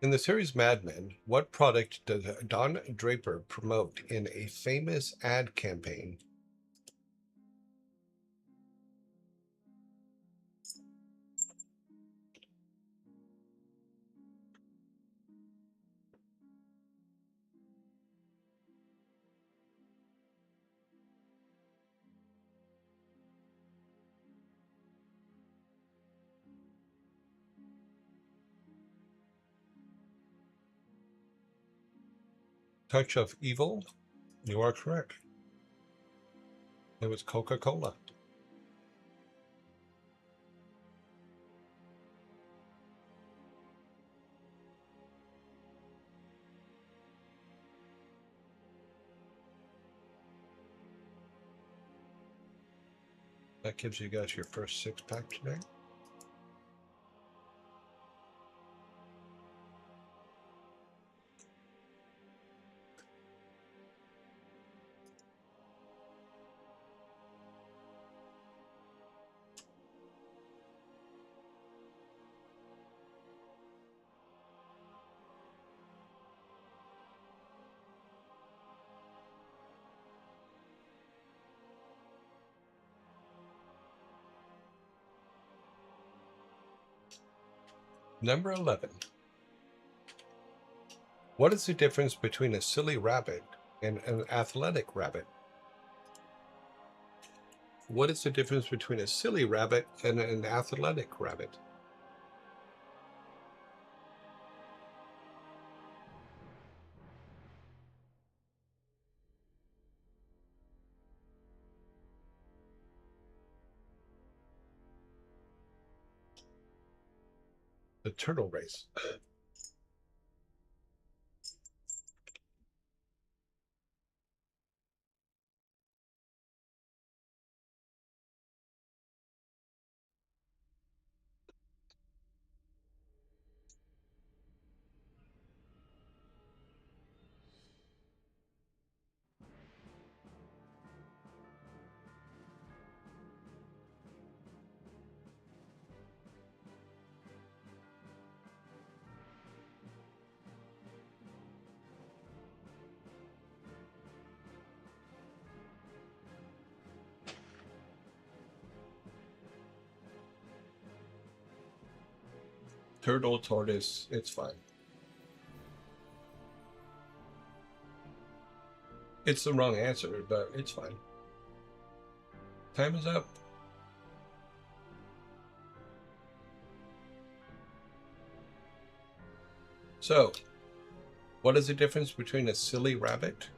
In the series Mad Men, what product does Don Draper promote in a famous ad campaign? touch of evil? You are correct. It was Coca-Cola. That gives you guys your first 6-pack today. Number 11. What is the difference between a silly rabbit and an athletic rabbit? What is the difference between a silly rabbit and an athletic rabbit? The turtle race. Turtle, tortoise, it's fine. It's the wrong answer, but it's fine. Time is up. So, what is the difference between a silly rabbit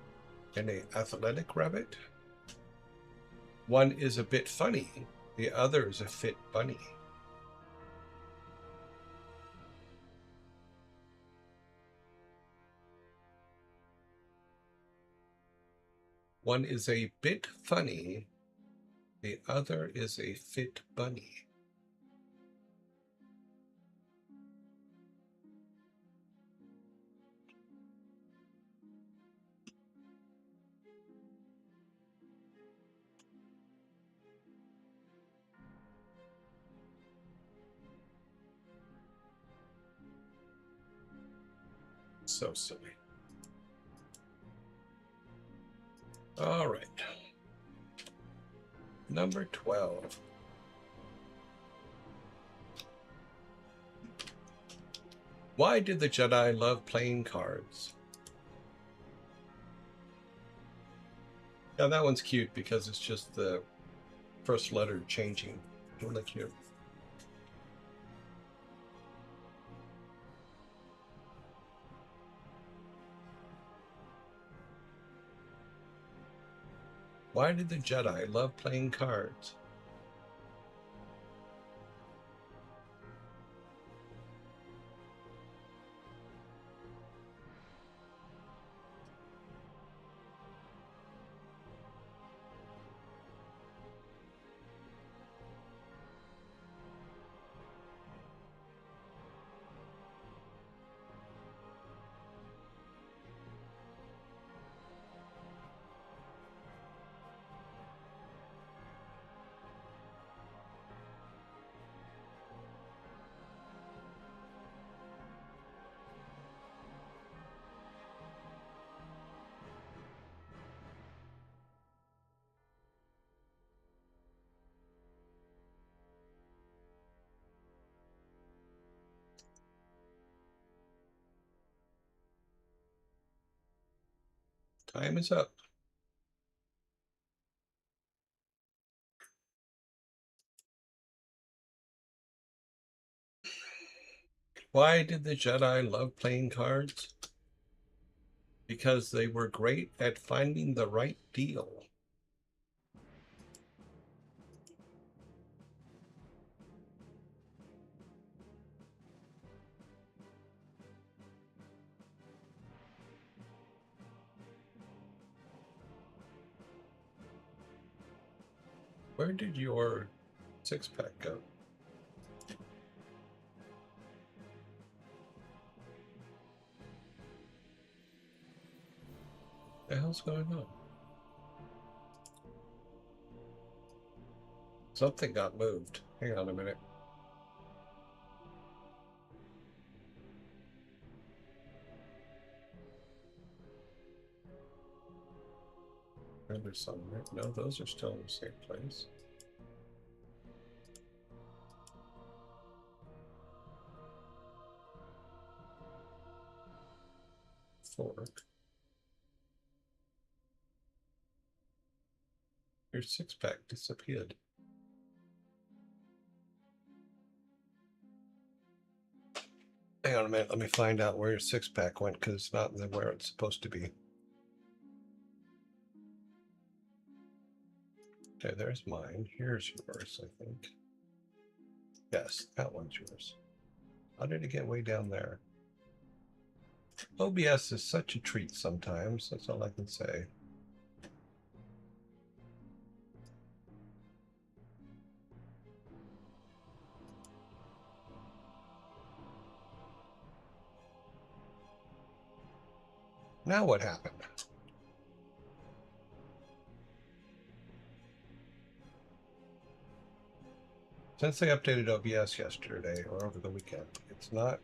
and an athletic rabbit? One is a bit funny, the other is a fit bunny. One is a bit funny, the other is a fit bunny. So silly. All right. Number 12. Why did the Jedi love playing cards? Yeah, that one's cute because it's just the first letter changing. Really cute. Why did the Jedi love playing cards? Time is up. Why did the Jedi love playing cards? because they were great at finding the right deal. Where did your six-pack go? What the hell's going on? Something got moved. Hang on a minute. There's some, right? No, those are still in the same place. Fork. Your six-pack disappeared. Hang on a minute. Let me find out where your six-pack went, because it's not where it's supposed to be. Okay, there's mine. Here's yours, I think. Yes, that one's yours. How did it get way down there? OBS is such a treat sometimes. That's all I can say. Now what happened? Since they updated OBS yesterday or over the weekend, it's not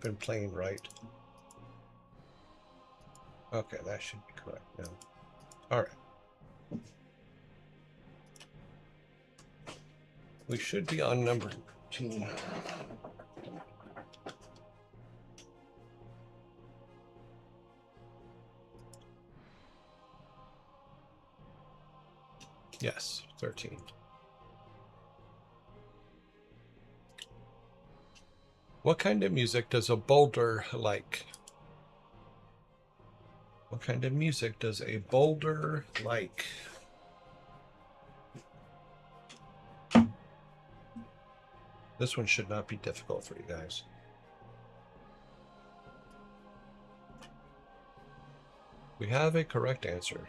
been playing right. Okay, that should be correct now. All right. We should be on number 13. Yes, 13. What kind of music does a boulder like? What kind of music does a boulder like? This one should not be difficult for you guys. We have a correct answer.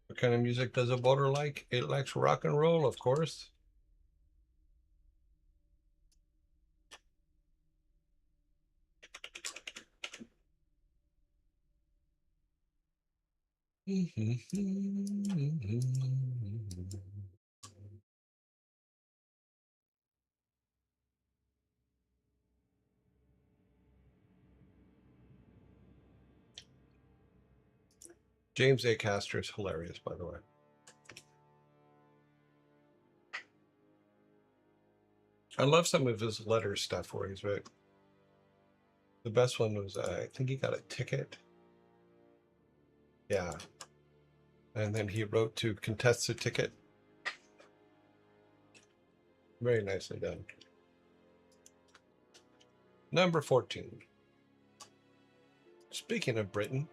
What kind of music does a boulder like? It likes rock and roll, of course. James A. Castor is hilarious, by the way. I love some of his letter stuff where he's right. The best one was, I think he got a ticket. Yeah. And then he wrote to contest the ticket. Very nicely done. Number 14. Speaking of Britain,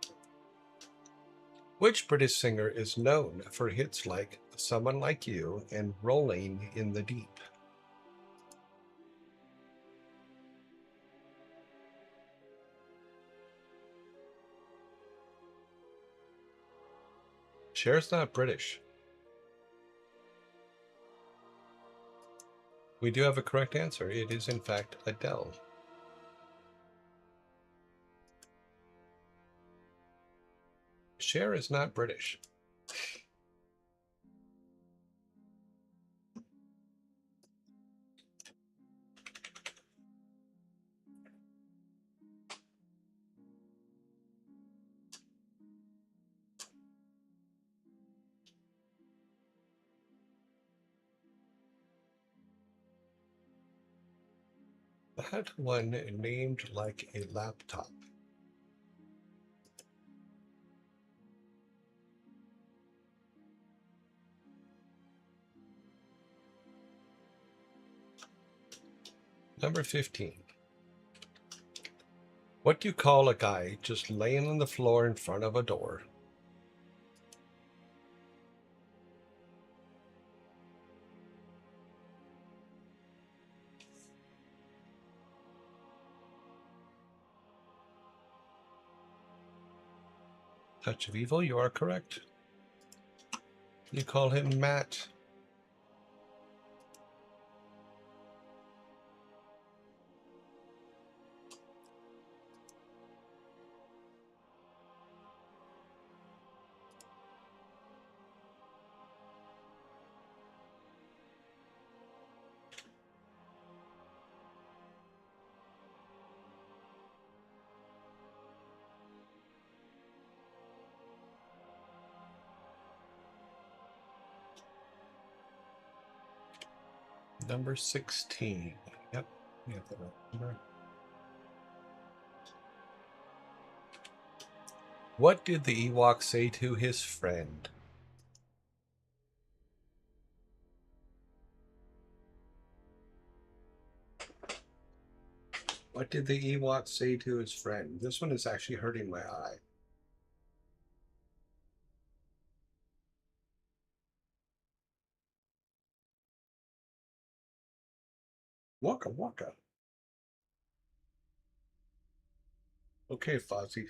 which British singer is known for hits like Someone Like You and Rolling in the Deep? Cher's not British. We do have a correct answer. It is, in fact, Adele. Cher is not British. That one named like a laptop. Number 15. What do you call a guy just laying on the floor in front of a door? Touch of evil, you are correct. You call him Matt. Number 16. Yep. You have the right number. What did the Ewok say to his friend? What did the Ewok say to his friend? This one is actually hurting my eye. Waka waka. Okay, Fozzie.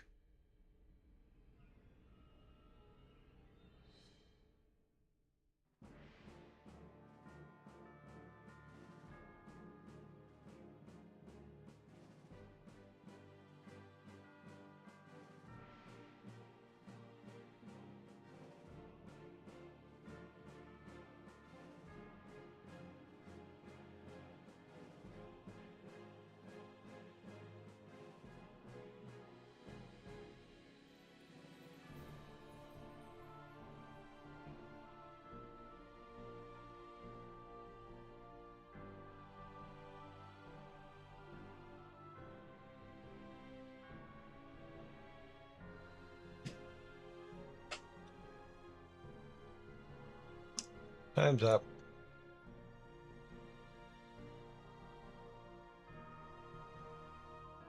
Time's up.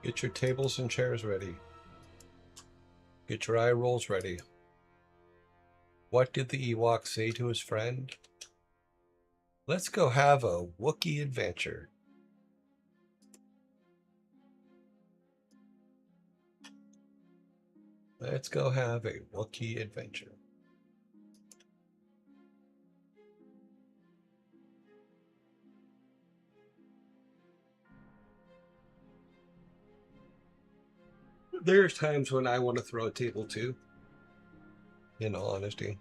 Get your tables and chairs ready. Get your eye rolls ready. What did the Ewok say to his friend? Let's go have a Wookiee adventure. Let's go have a Wookiee adventure. There's times when I want to throw a table too, in all honesty.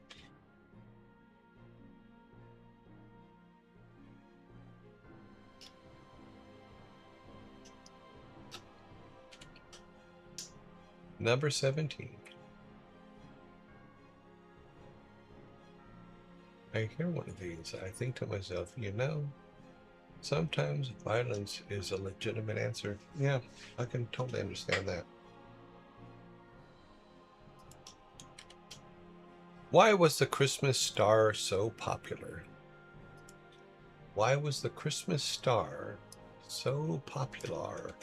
Number 17. I hear one of these. I think to myself, you know, sometimes violence is a legitimate answer. Yeah, I can totally understand that. Why was the Christmas star so popular? Why was the Christmas star so popular?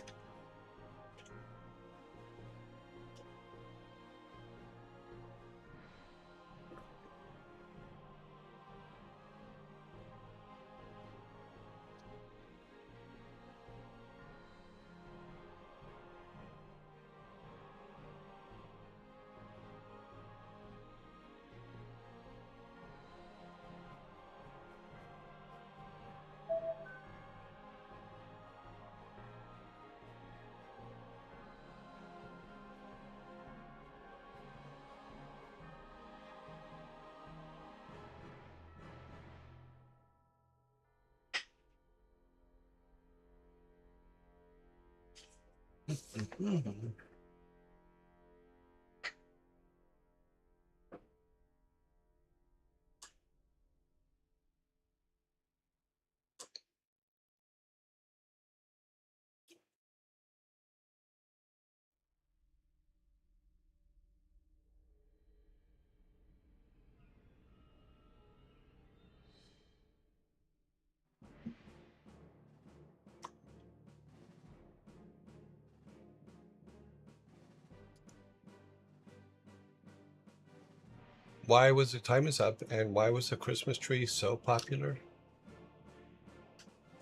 Why was the time is up, and why was the Christmas tree so popular?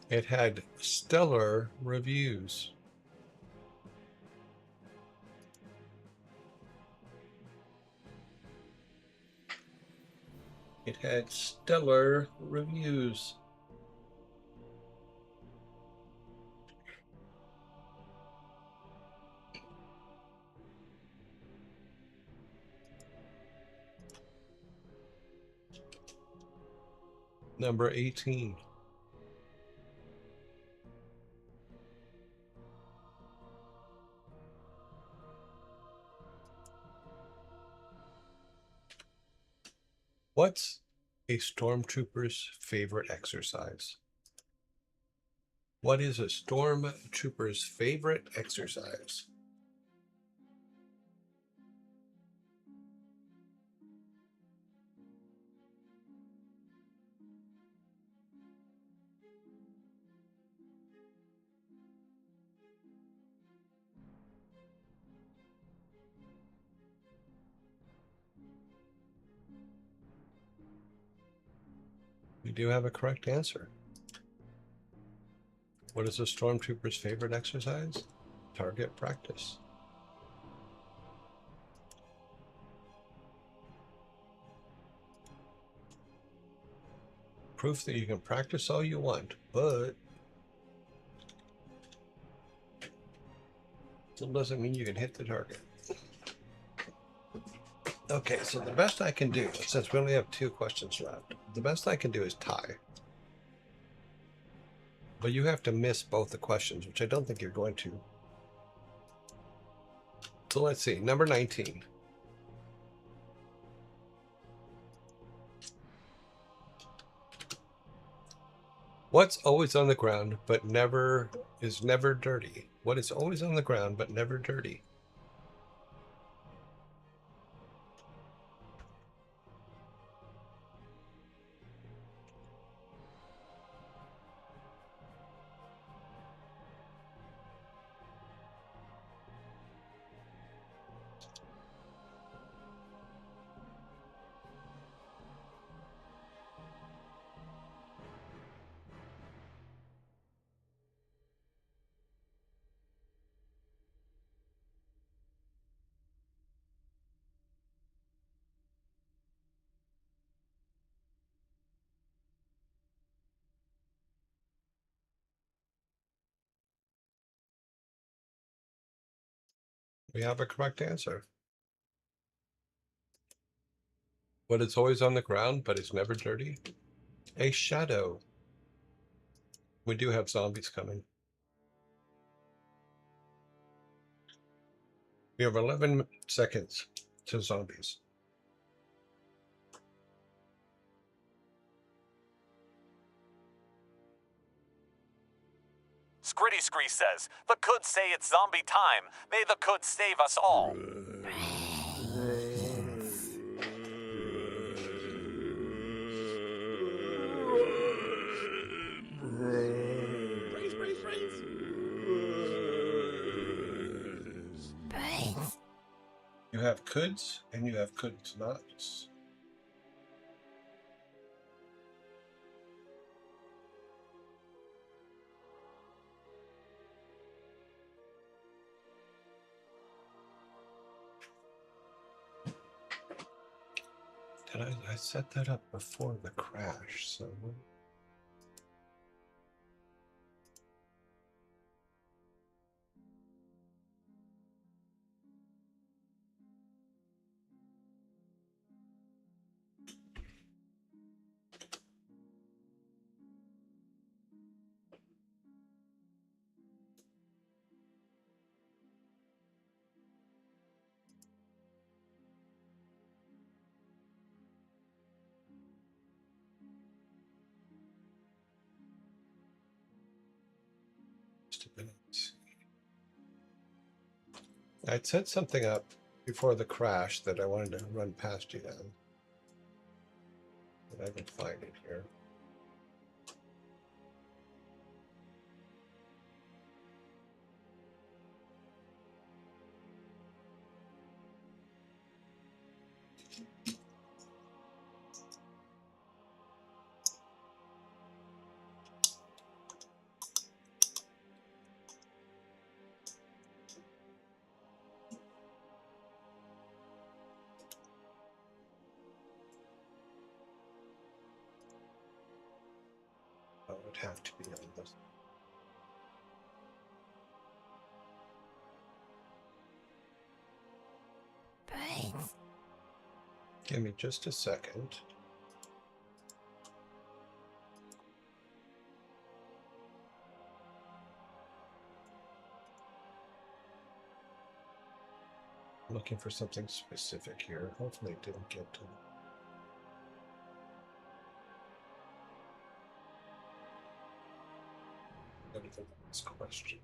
It had stellar reviews. It had stellar reviews. Number 18. What's a stormtrooper's favorite exercise? What is a stormtrooper's favorite exercise? We do have a correct answer. What is a stormtrooper's favorite exercise? Target practice. Proof that you can practice all you want, but still doesn't mean you can hit the target. Okay, so the best I can do, since we only have 2 questions left, the best I can do is tie. But you have to miss both the questions, which I don't think you're going to. So let's see, number 19. What's always on the ground but never dirty? What is always on the ground but never dirty? We have a correct answer. What is always on the ground but is never dirty? A shadow. We do have zombies coming. We have 11 seconds to zombies. Scritty Scree says, the could say it's zombie time. May the could save us all. You have coulds and you have couldn't nots. I set that up before the crash, so just a minute. I'd set something up before the crash that I wanted to run past you now. But I can find it here. don't have to be on this. Brains. Give me just a second. I'm looking for something specific here. Hopefully it didn't get to everything this question.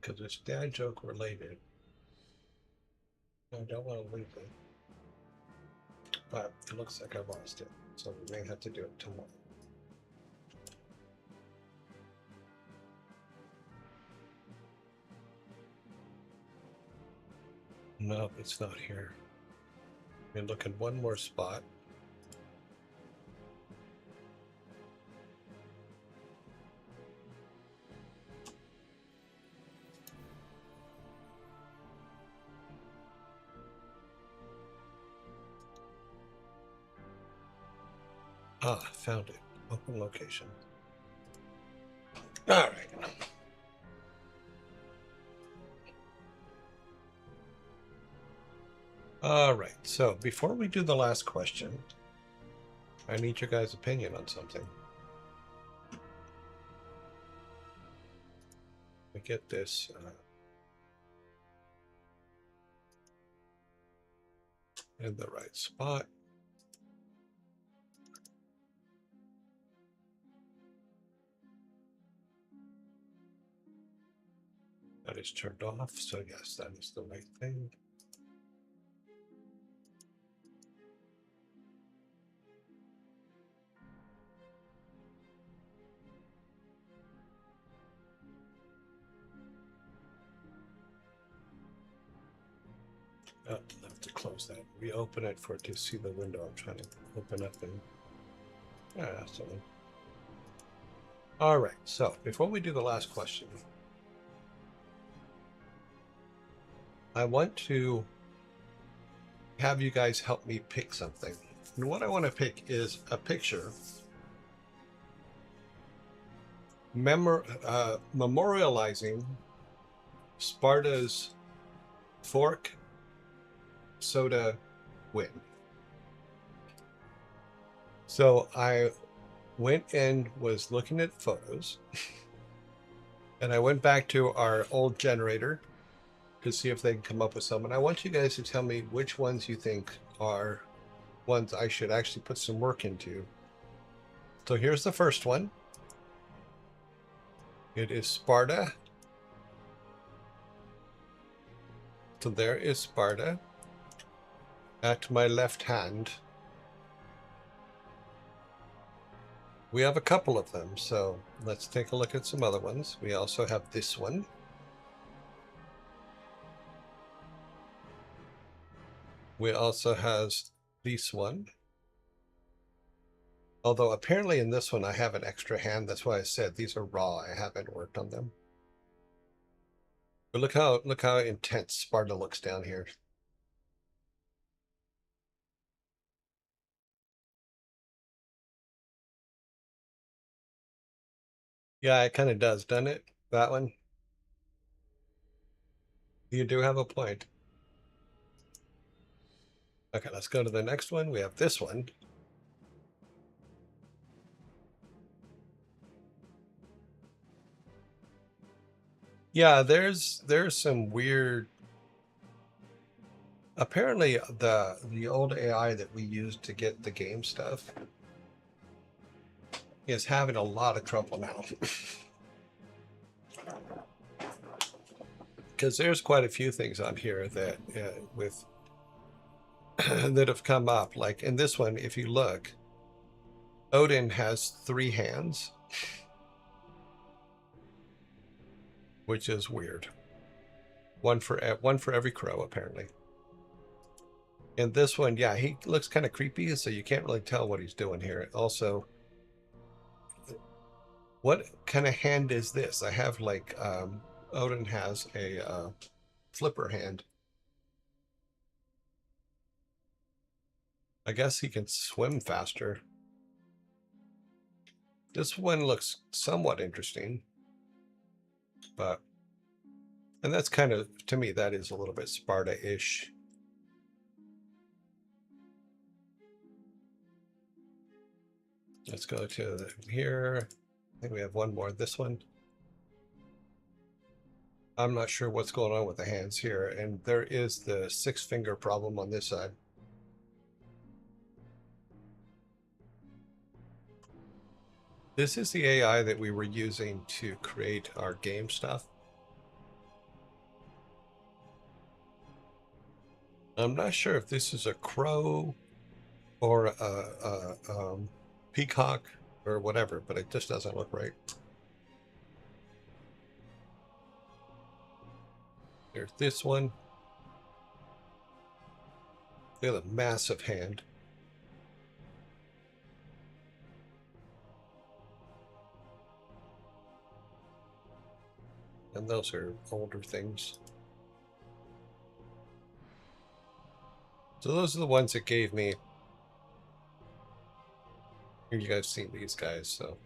Because it's dad joke related. I don't want to leave it. But it looks like I lost it. So we may have to do it tomorrow. No, it's not here. Let me look in one more spot. Ah, found it. Open location. All right. All right. So before we do the last question, I need your guys' opinion on something. We get this. In the right spot. That is turned off, so yes, that is the right thing. I'll have to close that. Reopen it for it to see the window I'm trying to open up and something. All right, so before we do the last question, I want to have you guys help me pick something. And what I want to pick is a picture memorializing Sparta's fork soda win. So I went and was looking at photos and I went back to our old generator to see if they can come up with some. And I want you guys to tell me which ones you think are ones I should actually put some work into. So here's the first one. It is Sparta. So there is Sparta at my left hand. We have a couple of them, so let's take a look at some other ones. We also have this one. We also have this one. Although apparently in this one I have an extra hand. That's why I said these are raw. I haven't worked on them. But look how intense Sparta looks down here. Yeah, it kind of does, doesn't it? That one. You do have a point. Okay, let's go to the next one. We have this one. Yeah, there's some weird. Apparently, the old AI that we used to get the game stuff is having a lot of trouble now. Because there's quite a few things on here that with that have come up. Like in this one, if you look, Odin has 3 hands. which is weird. One for every crow, apparently. And this one, yeah, he looks kind of creepy, so you can't really tell what he's doing here. Also, what kind of hand is this? I have like Odin has a flipper hand. I guess he can swim faster. This one looks somewhat interesting, but, and that's kind of, to me, that is a little bit Sparta-ish. Let's go to here. I think we have one more. This one. I'm not sure what's going on with the hands here, and there is the 6-finger problem on this side. This is the AI that we were using to create our game stuff. I'm not sure if this is a crow or a peacock or whatever, but it just doesn't look right. There's this one. Look at the massive hand. And those are older things. So those are the ones that gave me. You guys seen these guys, so.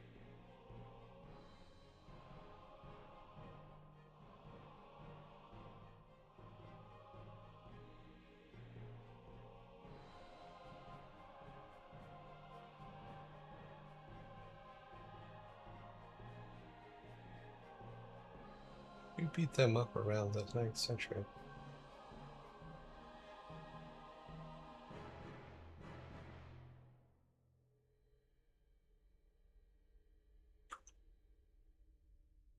We beat them up around the 9th century.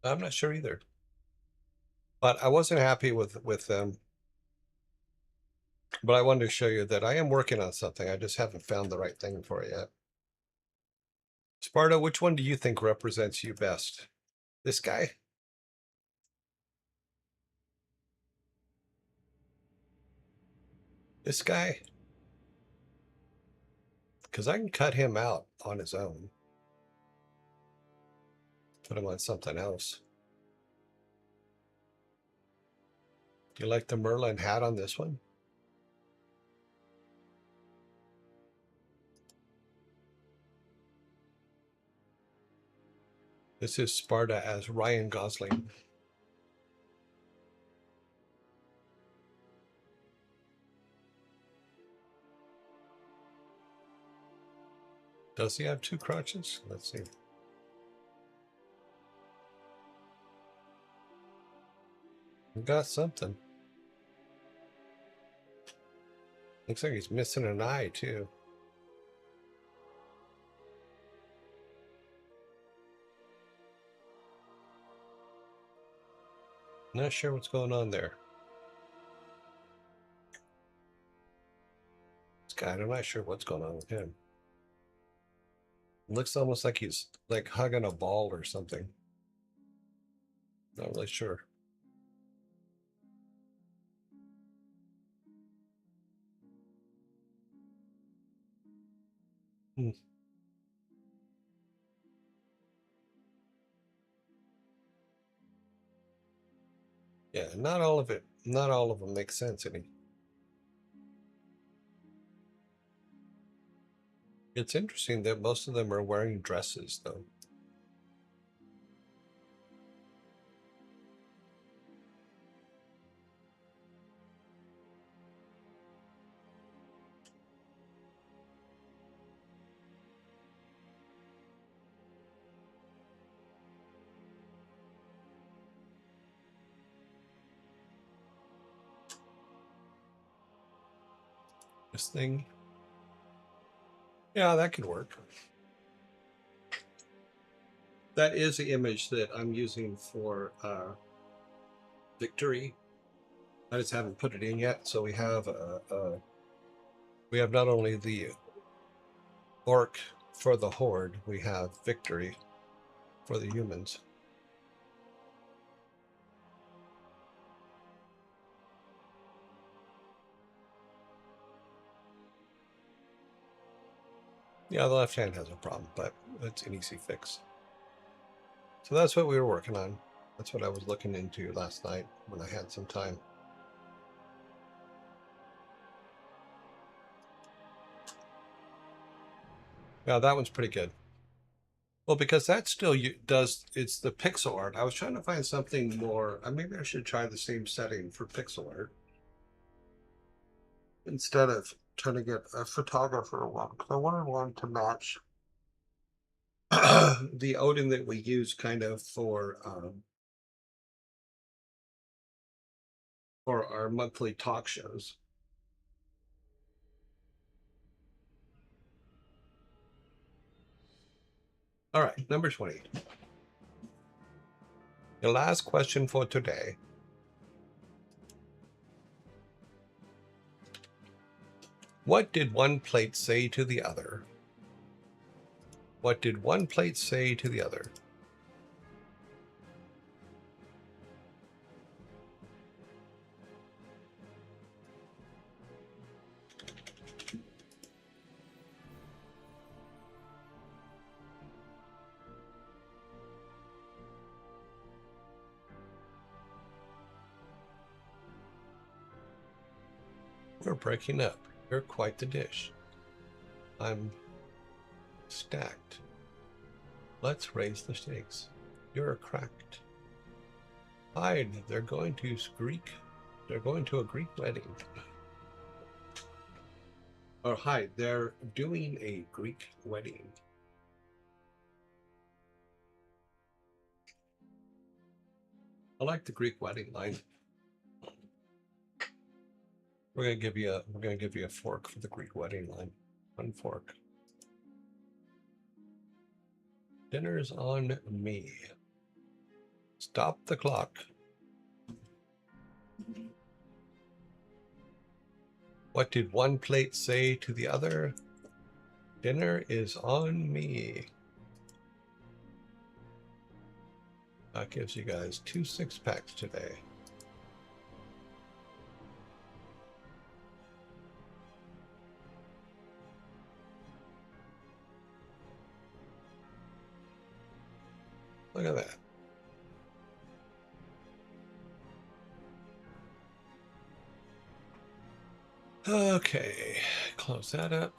I'm not sure either. But I wasn't happy with them. But I wanted to show you that I am working on something. I just haven't found the right thing for it yet. Sparta, which one do you think represents you best? This guy? This guy? Because I can cut him out on his own. Put him on something else. Do you like the Merlin hat on this one? This is Sparta as Ryan Gosling. Does he have 2 crotches? Let's see. We got something. Looks like he's missing an eye, too. Not sure what's going on there. This guy, I'm not sure what's going on with him. Looks almost like he's like hugging a ball or something. Not really sure. Yeah, not all of them make sense any. It's interesting that most of them are wearing dresses, though. This thing. Yeah, that could work. That is the image that I'm using for Victory. I just haven't put it in yet, so we have not only the orc for the horde, we have Victory for the humans. Yeah, the left hand has a problem, but it's an easy fix. So that's what we were working on. That's what I was looking into last night when I had some time. Yeah, that one's pretty good. Well, because that still it's the pixel art. I was trying to find something more. Maybe I should try the same setting for pixel art instead of trying to get a photographer one, because I wanted one to match the Odin that we use kind of for our monthly talk shows. All right, number 20. The last question for today. What did one plate say to the other? What did one plate say to the other? We're breaking up. You're quite the dish. I'm stacked. Let's raise the stakes. You're cracked. Hide. They're going to a Greek wedding. Or hide. They're doing a Greek wedding. I like the Greek wedding line. We're gonna give you a fork for the Greek wedding line. One fork. Dinner's on me. Stop the clock. What did one plate say to the other? Dinner is on me. That gives you guys 2 6-packs today. Look at that. Okay, close that up.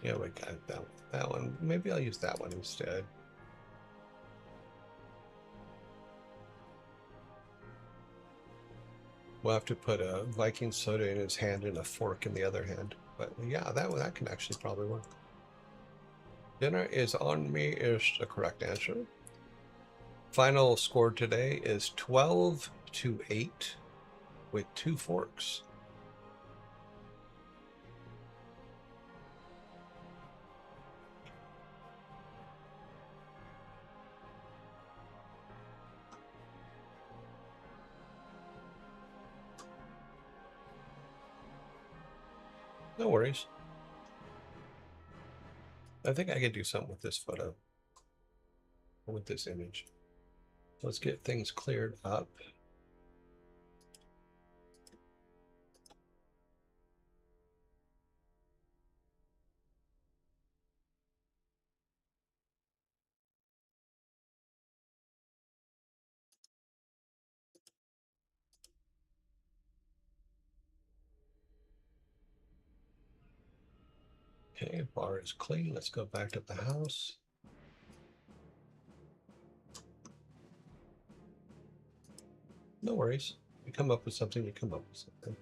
Yeah, we got that one. Maybe I'll use that one instead. We'll have to put a Viking soda in his hand and a fork in the other hand. But yeah, that can actually probably work. Dinner is on me is the correct answer. Final score today is 12-8 with 2 forks. No worries. I think I could do something with this photo, with this image. Let's get things cleared up. Okay, bar is clean. Let's go back to the house. No worries. You come up with something, you come up with something.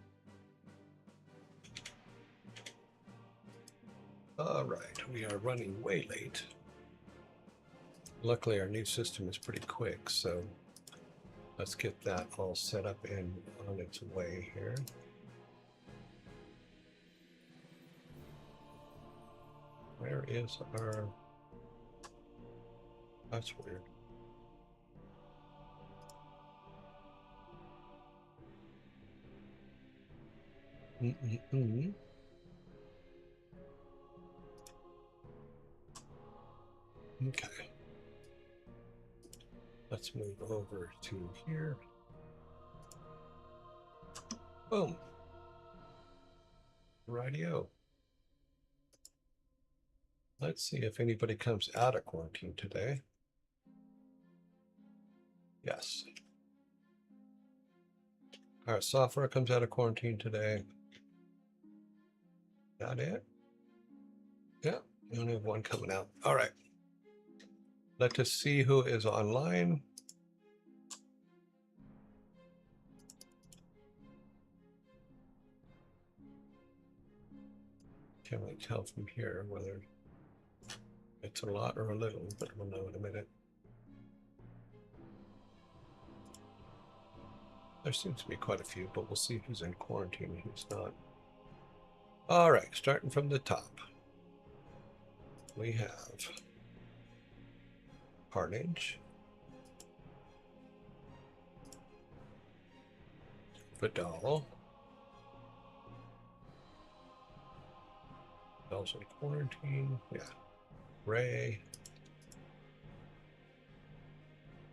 All right, we are running way late. Luckily, our new system is pretty quick, so let's get that all set up and on its way here. Where is our... That's weird. Okay. Let's move over to here. Boom. Rightio. Let's see if anybody comes out of quarantine today. Yes. Our software comes out of quarantine today. Got it? Yeah, we only have one coming out. All right. Let us see who is online. Can't really tell from here whether it's a lot or a little, but we'll know in a minute. There seems to be quite a few, but we'll see who's in quarantine and who's not. All right, starting from the top. We have Carnage, Vidal, Vidal's in quarantine, yeah. Ray,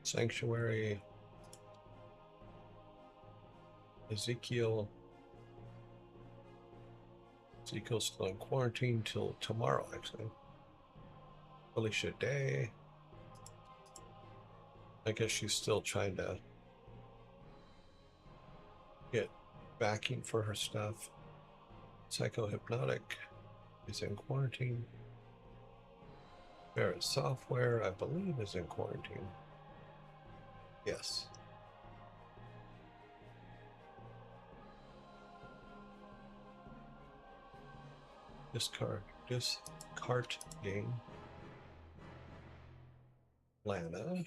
Sanctuary, Ezekiel's still in quarantine till tomorrow, actually. Alicia Day. I guess she's still trying to get backing for her stuff. Psychohypnotic is in quarantine. Barrett Software, I believe, is in quarantine. Yes. Discard game. Lana.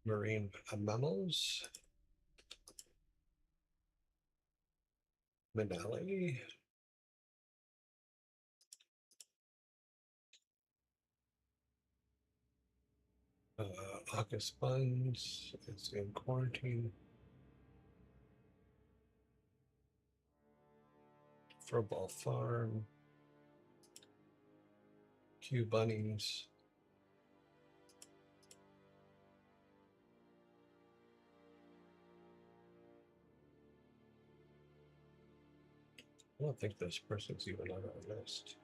Marine mammals. Manali. August Buns is in quarantine. Furball Farm. Q Bunnies. I don't think this person's even on our list.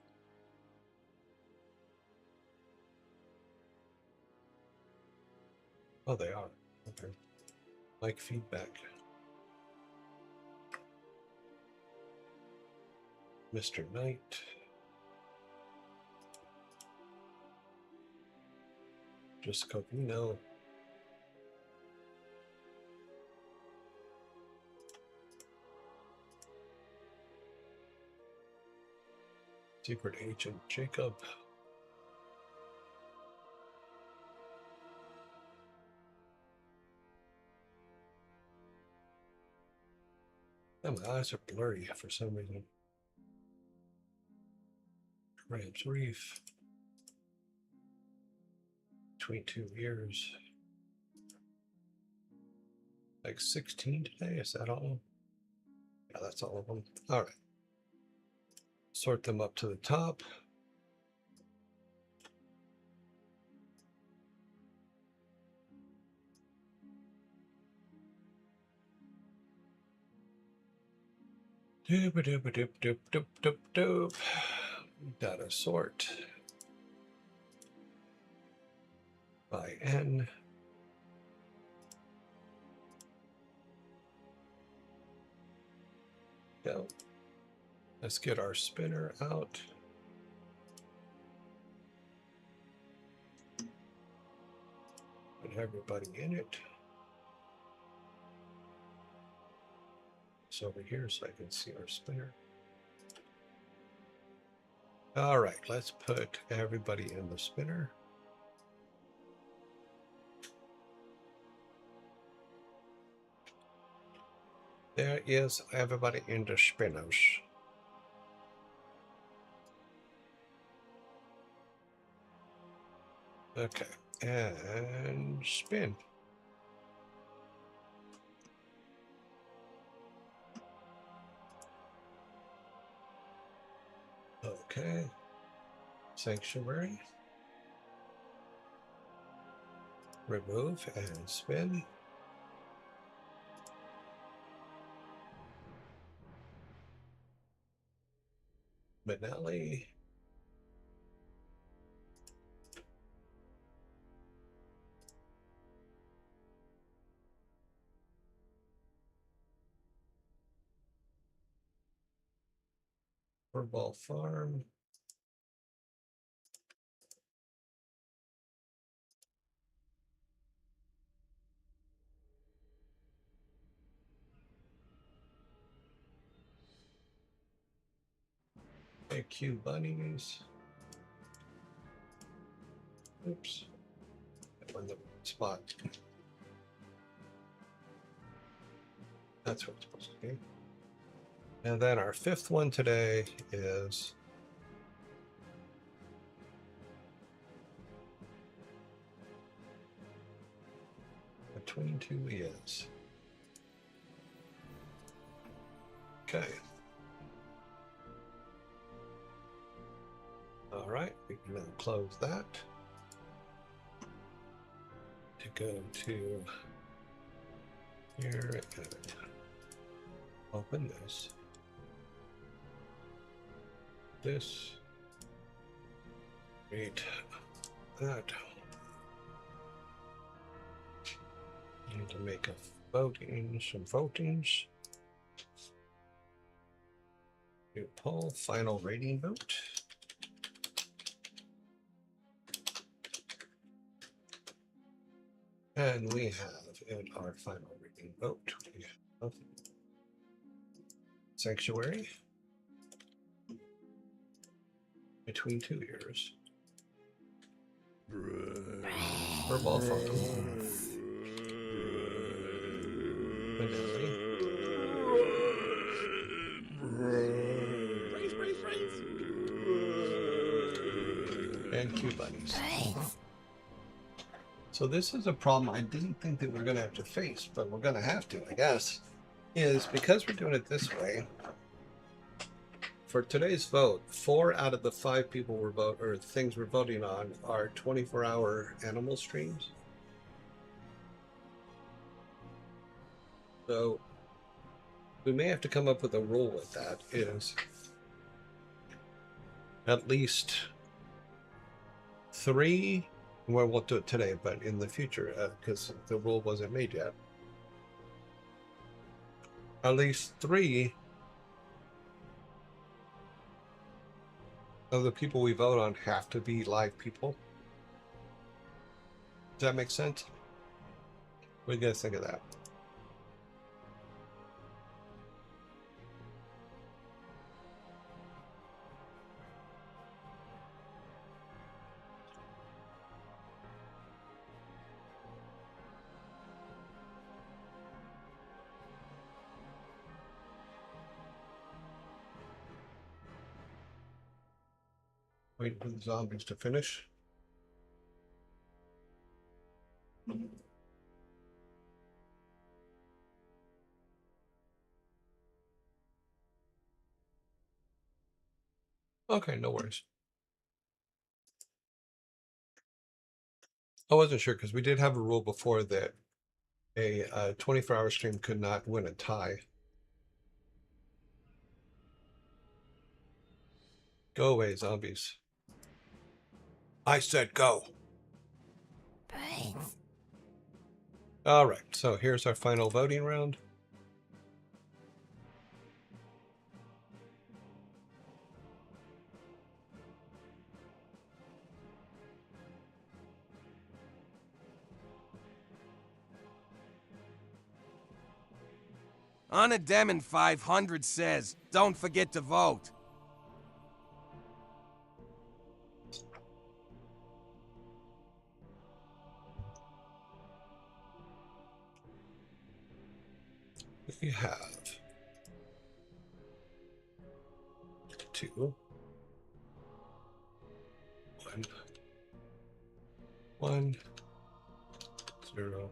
Oh, they are. Okay. Like feedback. Mr. Knight. Just Covino. Secret Agent Jacob. Oh, my eyes are blurry for some reason. Rams Reef. Between 2 years. Like 16 today, is that all? Yeah, that's all of them. All right. Sort them up to the top. Doop doop doop doop doop doop doop. Data sort by N. Go. Let's get our spinner out. Put everybody in it. It's over here so I can see our spinner. All right, let's put everybody in the spinner. There is everybody in the spinners. Okay, and spin. Okay, Sanctuary. Remove and spin. Benelli. Furball Farm. AQ Bunnies. Oops. That one the spot. That's what it's supposed to be. And then our fifth one today is between two ears. Okay. All right, we can now close that. To go to here and open this. This. Read that. Need to make a voting, some votings. New poll, final rating vote. And we have in our final rating vote, we have Sanctuary between two ears. Furball Farm. Benelli. And Q Bunnies. So this is a problem I didn't think that we're going to have to face, but we're going to have to, I guess, is because we're doing it this way. For today's vote, 4 out of the 5 people we're things we're voting on are 24-hour animal streams. So we may have to come up with a rule with that. Is at least 3. Well, we'll do it today, but in the future, because the rule wasn't made yet. At least 3 of the people we vote on have to be live people. Does that make sense? What do you guys think of that? Wait for the zombies to finish. Okay, no worries. I wasn't sure because we did have a rule before that a 24-hour stream could not win a tie. Go away, zombies. I said go. All right, so here's our final voting round. Anna Demon 500 says, don't forget to vote. We have 2, 1, 1, 0.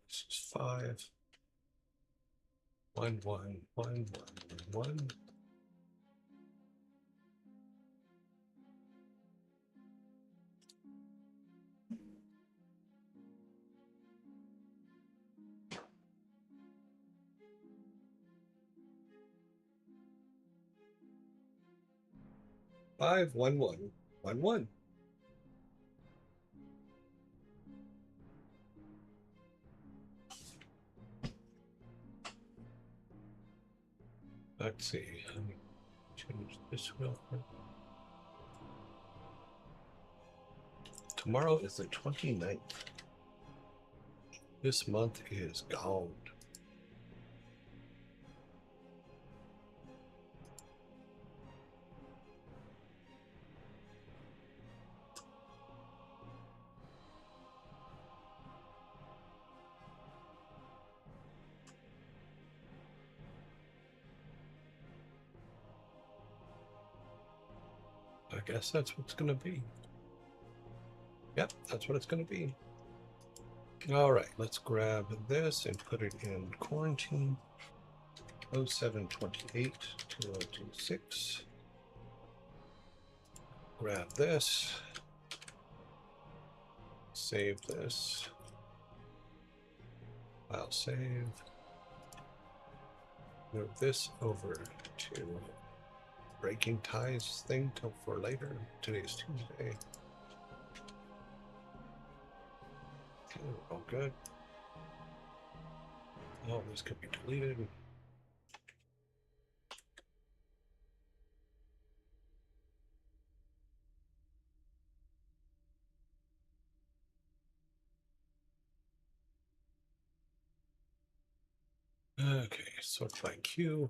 This is 5. 1, 1, 1, 1, 1. 51111. Let's see. Let me change this real quick. Tomorrow is the 29th. This month is gone. I guess that's what's going to be. Yep, that's what it's going to be. All right, let's grab this and put it in quarantine. 0728 2026. Grab this. Save this. File save. Move this over to breaking ties thing till for later. Today's Tuesday. Okay, all good. Oh, this could be deleted. Okay, sort by Q.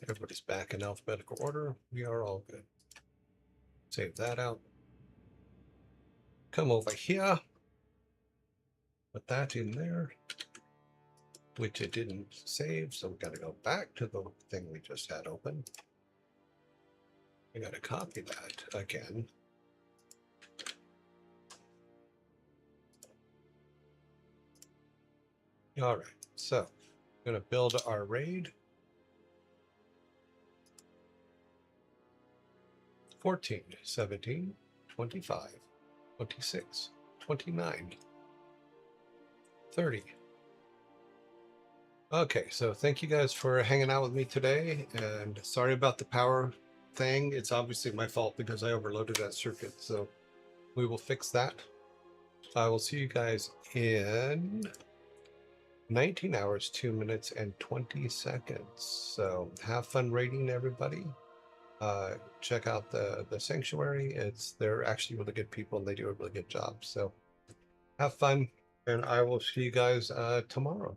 Everybody's back in alphabetical order. We are all good. Save that out. Come over here. Put that in there, which it didn't save, so we got to go back to the thing we just had open. I got to copy that again. All right, so I'm going to build our raid. 14, 17, 25, 26, 29, 30. Okay, so thank you guys for hanging out with me today, and sorry about the power thing. It's obviously my fault because I overloaded that circuit, so we will fix that. I will see you guys in 19 hours, 2 minutes, and 20 seconds. So have fun raiding, everybody. Check out the sanctuary. They're actually really good people and they do a really good job. So have fun, and I will see you guys tomorrow.